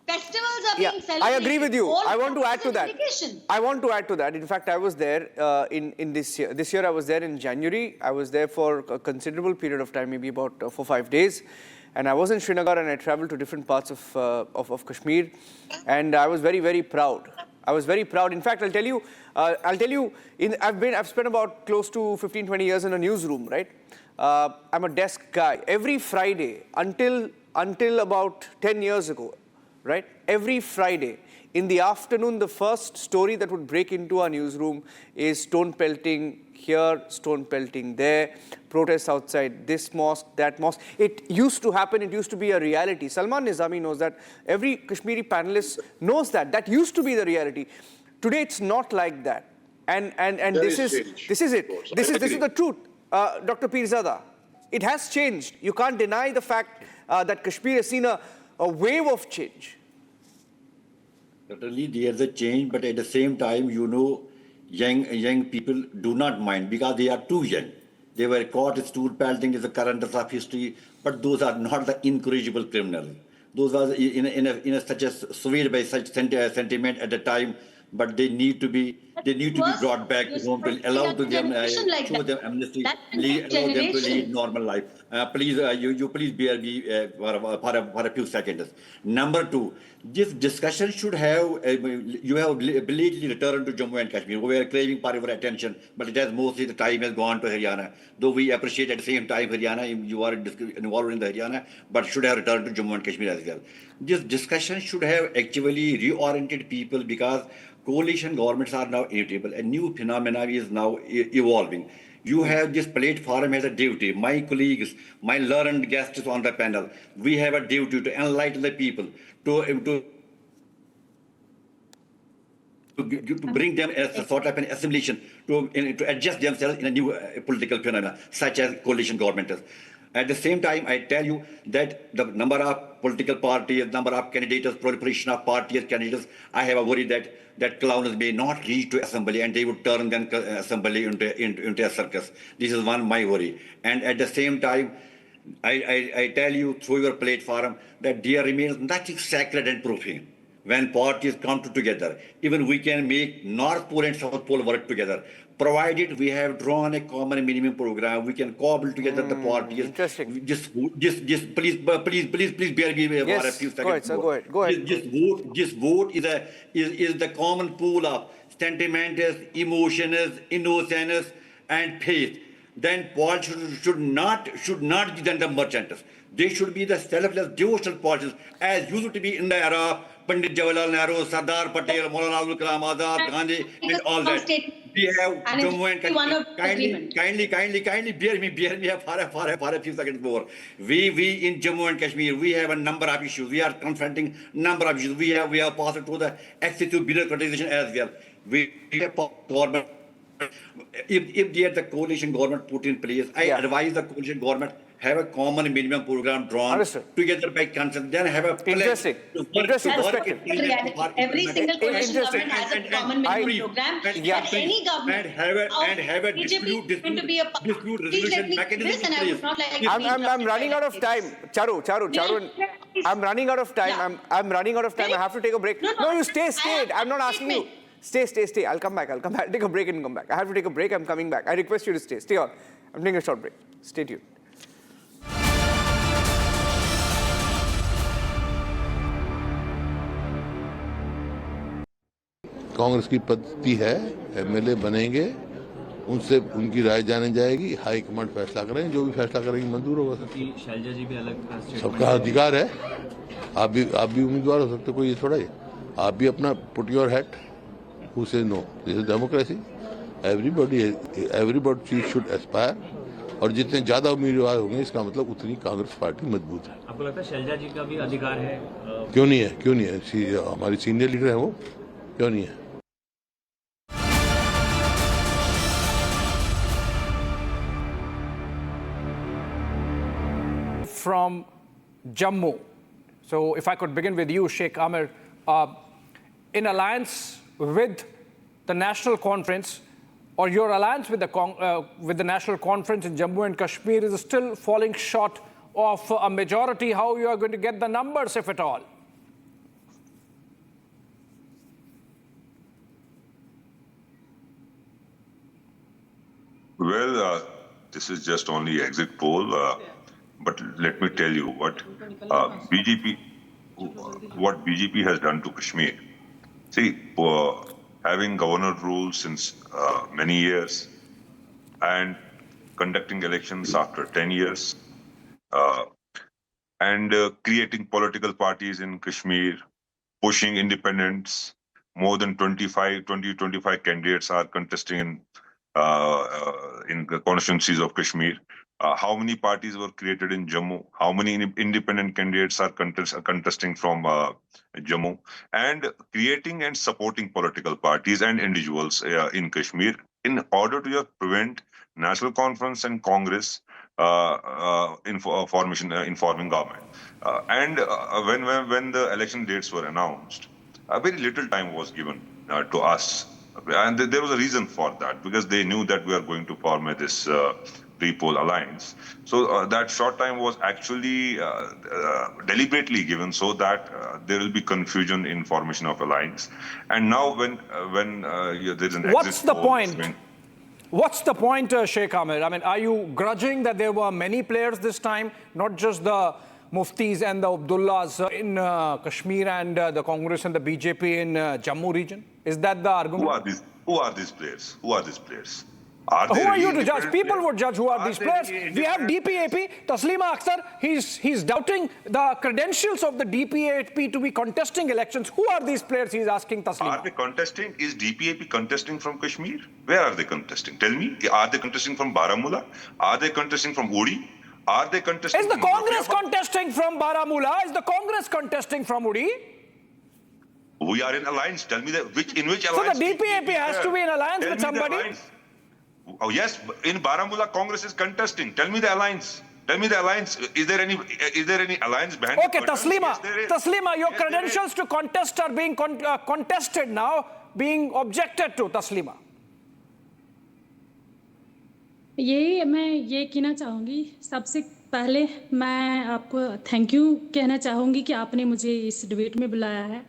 S14: festivals are being celebrated.
S2: I agree with you.
S14: All
S2: I want to add to that.
S14: indication.
S2: I want to add to that. In fact, I was there in this year. This year I was there in January. I was there for a considerable period of time, maybe about 4 or 5 days. And I was in Srinagar and I traveled to different parts of Kashmir. And I was very, very proud. I was very proud. In fact, I'll tell you, I've spent about close to 15, 20 years in a newsroom, right? I'm a desk guy. Every Friday, until about 10 years ago, right? Every Friday, in the afternoon, the first story that would break into our newsroom is stone pelting here, stone pelting there, protests outside this mosque, that mosque. It used to happen, it used to be a reality. Salman Nizami knows that. Every Kashmiri panelist knows that. That used to be the reality. Today, it's not like that. And this is it. This is the truth. Dr. Pirzada, it has changed. You can't deny the fact that Kashmir has seen a wave of change.
S15: Certainly, there's a change, but at the same time, you know, young people do not mind because they are too young. They were caught stool pelting is the current of history, but those are not the incorrigible criminals. Those are such a swayed by such sentiment at the time, but they need to be brought back home to allow to them show them amnesty, allow them to lead normal life. Please, you please bear me for a few seconds. Number two, this discussion should have you have belatedly returned to Jammu and Kashmir. We are craving for your attention, but it has mostly the time has gone to Haryana. Though we appreciate at the same time Haryana, you are involved in the Haryana, but should have returned to Jammu and Kashmir as well. This discussion should have actually reoriented people because coalition governments are now inevitable. A new phenomena is now evolving. You have this platform as a duty. My colleagues, my learned guests on the panel, we have a duty to enlighten the people, to bring them as a sort of an assimilation, to adjust themselves in a new political phenomena, such as coalition governments. At the same time, I tell you that the number of political parties, number of candidates, proliferation of parties, candidates, I have a worry that clowns may not reach to assembly and they would turn then assembly into a circus. This is my worry. And at the same time, I tell you through your platform that there remains nothing sacred and profane. When parties come together, even we can make North Pole and South Pole work together. Provided we have drawn a common minimum program, we can cobble together the parties.
S2: Interesting.
S15: Just please bear me for a few seconds.
S2: Go ahead.
S15: This vote is the common pool of sentiments, emotions, innocence, and faith. Then politics should not be then the merchants. They should be the selfless devotional politics, as used to be in the era of Pandit Jawaharlal Nehru, Sardar Patel, Maulana Abdul Kalam Azad, Gandhi, and all that. We have Jammu and Kashmir. Kindly bear me for a few seconds more. We in Jammu and Kashmir, we have a number of issues. We are confronting number of issues. We have passed through the excessive bureaucratization as well. We have government. If the coalition government put in place, I advise the coalition government have a common minimum program drawn together by consent, then have a
S2: Interesting perspective.
S14: Every single coalition government has a common minimum program, and any government
S15: and have a
S14: BJP is going to be a
S15: dispute resolution mechanism in place.
S2: I'm running out of time. Charu. I'm running out of time. I'm running out of time. I have to take a break. No, you stay. I'm not asking you. Stay. I'll come back. I'll take a break and come back. I have to take a break. I'm coming back. I request you to stay. Stay on. I'm taking a short break. Stay tuned.
S19: Congress की पद्धति है MLA बनेंगे उनसे उनकी राय जानी जाएगी high command फैसला करेंगे जो भी फैसला करेंगी मंजूर होगा
S20: शैलजा जी भी अलग
S19: सबका अधिकार है आप भी उम्मीदवार हो सकते कोई ये थोड़ा ही आप भी अपना put your hat who say no this is democracy everybody should aspire और जितने ज्यादा उम्मीदवार होंगे इसका मतलब उतनी कांग्रेस पार्टी मजबूत है
S20: आपको लगता है शैलजा जी का भी अधिकार है
S19: क्यों नहीं है हमारी सीनियर लीडर है वो क्यों नहीं है
S1: From Jammu. So if I could begin with you, Sheikh Amir, in alliance with the National Conference, or your alliance with the National Conference in Jammu and Kashmir is still falling short of a majority. How you are going to get the numbers, if at all?
S3: Well, this is just only exit poll. But let me tell you what BJP has done to Kashmir. See, having governor rule since many years and conducting elections after 10 years and creating political parties in Kashmir, pushing independence. More than 25 candidates are contesting in the constituencies of Kashmir. How many parties were created in Jammu? How many independent candidates are contesting from Jammu? And creating and supporting political parties and individuals in Kashmir in order to prevent National Conference and Congress informing government. And when the election dates were announced, very little time was given to us. And there was a reason for that, because they knew that we are going to form this pre-poll alliance. So that short time was actually deliberately given so that there will be confusion in formation of alliance. And now when there is an
S1: what's
S3: exit
S1: the
S3: poll,
S1: point? What's the point, Sheikh Ahmed? I mean, are you grudging that there were many players this time, not just the Muftis and the Abdullahs in Kashmir and the Congress and the BJP in Jammu region? Is that the argument?
S3: Who are these players? Who are these players?
S1: Who are you to judge? People would judge who are these players. We have DPAP, Taslima Akhtar. He's doubting the credentials of the DPAP to be contesting elections. Who are these players? He's asking Taslima.
S3: Are they contesting? Is DPAP contesting from Kashmir? Where are they contesting? Tell me. Are they contesting from Baramulla? Are they contesting from Uri? Are they contesting?
S1: Is the Congress contesting from Baramulla? Is the Congress contesting from Uri?
S3: We are in alliance. Tell me in which
S1: alliance? So the DPAP has to be in alliance with somebody?
S3: Oh yes, in Baramulla, Congress is contesting. Tell me the alliance. Tell me the alliance. Is there any alliance behind?
S1: Okay, Taslima. Yes, Taslima, your credentials to contest are being contested now, being objected to. Taslima.
S4: मैं ये कहना चाहूँगी, सबसे पहले मैं आपको thank you कहना चाहूँगी कि आपने मुझे इस डिबेट में बुलाया है।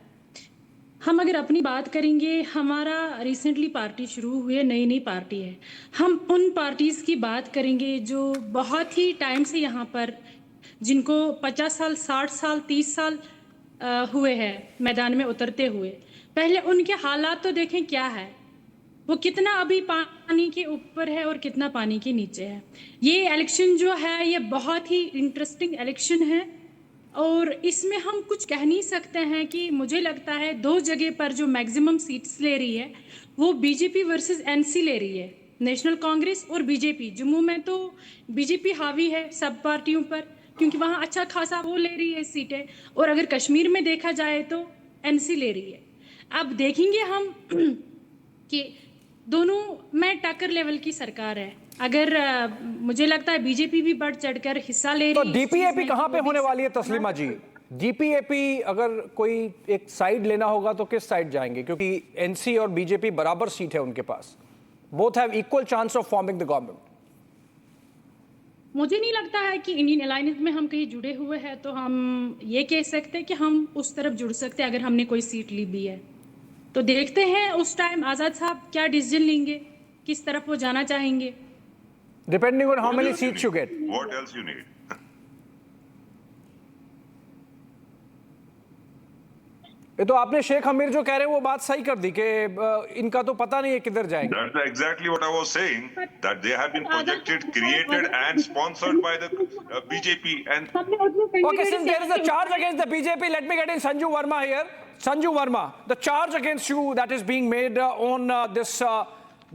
S4: हम अगर अपनी बात करेंगे, हमारा रिसेंटली पार्टी शुरू हुई है, नई पार्टी है। हम उन पार्टीज़ की बात करेंगे जो बहुत ही टाइम से यहाँ पर, जिनको 50 साल, 60 साल, 30 साल हुए हैं मैदान में उतरते हुए। पहले उनके हालात तो देखें क्या है, वो कितना अभी पानी के ऊपर है और कितना पानी के नीचे है। ये इलेक्शन जो है, ये बहुत ही इंटरेस्टिंग इलेक्शन है और इसमें हम कुछ कह नहीं सकते हैं कि मुझे लगता है 2 जगह पर जो मैक्सिमम सीट्स ले रही है वो बीजेपी वर्सेस एनसी ले रही है, नेशनल कांग्रेस और बीजेपी। जम्मू में तो बीजेपी हावी है सब पार्टियों पर, क्योंकि वहाँ अच्छा खासा वो ले रही है सीटें, और अगर कश्मीर में देखा जाए तो एनसी ले रही है। अब देखेंगे हम कि दोनों में टक्कर लेवल की सरकार है। अगर मुझे लगता है बीजेपी भी बढ़ चढ़कर हिस्सा ले रही है।
S1: तो डीपीएपी कहाँ पे होने वाली है तस्लीमा जी? डीपीएपी अगर कोई एक साइड लेना होगा तो किस साइड जाएंगे? क्योंकि एनसी और बीजेपी बराबर सीट है उनके पास, both have equal chance of forming the government.
S4: मुझे नहीं लगता है कि इंडियन अलायंस में हम कहीं जुड़े हुए हैं तो हम ये कह सकते हैं कि हम उस तरफ जुड़ सकते हैं अगर हमने कोई सीट ली भी है। तो देखते हैं उस टाइम आजाद साहब क्या डिसीजन लेंगे, किस तरफ वो जाना चाहेंगे।
S1: Depending on how many seats you get.
S3: What else you need?
S1: ये तो आपने शेख हमीर जो कह रहे हैं वो बात सही कर दी कि इनका तो पता नहीं है किधर जाएंगे।
S3: That's exactly what I was saying, that they have been projected, created and sponsored by the BJP and.
S1: Okay, since there is a charge against the BJP, let me get in Sanju Verma here. Sanju Verma, the charge against you that is being made on this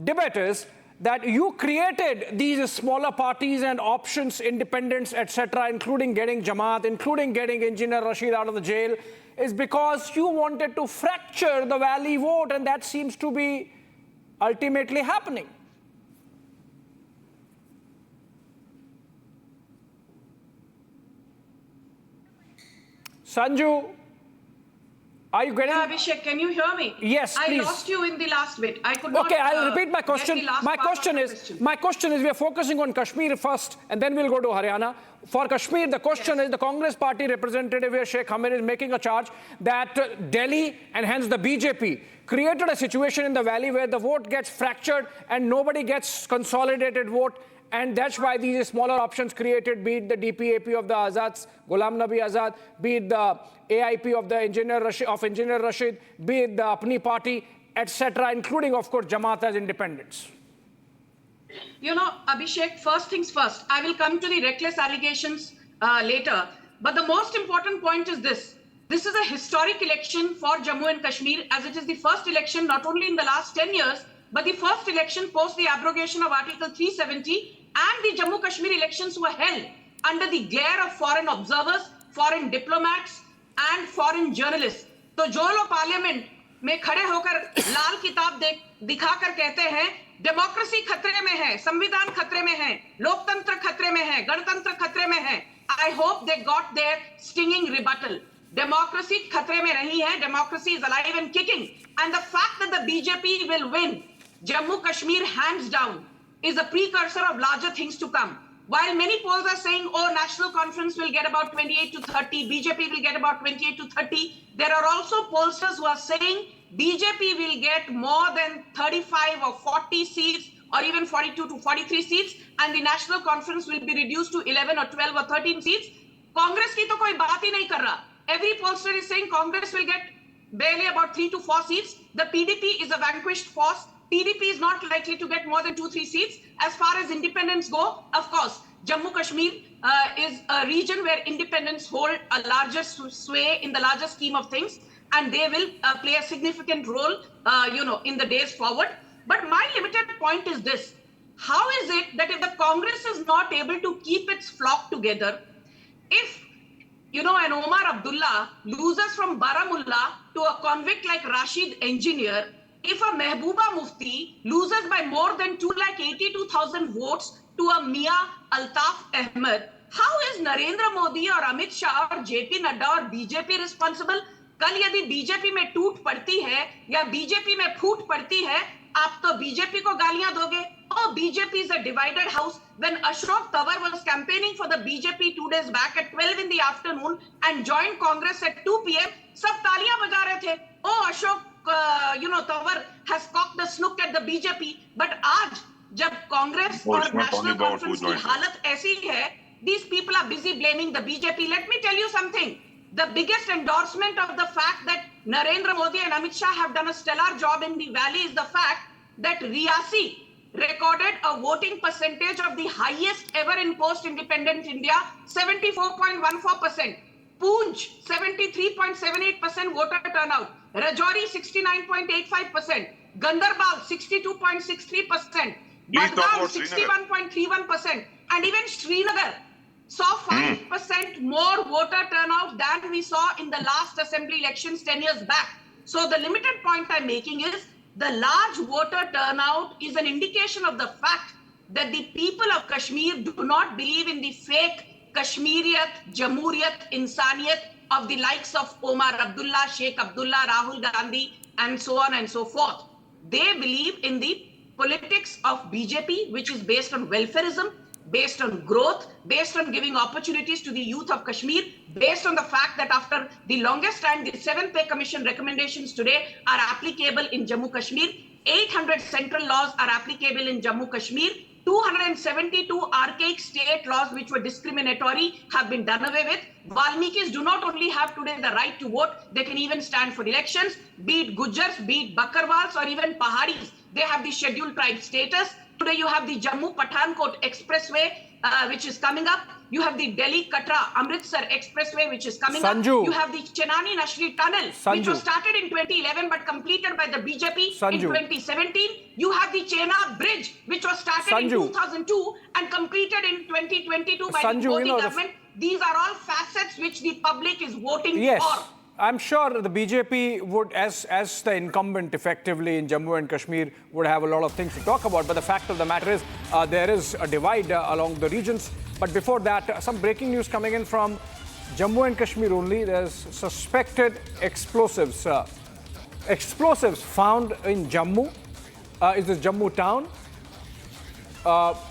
S1: debate is that you created these smaller parties and options, independents, etc., including getting Jamaat, including getting Engineer Rashid out of the jail, is because you wanted to fracture the Valley vote, and that seems to be ultimately happening. Sanju, are you getting?
S5: Yeah, Abhishek, can you hear me?
S1: Yes, please.
S5: I lost you in the last bit. I could not.
S1: Okay, I'll repeat my question. My question is, we are focusing on Kashmir first, and then we'll go to Haryana. For Kashmir, the question is, the Congress party representative here, Sheikh Hamid, is making a charge that Delhi and hence the BJP created a situation in the valley where the vote gets fractured and nobody gets consolidated vote. And that's why these smaller options created, be it the DPAP of the Azads, Ghulam Nabi Azad, be it the AIP of the Engineer Rashid, be it the Apni party, etc., including, of course, Jamaat as independents.
S5: You know, Abhishek, first things first. I will come to the reckless allegations later. But the most important point is this. This is a historic election for Jammu and Kashmir, as it is the first election not only in the last 10 years, but the first election post the abrogation of Article 370, and the Jammu Kashmir elections were held under the glare of foreign observers, foreign diplomats and foreign journalists. तो जो लोग parliament में खड़े होकर लाल किताब दिखाकर कहते हैं डेमोक्रेसी खतरे में है, संविधान खतरे में है, लोकतंत्र खतरे में है, गणतंत्र खतरे में है, I hope they got their stinging rebuttal. Democracy खतरे में नहीं है, democracy is alive and kicking, and the fact that the BJP will win Jammu Kashmir hands down is a precursor of larger things to come. While many polls are saying, oh, National Conference will get about 28 to 30, BJP will get about 28 to 30, there are also pollsters who are saying BJP will get more than 35 or 40 seats or even 42 to 43 seats, and the National Conference will be reduced to 11 or 12 or 13 seats. Congress ki to koi baat hi nahi kar raha. Every pollster is saying Congress will get barely about 3 to 4 seats. The PDP is a vanquished force. PDP is not likely to get more than 2-3 seats. As far as independents go, of course, Jammu Kashmir is a region where independents hold a larger sway in the larger scheme of things, and they will play a significant role, in the days forward. But my limited point is this: how is it that if the Congress is not able to keep its flock together, if an Omar Abdullah loses from Baramulla to a convict like Rashid Engineer, if a Mehbooba Mufti loses by more than 282,000 votes to a Mia Altaf Ahmed, how is Narendra Modi or Amit Shah or JP Nadda or BJP responsible? कल यदि BJP में टूट पड़ती है या BJP में फूट पड़ती है, आप तो बीजेपी को गालियां दोगे. Oh, BJP is a divided house. When Ashok Tawar was campaigning for the BJP 2 days back at 12 in the afternoon and joined Congress at 2 p.m, सब तालियां बजा रहे थे. Oh, Ashok Tawar has cocked the snook at the BJP. But आज जब कांग्रेस और national conference की हालत ऐसी है, these people are busy blaming the BJP. Let me tell you something. The biggest endorsement of the fact that Narendra Modi and Amit Shah have done a stellar job in the valley is the fact that Riyasi recorded a voting percentage of the highest ever in post-independent India, 74.14%. Poonch, 73.78% voter turnout. Rajouri, 69.85%. Gandarbal, 62.63%. Badgaon, 61.31%. And even Srinagar saw 5% more voter turnout than we saw in the last assembly elections 10 years back. So the limited point I'm making is the large voter turnout is an indication of the fact that the people of Kashmir do not believe in the fake Kashmiriyat, Jamhuriyat, Insaniyat of the likes of Omar Abdullah, Sheikh Abdullah, Rahul Gandhi, and so on and so forth. They believe in the politics of BJP, which is based on welfarism, based on growth, based on giving opportunities to the youth of Kashmir, based on the fact that after the longest time, the 7th Pay Commission recommendations today are applicable in Jammu Kashmir. 800 central laws are applicable in Jammu Kashmir. 272 archaic state laws which were discriminatory have been done away with. Valmikis do not only have today the right to vote, they can even stand for elections, be it Gujars, be it Bakarwals, or even Paharis. They have the scheduled tribe status. Today you have the Jammu Pathankot Expressway, which is coming up. You have the Delhi-Katra Amritsar Expressway, which is coming up. You have the Chenani-Nashri Tunnel, which was started in 2011 but completed by the BJP in 2017. You have the Chenab Bridge, which was started in 2002 and completed in 2022 by the Modi government. These are all facets which the public is voting for.
S1: I'm sure the BJP would, as the incumbent effectively in Jammu and Kashmir, would have a lot of things to talk about. But the fact of the matter is there is a divide along the regions. But before that, some breaking news coming in from Jammu and Kashmir only. There's suspected explosives. Explosives found in Jammu. Is this Jammu town?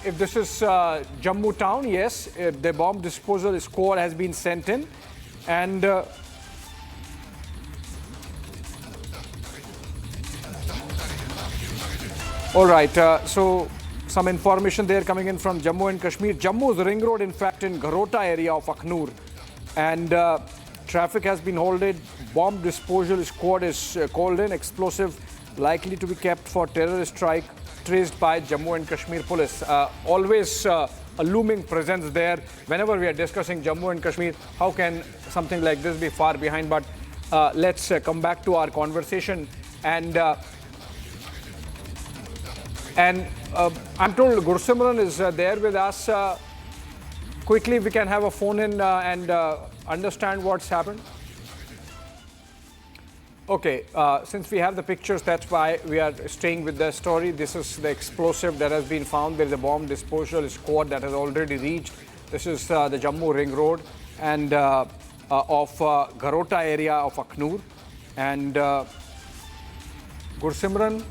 S1: If this is Jammu town, yes, the bomb disposal squad has been sent in. And all right, so some information there coming in from Jammu and Kashmir. Jammu's ring road, in fact, in Gharota area of Akhnur. And traffic has been halted. Bomb disposal squad is called in. Explosive likely to be kept for terrorist strike traced by Jammu and Kashmir police. Always a looming presence there. Whenever we are discussing Jammu and Kashmir, how can something like this be far behind? But let's come back to our conversation. And I'm told Gursimran is there with us. Quickly, we can have a phone in and understand what's happened. Okay, since we have the pictures, that's why we are staying with the story. This is the explosive that has been found. There is a bomb disposal squad that has already reached. This is the Jammu Ring Road and of Gharota area of Akhnur. And Gursimran,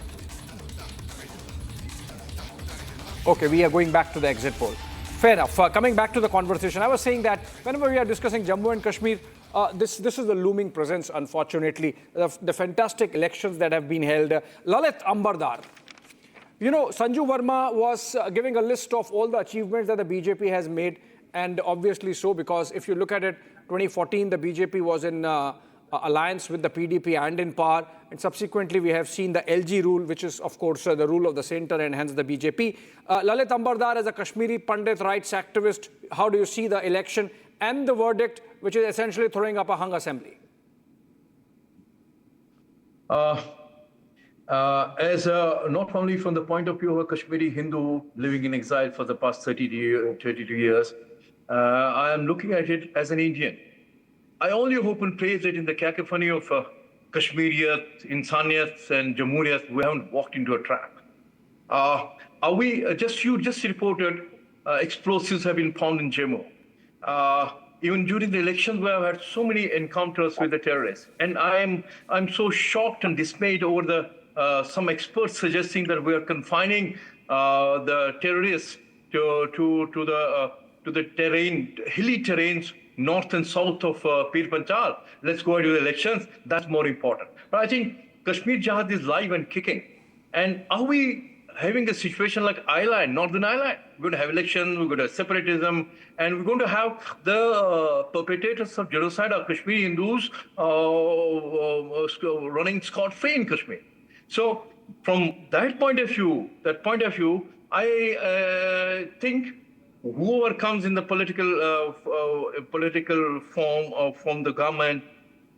S1: Okay, we are going back to the exit poll. Fair enough. Coming back to the conversation, I was saying that whenever we are discussing Jammu and Kashmir, this is the looming presence, unfortunately, the fantastic elections that have been held. Lalit Ambardar. You know, Sanju Verma was giving a list of all the achievements that the BJP has made, and obviously so, because if you look at it, 2014, the BJP was in alliance with the PDP and in power, and subsequently we have seen the LG rule, which is of course the rule of the center and hence the BJP. Lalit Ambardar, as a Kashmiri Pandit rights activist, how do you see the election and the verdict, which is essentially throwing up a hung assembly?
S8: As not only from the point of view of a Kashmiri Hindu living in exile for the past 32 years, I am looking at it as an Indian. I only hope and pray that in the cacophony of Kashmiriyat, Insaniyat and Jamhuriyat, we haven't walked into a trap. You just reported explosives have been found in Jammu. Even during the elections, we have had so many encounters with the terrorists. And I'm so shocked and dismayed over some experts suggesting that we are confining the terrorists to the hilly terrains north and south of Pir Panchal. Let's go into the elections. That's more important. But I think Kashmir Jihad is live and kicking. And are we having a situation like Island, Northern Ireland? We're going to have elections, we're going to have separatism, and we're going to have the perpetrators of genocide of Kashmiri Hindus running scot-free in Kashmir. So from that point of view, I think whoever comes in the political form from the government,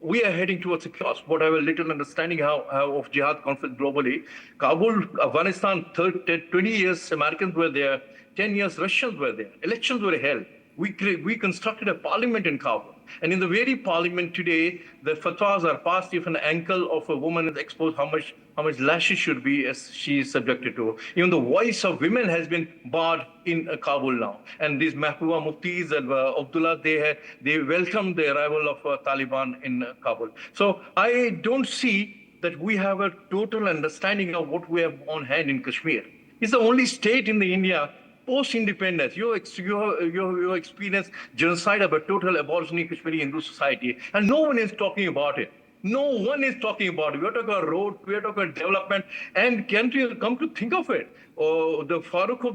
S8: we are heading towards a chaos. What I have a little understanding of jihad conflict globally. Kabul, Afghanistan, 20 years Americans were there, 10 years Russians were there. Elections were held. We constructed a parliament in Kabul. And in the very parliament today, the fatwas are passed if an ankle of a woman is exposed, how much lashes should be as she is subjected to. Even the voice of women has been barred in Kabul now. And these Mahbooba Muftis and Abdullah, they welcomed the arrival of Taliban in Kabul. So I don't see that we have a total understanding of what we have on hand in Kashmir. It's the only state in the India post-independence, you experience genocide of a total aboriginal Kashmiri Hindu society, and no one is talking about it. No one is talking about it. We are talking about road, we are talking about development, and can't you come to think of it? The Farooq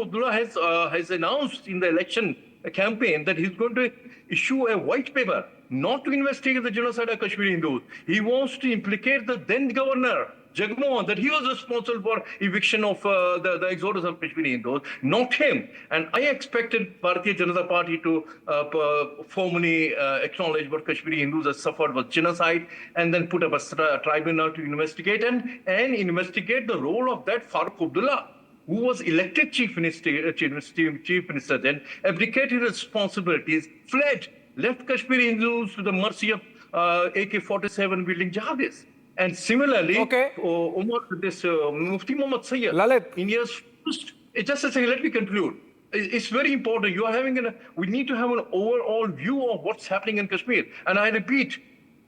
S8: Abdullah has announced in the election campaign that he's going to issue a white paper not to investigate the genocide of Kashmiri Hindus. He wants to implicate the then governor, Jagmohan, that he was responsible for eviction of the exodus of Kashmiri Hindus, not him. And I expected Bharatiya Janata Party to formally acknowledge what Kashmiri Hindus have suffered was genocide, and then put up a tribunal to investigate and investigate the role of that Farooq Abdullah, who was elected chief minister then, abdicated responsibilities, fled, left Kashmiri Hindus to the mercy of AK-47 wielding jihadists. And similarly, Mufti Muhammad Sayyid, India's first, just a second, let me conclude. It's very important. You are we need to have an overall view of what's happening in Kashmir. And I repeat,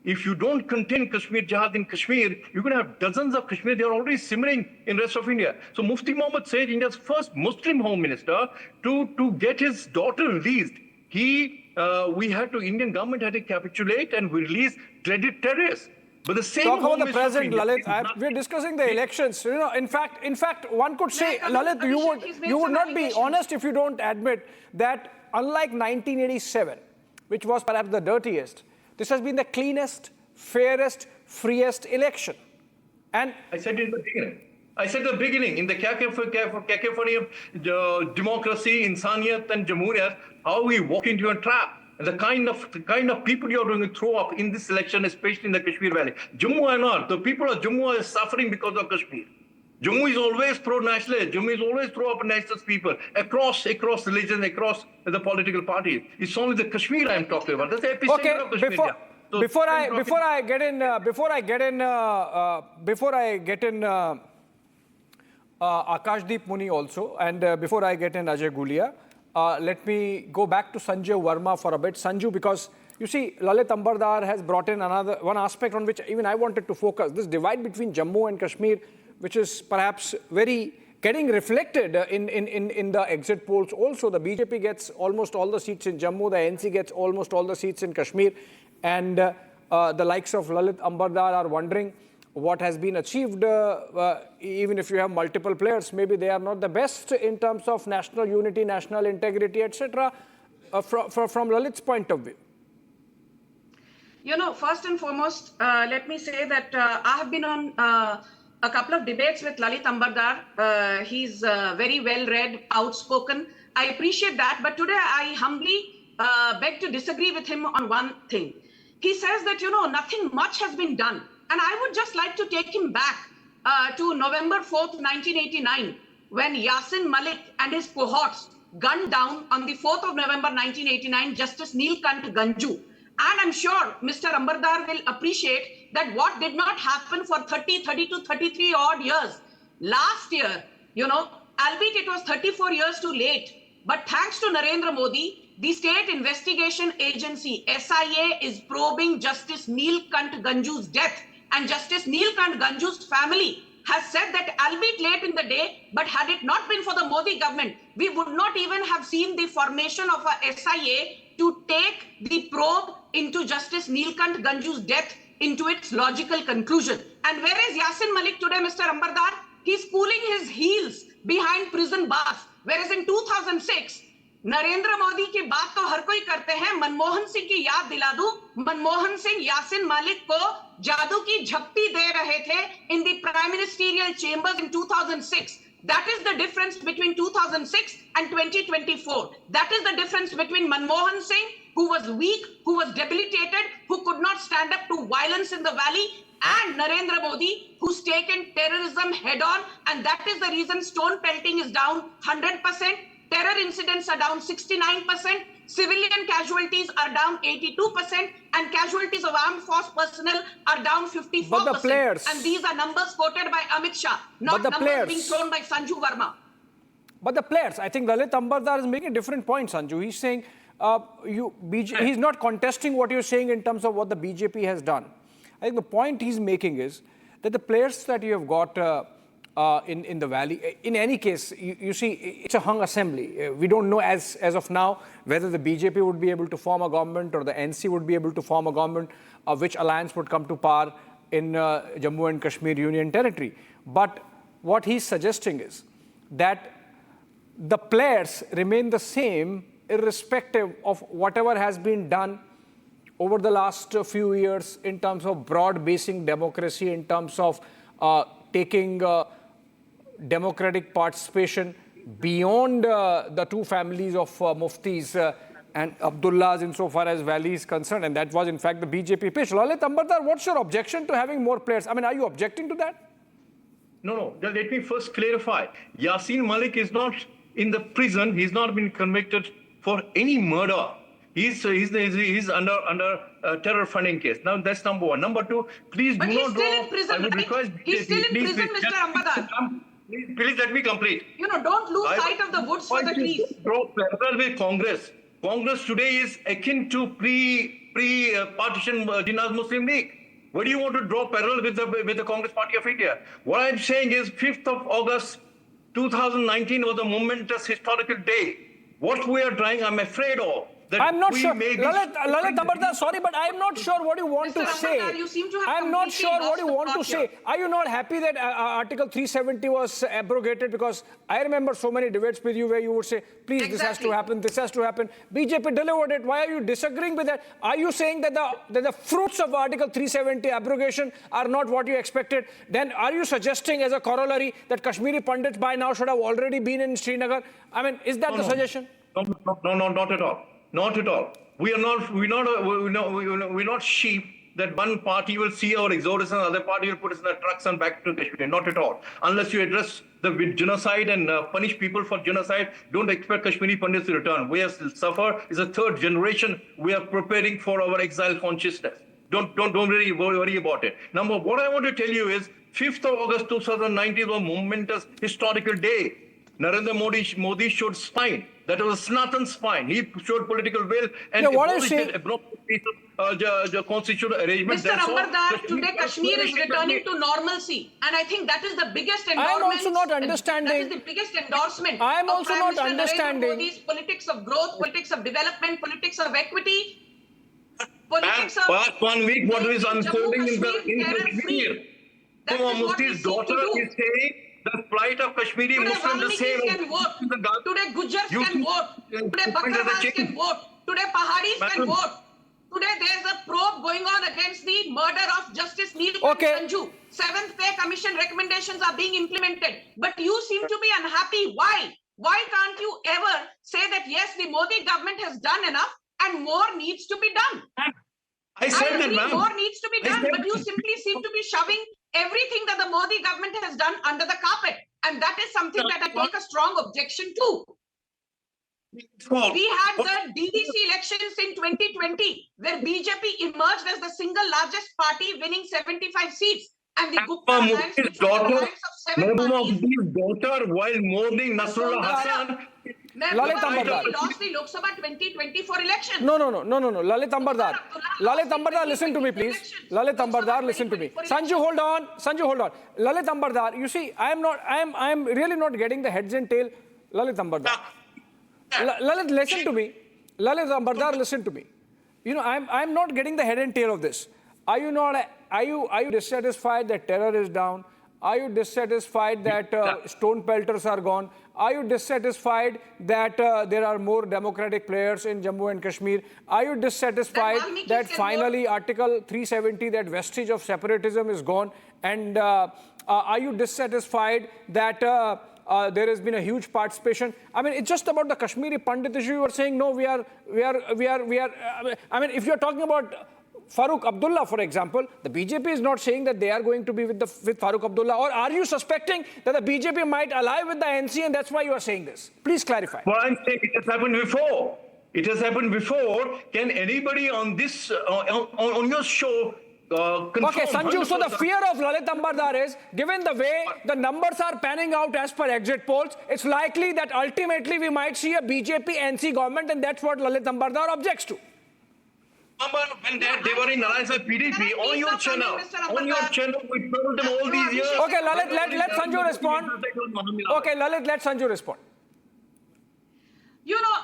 S8: if you don't contain Kashmir Jihad in Kashmir, you're going to have dozens of Kashmir. They are already simmering in the rest of India. So Mufti Muhammad Sayyid, India's first Muslim home minister, to get his daughter released, Indian government had to capitulate and release dreaded terrorists. But the same
S1: talk about the present, Lalit. We're discussing the elections. You know, in fact, one could say, Lalit, you would not be honest if you don't admit that, unlike 1987, which was perhaps the dirtiest, this has been the cleanest, fairest, freest election. And
S8: I said it in the beginning. In the cacophony of democracy, Insaniyat and Jamhuriyat, how we walk into a trap. The kind of people you are going to throw up in this election, especially in the Kashmir Valley. Jammu are not. The people of Jammu are suffering because of Kashmir. Jammu is always pro-nationalist. Jammu is always throw up nationalist people across religions, across the political parties. It's only the Kashmir I am talking about. That's the epicenter of Kashmir.
S1: Before I get in Akashdeep Muni also, and before I get in Ajay Gulia, let me go back to Sanjay Verma for a bit. Sanju, because you see, Lalit Ambardar has brought in one aspect on which even I wanted to focus. This divide between Jammu and Kashmir, which is perhaps very getting reflected in the exit polls also. The BJP gets almost all the seats in Jammu, the NC gets almost all the seats in Kashmir, and the likes of Lalit Ambardar are wondering what has been achieved. Even if you have multiple players, maybe they are not the best in terms of national unity, national integrity, etc. From Lalit's point of view.
S5: You know, first and foremost, let me say that I have been on a couple of debates with Lalit Ambardar. He's very well read, outspoken. I appreciate that. But today I humbly beg to disagree with him on one thing. He says that, you know, nothing much has been done. And I would just like to take him back to November 4th, 1989, when Yasin Malik and his cohorts gunned down on the 4th of November 1989 Justice Neelkant Ganju. And I'm sure Mr. Ambardar will appreciate that what did not happen for 30 to 33 odd years. Last year, you know, albeit it was 34 years too late, but thanks to Narendra Modi, the State Investigation Agency, SIA, is probing Justice Neelkant Ganju's death. And Justice Neelkant Ganju's family has said that, albeit late in the day, but had it not been for the Modi government, we would not even have seen the formation of a SIA to take the probe into Justice Neelkant Ganju's death into its logical conclusion. And where is Yasin Malik today, Mr. Ambardar? He's cooling his heels behind prison bars. Whereas in 2006, Narendra Modi की बात तो हर कोई करते हैं, मनमोहन सिंह की याद दिला दूं, मनमोहन सिंह यासिन मालिक को जादू की झप्पी दे रहे थे in the prime ministerial chambers in 2006. That is the difference between 2006 and 2024. That is the difference between Manmohan Singh, who was weak, who was debilitated, who could not stand up to violence in the valley, and Narendra Modi, who's taken terrorism head on. And that is the reason stone pelting is down 100%. Terror incidents are down 69%, civilian casualties are down 82%, and casualties of armed force personnel are down 54%.
S1: But the players,
S5: and these are numbers quoted by Amit Shah, not numbers being thrown by Sanju Verma.
S1: But the players, I think Lalit Ambardar is making a different point, Sanju. He's saying, he's not contesting what you're saying in terms of what the BJP has done. I think the point he's making is that the players that you have got in the valley, in any case, you see, it's a hung assembly. We don't know as of now whether the BJP would be able to form a government or the NC would be able to form a government, which alliance would come to power in Jammu and Kashmir Union Territory. But what he's suggesting is that the players remain the same irrespective of whatever has been done over the last few years in terms of broad basing democracy, in terms of taking democratic participation beyond the two families of Muftis and Abdullahs insofar as Valley is concerned. And that was, in fact, the BJP pitch. Lalit Ambardar, what's your objection to having more players? I mean, are you objecting to that?
S8: No. Let me first clarify. Yasin Malik is not in the prison. He's not been convicted for any murder. He's under terror funding case. Now, that's number one. Number two, please do not draw.
S5: He's still in prison, right? He's still in prison, Mr. Ambardar.
S8: Please let me complete.
S5: You know, don't lose sight of the woods for the trees.
S8: Draw parallel with Congress. Congress today is akin to pre-partition Jinnah's Muslim League. Where do you want to draw parallel with the Congress Party of India? What I'm saying is 5th of August 2019 was a momentous historical day. What we are trying, I'm afraid of,
S1: I'm not sure. Lalit Ambardar, sorry, but I'm not sure what you want to say. I'm not sure what you want to say. Are you not happy that Article 370 was abrogated? Because I remember so many debates with you where you would say, please, this has to happen, this has to happen. BJP delivered it. Why are you disagreeing with that? Are you saying that the fruits of Article 370 abrogation are not what you expected? Then are you suggesting as a corollary that Kashmiri Pandits by now should have already been in Srinagar? I mean, is that the suggestion?
S8: No, not at all. Not at all. We're not sheep that one party will see our exodus and the other party will put us in the trucks and back to Kashmir. Not at all. Unless you address the genocide and punish people for genocide, don't expect Kashmiri Pandits to return. We have suffered. It's a third generation. We are preparing for our exile consciousness. Don't really worry about it. What I want to tell you is 5th of August 2019 was a momentous historical day. Narendra Modi showed spine. That was Sanatan spine. He showed political will and the constitutional arrangement.
S5: Mr. Ambardar, today Kashmir is returning to normalcy, and I think that is the biggest endorsement.
S1: I am also not understanding.
S5: That is the biggest endorsement.
S1: I am also not
S5: Prime Minister
S1: understanding.
S5: Narendra Modi's politics of growth, politics of development, politics of equity, politics of.
S8: Past 1 week, what is unfolding in Kashmir? Mufti's daughter is saying the plight of Kashmiri Muslims the same.
S5: Can vote. Today Gujars can vote. Today Bakrawals can vote. Today Pahadis can vote. Today there's a probe going on against the murder of Justice Neelkanth Sanju. 7th Pay Commission recommendations are being implemented. But you seem to be unhappy. Why? Why can't you ever say that yes, the Modi government has done enough and more needs to be done?
S8: I said that, ma'am.
S5: More needs to be done, but you simply seem to be shoving everything that the Modi government has done under the carpet. And that is something that I take a strong objection to. We had the DDC elections in 2020, where BJP emerged as the single largest party, winning 75 seats. And the Gupta alliance, which was an alliance of 7 parties.
S8: Daughter, while mourning Nasrullah Hassan,
S1: Lalit Ambardar.
S5: Lost the Lok Sabha 2024 election.
S1: No. Lalit Ambardar, listen to me, please. Lalit Ambardar, listen to me. Sanju, hold on. Lalit Ambardar, you see, I am really not getting the heads and tail. Lalit Ambardar. Lalit, listen to me. Lalit Ambardar, listen to me. You know, I'm not getting the head and tail of this. Are you dissatisfied that terror is down? Are you dissatisfied that stone pelters are gone? Are you dissatisfied that there are more democratic players in Jammu and Kashmir? Are you dissatisfied that finally Article 370, that vestige of separatism, is gone? And are you dissatisfied that there has been a huge participation? I mean, it's just about the Kashmiri Pandit issue. You were saying, no, we are. I mean, if you're talking about Farooq Abdullah, for example, the BJP is not saying that they are going to be with Farooq Abdullah. Or are you suspecting that the BJP might ally with the NC and that's why you are saying this? Please clarify.
S8: Well, I'm saying it has happened before. It has happened before. Can anybody on this, on your show,
S1: okay, Sanju, so the fear of Lalit Ambardar is, given the way the numbers are panning out as per exit polls, it's likely that ultimately we might see a BJP-NC government, and that's what Lalit Ambardar objects to.
S8: When they were in alliance with PDP, on your channel, we told them all these years.
S1: Okay, Lalit, let Sanju respond. Okay, Lalit, let Sanju respond.
S5: You know,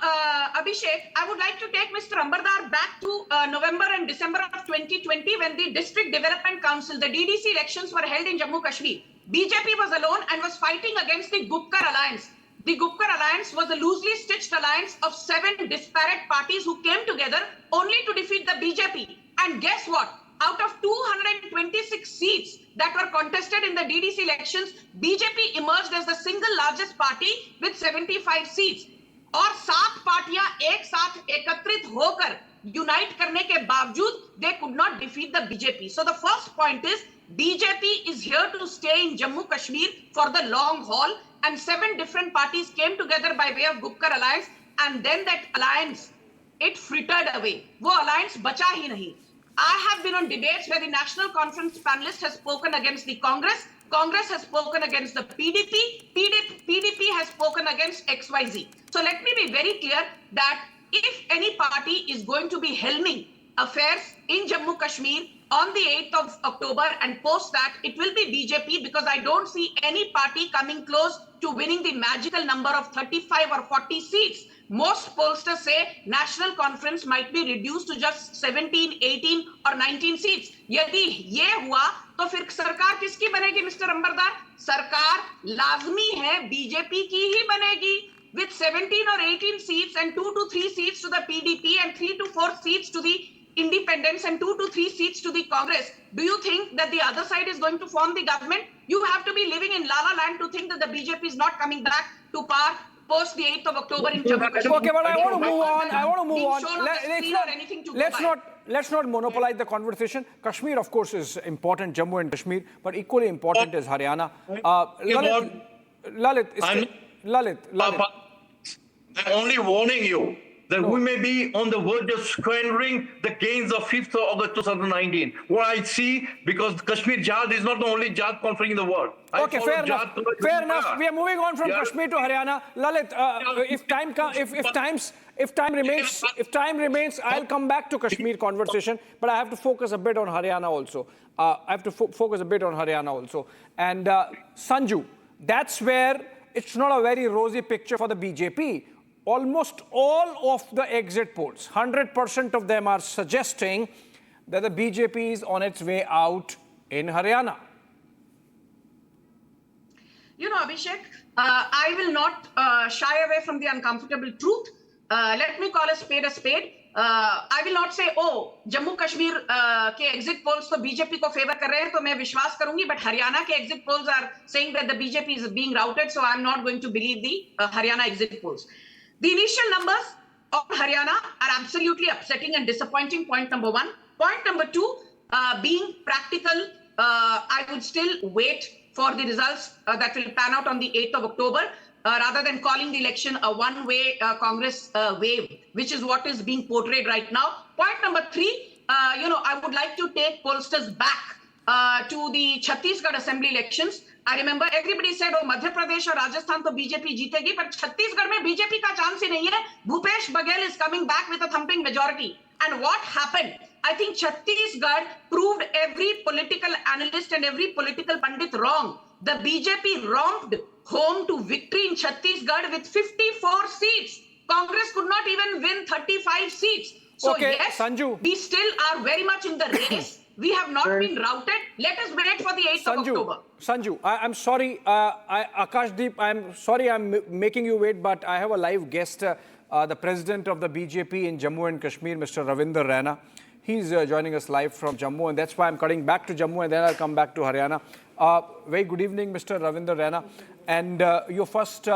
S5: Abhishek, I would like to take Mr. Ambardar back to November and December of 2020, when the District Development Council, the DDC elections, were held in Jammu Kashmir. BJP was alone and was fighting against the Gupkar alliance. The Gupkar alliance was a loosely stitched alliance of 7 disparate parties who came together only to defeat the BJP. And guess what? Out of 226 seats that were contested in the DDC elections, BJP emerged as the single largest party with 75 seats. और 7 पार्टियां एक साथ एकत्रित होकर unite करने के बावजूद they could not defeat the BJP. So the first point is BJP is here to stay in Jammu Kashmir for the long haul, and 7 different parties came together by way of Gupkar alliance, and then that alliance, it frittered away. वो alliance बचा ही नहीं. I have been on debates where the National Conference panelist has spoken against the Congress. Congress has spoken against the PDP. PDP has spoken against XYZ. So let me be very clear that if any party is going to be helming affairs in Jammu Kashmir on the 8th of October and post that, it will be BJP, because I don't see any party coming close to winning the magical number of 35 or 40 seats. Most pollsters say National Conference might be reduced to just 17, 18 or 19 seats. यदि ये हुआ तो फिर सरकार किसकी बनेगी, mister Ambardar? सरकार लाजमी है बीजेपी की ही बनेगी, with 17 or 18 seats and 2 to 3 seats to the PDP and 3 to 4 seats to the independents and 2 to 3 seats to the Congress. Do you think that the other side is going to form the government? You have to be living in La La Land to think that the BJP is not coming back to power post the 8th of October in Jammu Kashmir.
S1: Okay, but I want to move on. Let's not monopolize the conversation. Kashmir, of course, is important, Jammu and Kashmir, but equally important is Haryana. Lalit,
S8: I'm only warning you that we may be on the verge of squandering the gains of 5th of August 2019. What I see, because Kashmir Jihad is not the only Jihad conflict in the world.
S1: Okay, fair enough. Fair enough. We are moving on from Kashmir to Haryana. Lalit, if time remains, I'll come back to Kashmir conversation, but I have to focus a bit on Haryana also. And Sanju, that's where it's not a very rosy picture for the BJP. Almost all of the exit polls, 100% of them are suggesting that the BJP is on its way out in Haryana.
S5: You know, Abhishek, I will not shy away from the uncomfortable truth. Let me call a spade a spade. I will not say, oh, Jammu Kashmir ke exit polls to BJP ko favor kar rahe hain, to main vishwas karungi, but Haryana ke exit polls are saying that the BJP is being routed, so I'm not going to believe the Haryana exit polls. The initial numbers of Haryana are absolutely upsetting and disappointing, point number one. Point number two, being practical, I would still wait for the results that will pan out on the 8th of October, rather than calling the election a one-way Congress wave, which is what is being portrayed right now. Point number three, I would like to take pollsters back to the Chhattisgarh Assembly elections. I remember everybody said, oh, Madhya Pradesh और राजस्थान तो BJP जीतेगी, पर छत्तीसगढ़ में BJP का chance ही नहीं है. Bhupesh Baghel is coming back with a thumping majority. And what happened? I think Chhattisgarh proved every political analyst and every political pundit wrong. The BJP romped home to victory in Chhattisgarh with 54 seats. Congress could not even win 35 seats. So
S1: okay,
S5: yes,
S1: Sanju,
S5: we still are very much in the race. We have not been routed. Let us wait for the 8th of October.
S1: Sanju, I'm sorry, Akashdeep, I'm sorry I'm making you wait, but I have a live guest, the president of the BJP in Jammu and Kashmir, Mr. Ravinder Rana. He's joining us live from Jammu, and that's why I'm cutting back to Jammu, and then I'll come back to Haryana. Very good evening, Mr. Ravinder Rana. And your first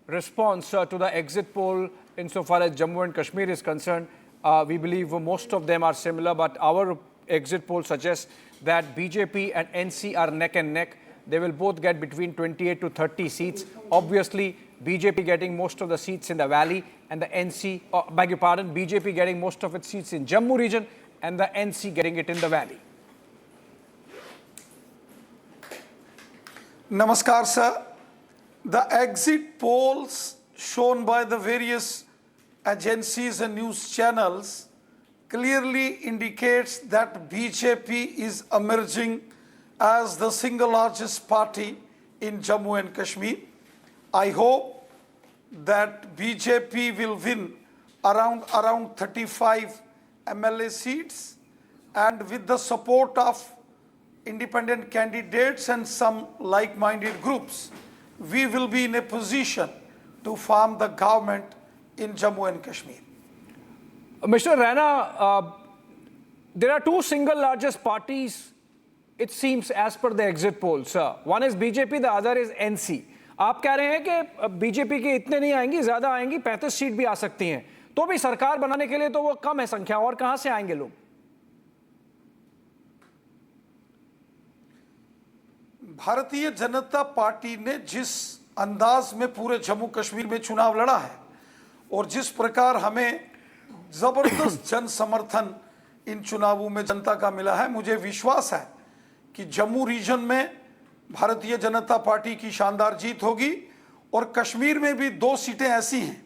S1: response to the exit poll insofar as Jammu and Kashmir is concerned, we believe most of them are similar, but our exit poll suggests that BJP and NC are neck and neck. They will both get between 28 to 30 seats. Obviously, BJP getting most of the seats in the valley, and the NC, beg your pardon, BJP getting most of its seats in Jammu region, and the NC getting it in the valley.
S6: Namaskar, sir. The exit polls shown by the various agencies and news channels clearly indicates that BJP is emerging as the single largest party in Jammu and Kashmir. I hope that BJP will win around 35 MLA seats, and with the support of independent candidates and some like-minded groups, we will be in a position to form the government in Jammu and Kashmir.
S1: Mr. Rana, there are two single largest parties, it seems, as per the exit polls. One is BJP, the other is NC. आप कह रहे हैं कि BJP के इतने नहीं आएंगी, ज्यादा आएंगी, 35 सीट भी आ सकती हैं. तो भी सरकार बनाने के लिए तो वो कम है संख्या, और कहां से आएंगे लोग?
S6: भारतीय जनता पार्टी ने जिस अंदाज में पूरे जम्मू कश्मीर में चुनाव लड़ा है और जिस प्रकार हमें जबरदस्त जन समर्थन इन चुनावों में जनता का मिला है, मुझे विश्वास है कि जम्मू रीजन में भारतीय जनता पार्टी की शानदार जीत होगी. और कश्मीर में भी दो सीटें ऐसी हैं,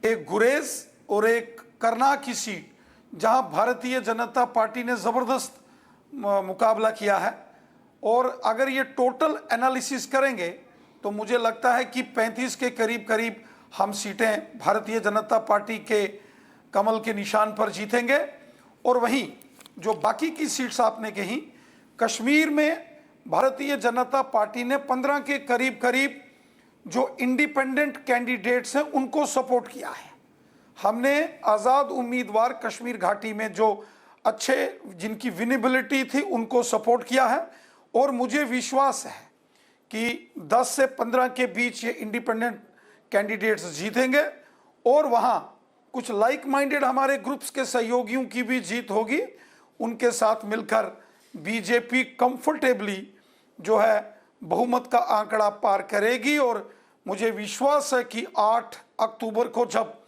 S6: एक गुरेज और एक करनाल की सीट, जहां भारतीय जनता पार्टी ने जबरदस्त मुकाबला किया है. और अगर ये टोटल एनालिसिस करेंगे तो मुझे लगता है कि 35 के करीब हम सीटें भारतीय जनता पार्टी के कमल के निशान पर जीतेंगे. और वहीं जो बाकी की सीट्स आपने कही, कश्मीर में भारतीय जनता पार्टी ने 15 के करीब जो इंडिपेंडेंट कैंडिडेट्स हैं उनको सपोर्ट किया है. हमने आज़ाद उम्मीदवार कश्मीर घाटी में जो अच्छे जिनकी विनेबिलिटी थी उनको सपोर्ट किया है. और मुझे विश्वास है कि 10 से 15 के बीच ये इंडिपेंडेंट कैंडिडेट्स जीतेंगे. और वहाँ कुछ लाइक माइंडेड हमारे ग्रुप्स के सहयोगियों की भी जीत होगी. उनके साथ मिलकर बीजेपी कंफर्टेबली जो है बहुमत का आंकड़ा पार करेगी. और मुझे विश्वास है कि 8 अक्टूबर को जब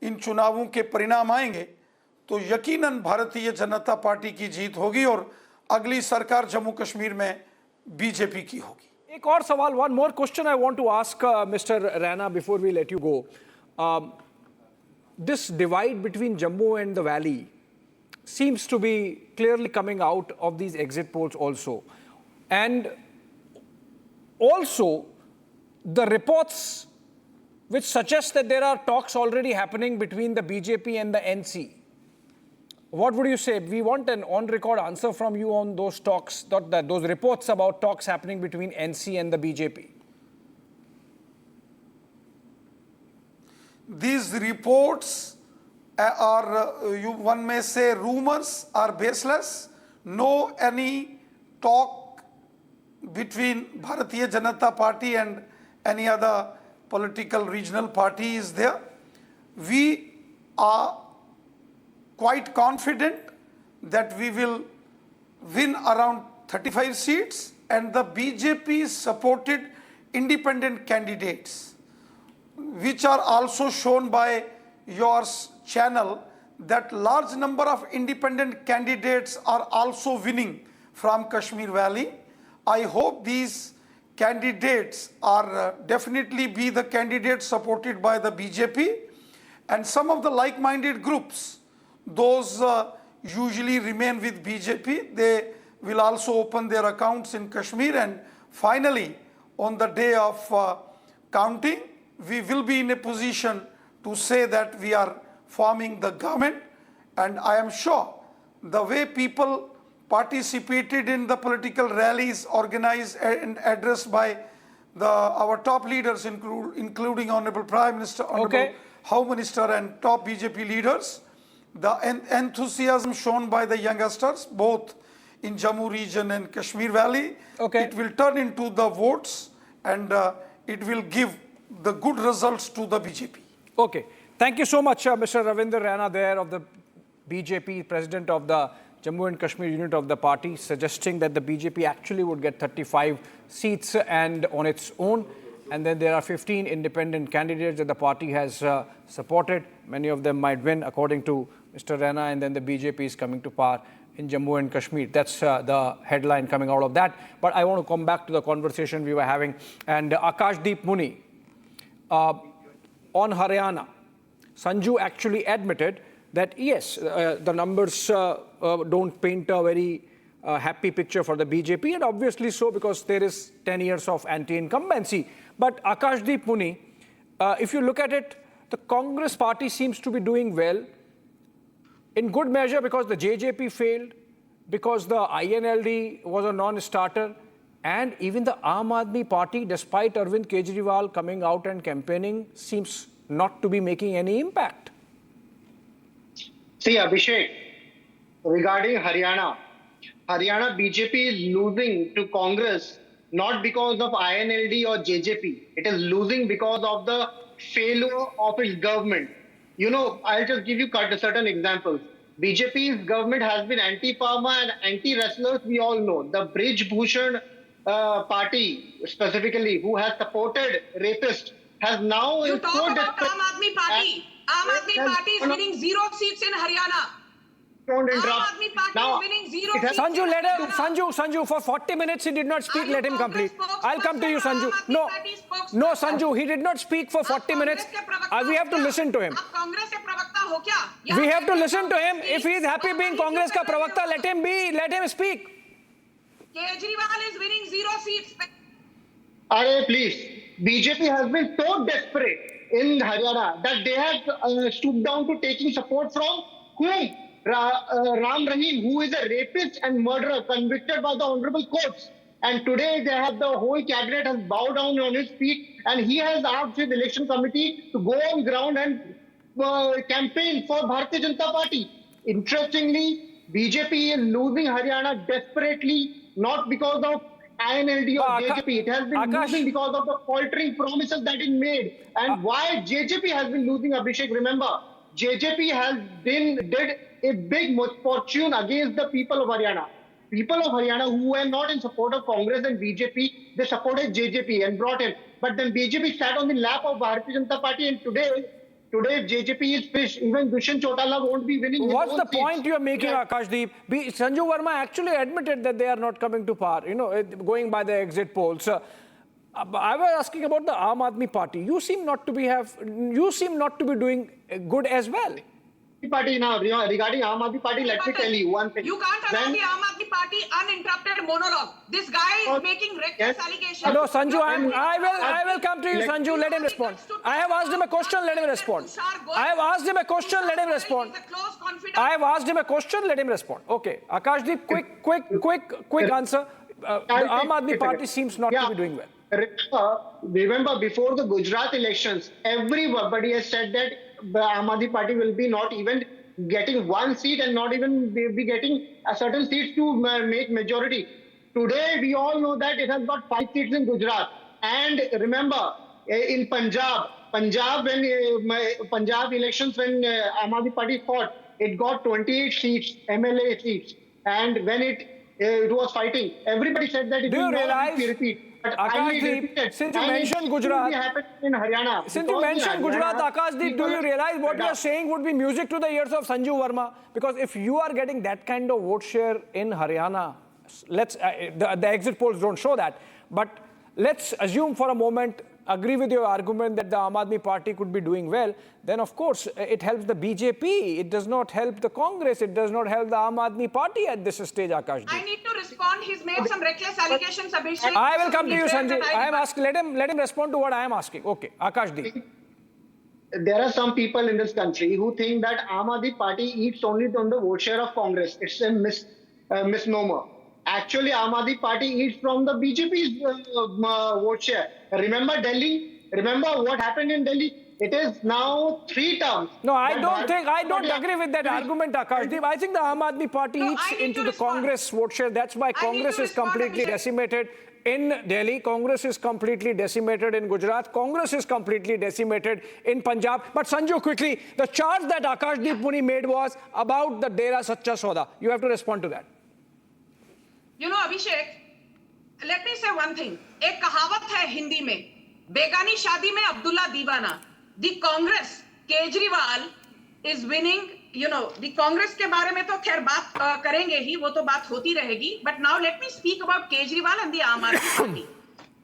S6: इन चुनावों के परिणाम आएंगे तो यकीनन भारतीय जनता पार्टी की जीत होगी और अगली सरकार जम्मू कश्मीर में बीजेपी की होगी।
S1: एक और सवाल, one more question I want to ask Mr. Rana before we let you go. This divide between Jammu and the Valley seems to be clearly coming out of these exit polls also. And also the reports which suggest that there are talks already happening between the BJP and the NC. What would you say? We want an on-record answer from you on those talks, those reports about talks happening between NC and the BJP.
S6: These reports are, one may say, rumors are baseless. No any talk between Bharatiya Janata Party and any other political regional party is there. We are quite confident that we will win around 35 seats and the BJP supported independent candidates, which are also shown by your channel, that large number of independent candidates are also winning from Kashmir Valley. I hope these candidates are definitely be the candidates supported by the BJP, and some of the like-minded groups, those usually remain with BJP. They will also open their accounts in Kashmir, and finally on the day of counting we will be in a position to say that we are forming the government. And I am sure the way people participated in the political rallies organized and addressed by our top leaders, including Honorable Prime Minister, Honorable Home Minister and top BJP leaders, the enthusiasm shown by the youngsters both in Jammu region and Kashmir Valley, it will turn into the votes and it will give the good results to the BJP.
S1: Okay. Thank you so much, Mr. Ravinder Rana there of the BJP, President of the Jammu and Kashmir unit of the party, suggesting that the BJP actually would get 35 seats and on its own. And then there are 15 independent candidates that the party has supported. Many of them might win, according to Mr. Rana, and then the BJP is coming to power in Jammu and Kashmir. That's the headline coming out of that. But I want to come back to the conversation we were having. And Akashdeep Muni, on Haryana, Sanju actually admitted that, yes, the numbers don't paint a very happy picture for the BJP, and obviously so, because there is 10 years of anti-incumbency. But Akashdeep Muni, if you look at it, the Congress party seems to be doing well, in good measure because the JJP failed, because the INLD was a non-starter, and even the Aam Aadmi Party, despite Arvind Kejriwal coming out and campaigning, seems not to be making any impact.
S24: See, Abhishek, regarding Haryana BJP is losing to Congress not because of INLD or JJP. It is losing because of the failure of its government. You know, I'll just give you certain examples. BJP's government has been anti-farmer and anti-wrestlers, we all know. The Brij Bhushan party, specifically, who has supported rapists, has now...
S5: You talk about Aam Aadmi Party. Aam Aadmi Party is winning 0 seats in Haryana.
S24: Don't interrupt.
S5: Aam Aadmi Party is winning 0 seats.
S1: Sanju, let him. Sanju, for 40 minutes he did not speak. Let him complete. I'll come to you, Sanju. No, Sanju, he did not speak for 40 minutes. We have to listen to him. We have to listen to him. If he is happy being Congress ka pravakta, let him be. Let him speak.
S5: Kejriwal is winning 0 seats.
S24: Arey, please. BJP has been so desperate in Haryana that they have stooped down to taking support from whom? Ram Rahim, who is a rapist and murderer convicted by the honorable courts. And today they have the whole cabinet has bowed down on his feet, and he has asked his election committee to go on ground and campaign for Bharatiya Janata Party. Interestingly, BJP is losing Haryana desperately, not because of INLD or JJP. It has been losing because of the faltering promises that it made. And why JJP has been losing, Abhishek, remember, JJP did a big misfortune against the people of Haryana. People of Haryana who were not in support of Congress and BJP, they supported JJP and brought him. But then BJP sat on the lap of Bharatiya Janata Party, and today Today, if JJP is fish, even Dushyant Chautala won't be winning.
S1: What's the point you are making, Akashdeep? Sanju Verma actually admitted that they are not coming to power, going by the exit polls. I was asking about the Aam Aadmi Party. You seem not to be doing good as well.
S24: Party now, regarding Aam Aadmi Party, let me tell you one thing.
S5: You can't allow the Aam Aadmi Party uninterrupted monologue. This guy is making reckless allegations.
S1: No, Sanju, I will come to you, Sanju. Let him respond. I have asked him a question. Let him respond. I have asked him a question. Let him respond. I have asked him a question. Let him respond. Okay, Akashdeep, quick answer. The Aam Aadmi Party seems not to be doing well.
S24: Remember, before the Gujarat elections, everybody has said that the Aam Aadmi Party will be not even getting one seat and not even be getting a certain seats to make majority. Today, we all know that it has got 5 seats in Gujarat. And remember, in Punjab when Punjab elections, when Aam Aadmi Party fought, it got 28 seats, MLA seats. And when it was fighting, everybody said that it will not be repeat.
S1: Akashdeep, since you mentioned Gujarat, Akashdeep, do you realize what you are saying would be music to the ears of Sanju Verma? Because if you are getting that kind of vote share in Haryana, the exit polls don't show that, but let's assume for a moment, agree with your argument that the Aam Aadmi Party could be doing well, then of course it helps the BJP. It does not help the Congress. It does not help the Aam Aadmi Party at this stage, Akashdeep.
S5: I need to respond. He's made some reckless allegations, Abhishek.
S1: I will come to you, Sanjay. I am asking. Let him respond to what I am asking. Okay, Akashdeep.
S24: There are some people in this country who think that Aam Aadmi Party eats only on the vote share of Congress. It's a misnomer. Actually, Aam Aadmi Party eats from the BJP's vote share. Remember Delhi? Remember what happened in Delhi? It is now 3 terms.
S1: No, I don't agree with that argument, Akashdeep. I think the Aam Aadmi Party eats into the Congress vote share. That's why Congress is completely decimated in Delhi. Congress is completely decimated in Gujarat. Congress is completely decimated in Punjab. But Sanju, quickly, the charge that Akashdeep Muni made was about the Dera Sacha Sauda. You have to respond to that.
S5: You know, Abhishek, let me say one thing. एक कहावत है हिंदी में, बेगानी शादी में अब्दुल्ला दीवाना. The Congress, Kejriwal is winning. You know, the Congress के बारे में तो खैर बात करेंगे ही, वो तो बात होती रहेगी. But now let me speak about Kejriwal and the Aam Aadmi Party.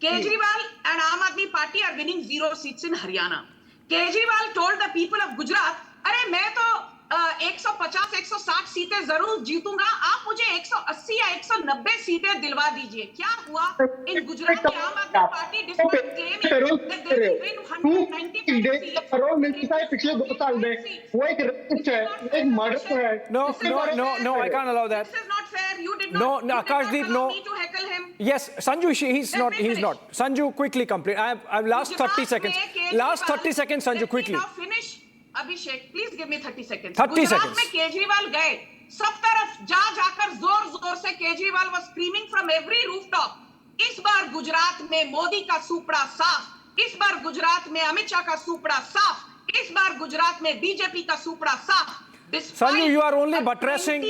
S5: Kejriwal and Aam Aadmi Party are winning 0 seats in Haryana. Kejriwal told the people of Gujarat, अरे मैं तो 150-160 सीटें जरूर जीतूंगा, आप मुझे 180 या 190 सीटें दिलवा दीजिए. क्या हुआ इन गुजरात की आम आदमी party despite claiming that they will win 190 seats.
S24: Crore मिलता है पिछले 2 साल में. वो एक रेप है, एक मर्डर है.
S1: No, I can't allow that.
S5: This is not fair. You did not.
S1: No, Akashdeep, no.
S5: Me to heckle him.
S1: Yes, Sanju, he's not. Sanju, quickly complete. I've last 30 seconds. Last 30 seconds, Sanju, quickly.
S5: Now finish. Abhishek, please give me 30 seconds.
S1: 30 seconds.
S5: Gujarat में केजरीवाल गए, सब तरफ जाकर जोर से Kejriwal was screaming from every rooftop. इस बार गुजरात में मोदी का सुपड़ा साफ, इस बार गुजरात में अमित शाह का सुपड़ा साफ, इस बार गुजरात में बीजेपी का सुपड़ा साफ.
S1: Sanju, you are only buttressing.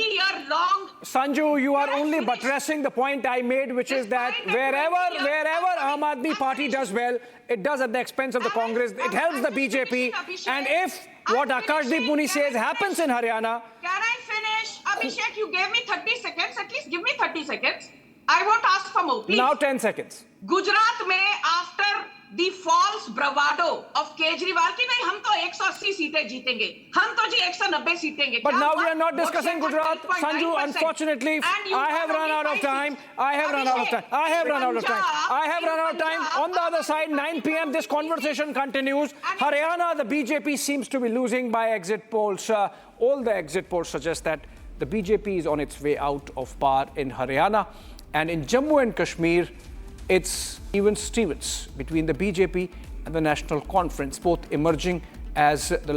S1: Sanju, you are only buttressing the point I made, which is that wherever Aam Aadmi Party does well, it does at the expense of the Congress. It helps the BJP. And if what Akashdeep Muni says happens in Haryana.
S5: Can I finish? Abhishek, you gave me 30 seconds. At least give me 30 seconds. I won't ask for more, please.
S1: Now 10 seconds.
S5: Gujarat में after the false bravado of Kejriwal कि नहीं हम तो 180 सीटें जीतेंगे, हम तो जी 190 सीटेंगे.
S1: But now we are not discussing Gujarat. Sanju, unfortunately, I have run out of time. I have run out of time. On the other side, 9 p.m. this conversation continues. Haryana, the BJP seems to be losing by exit polls. All the exit polls suggest that the BJP is on its way out of power in Haryana. And in Jammu and Kashmir, it's even Stevens between the BJP and the National Conference, both emerging as the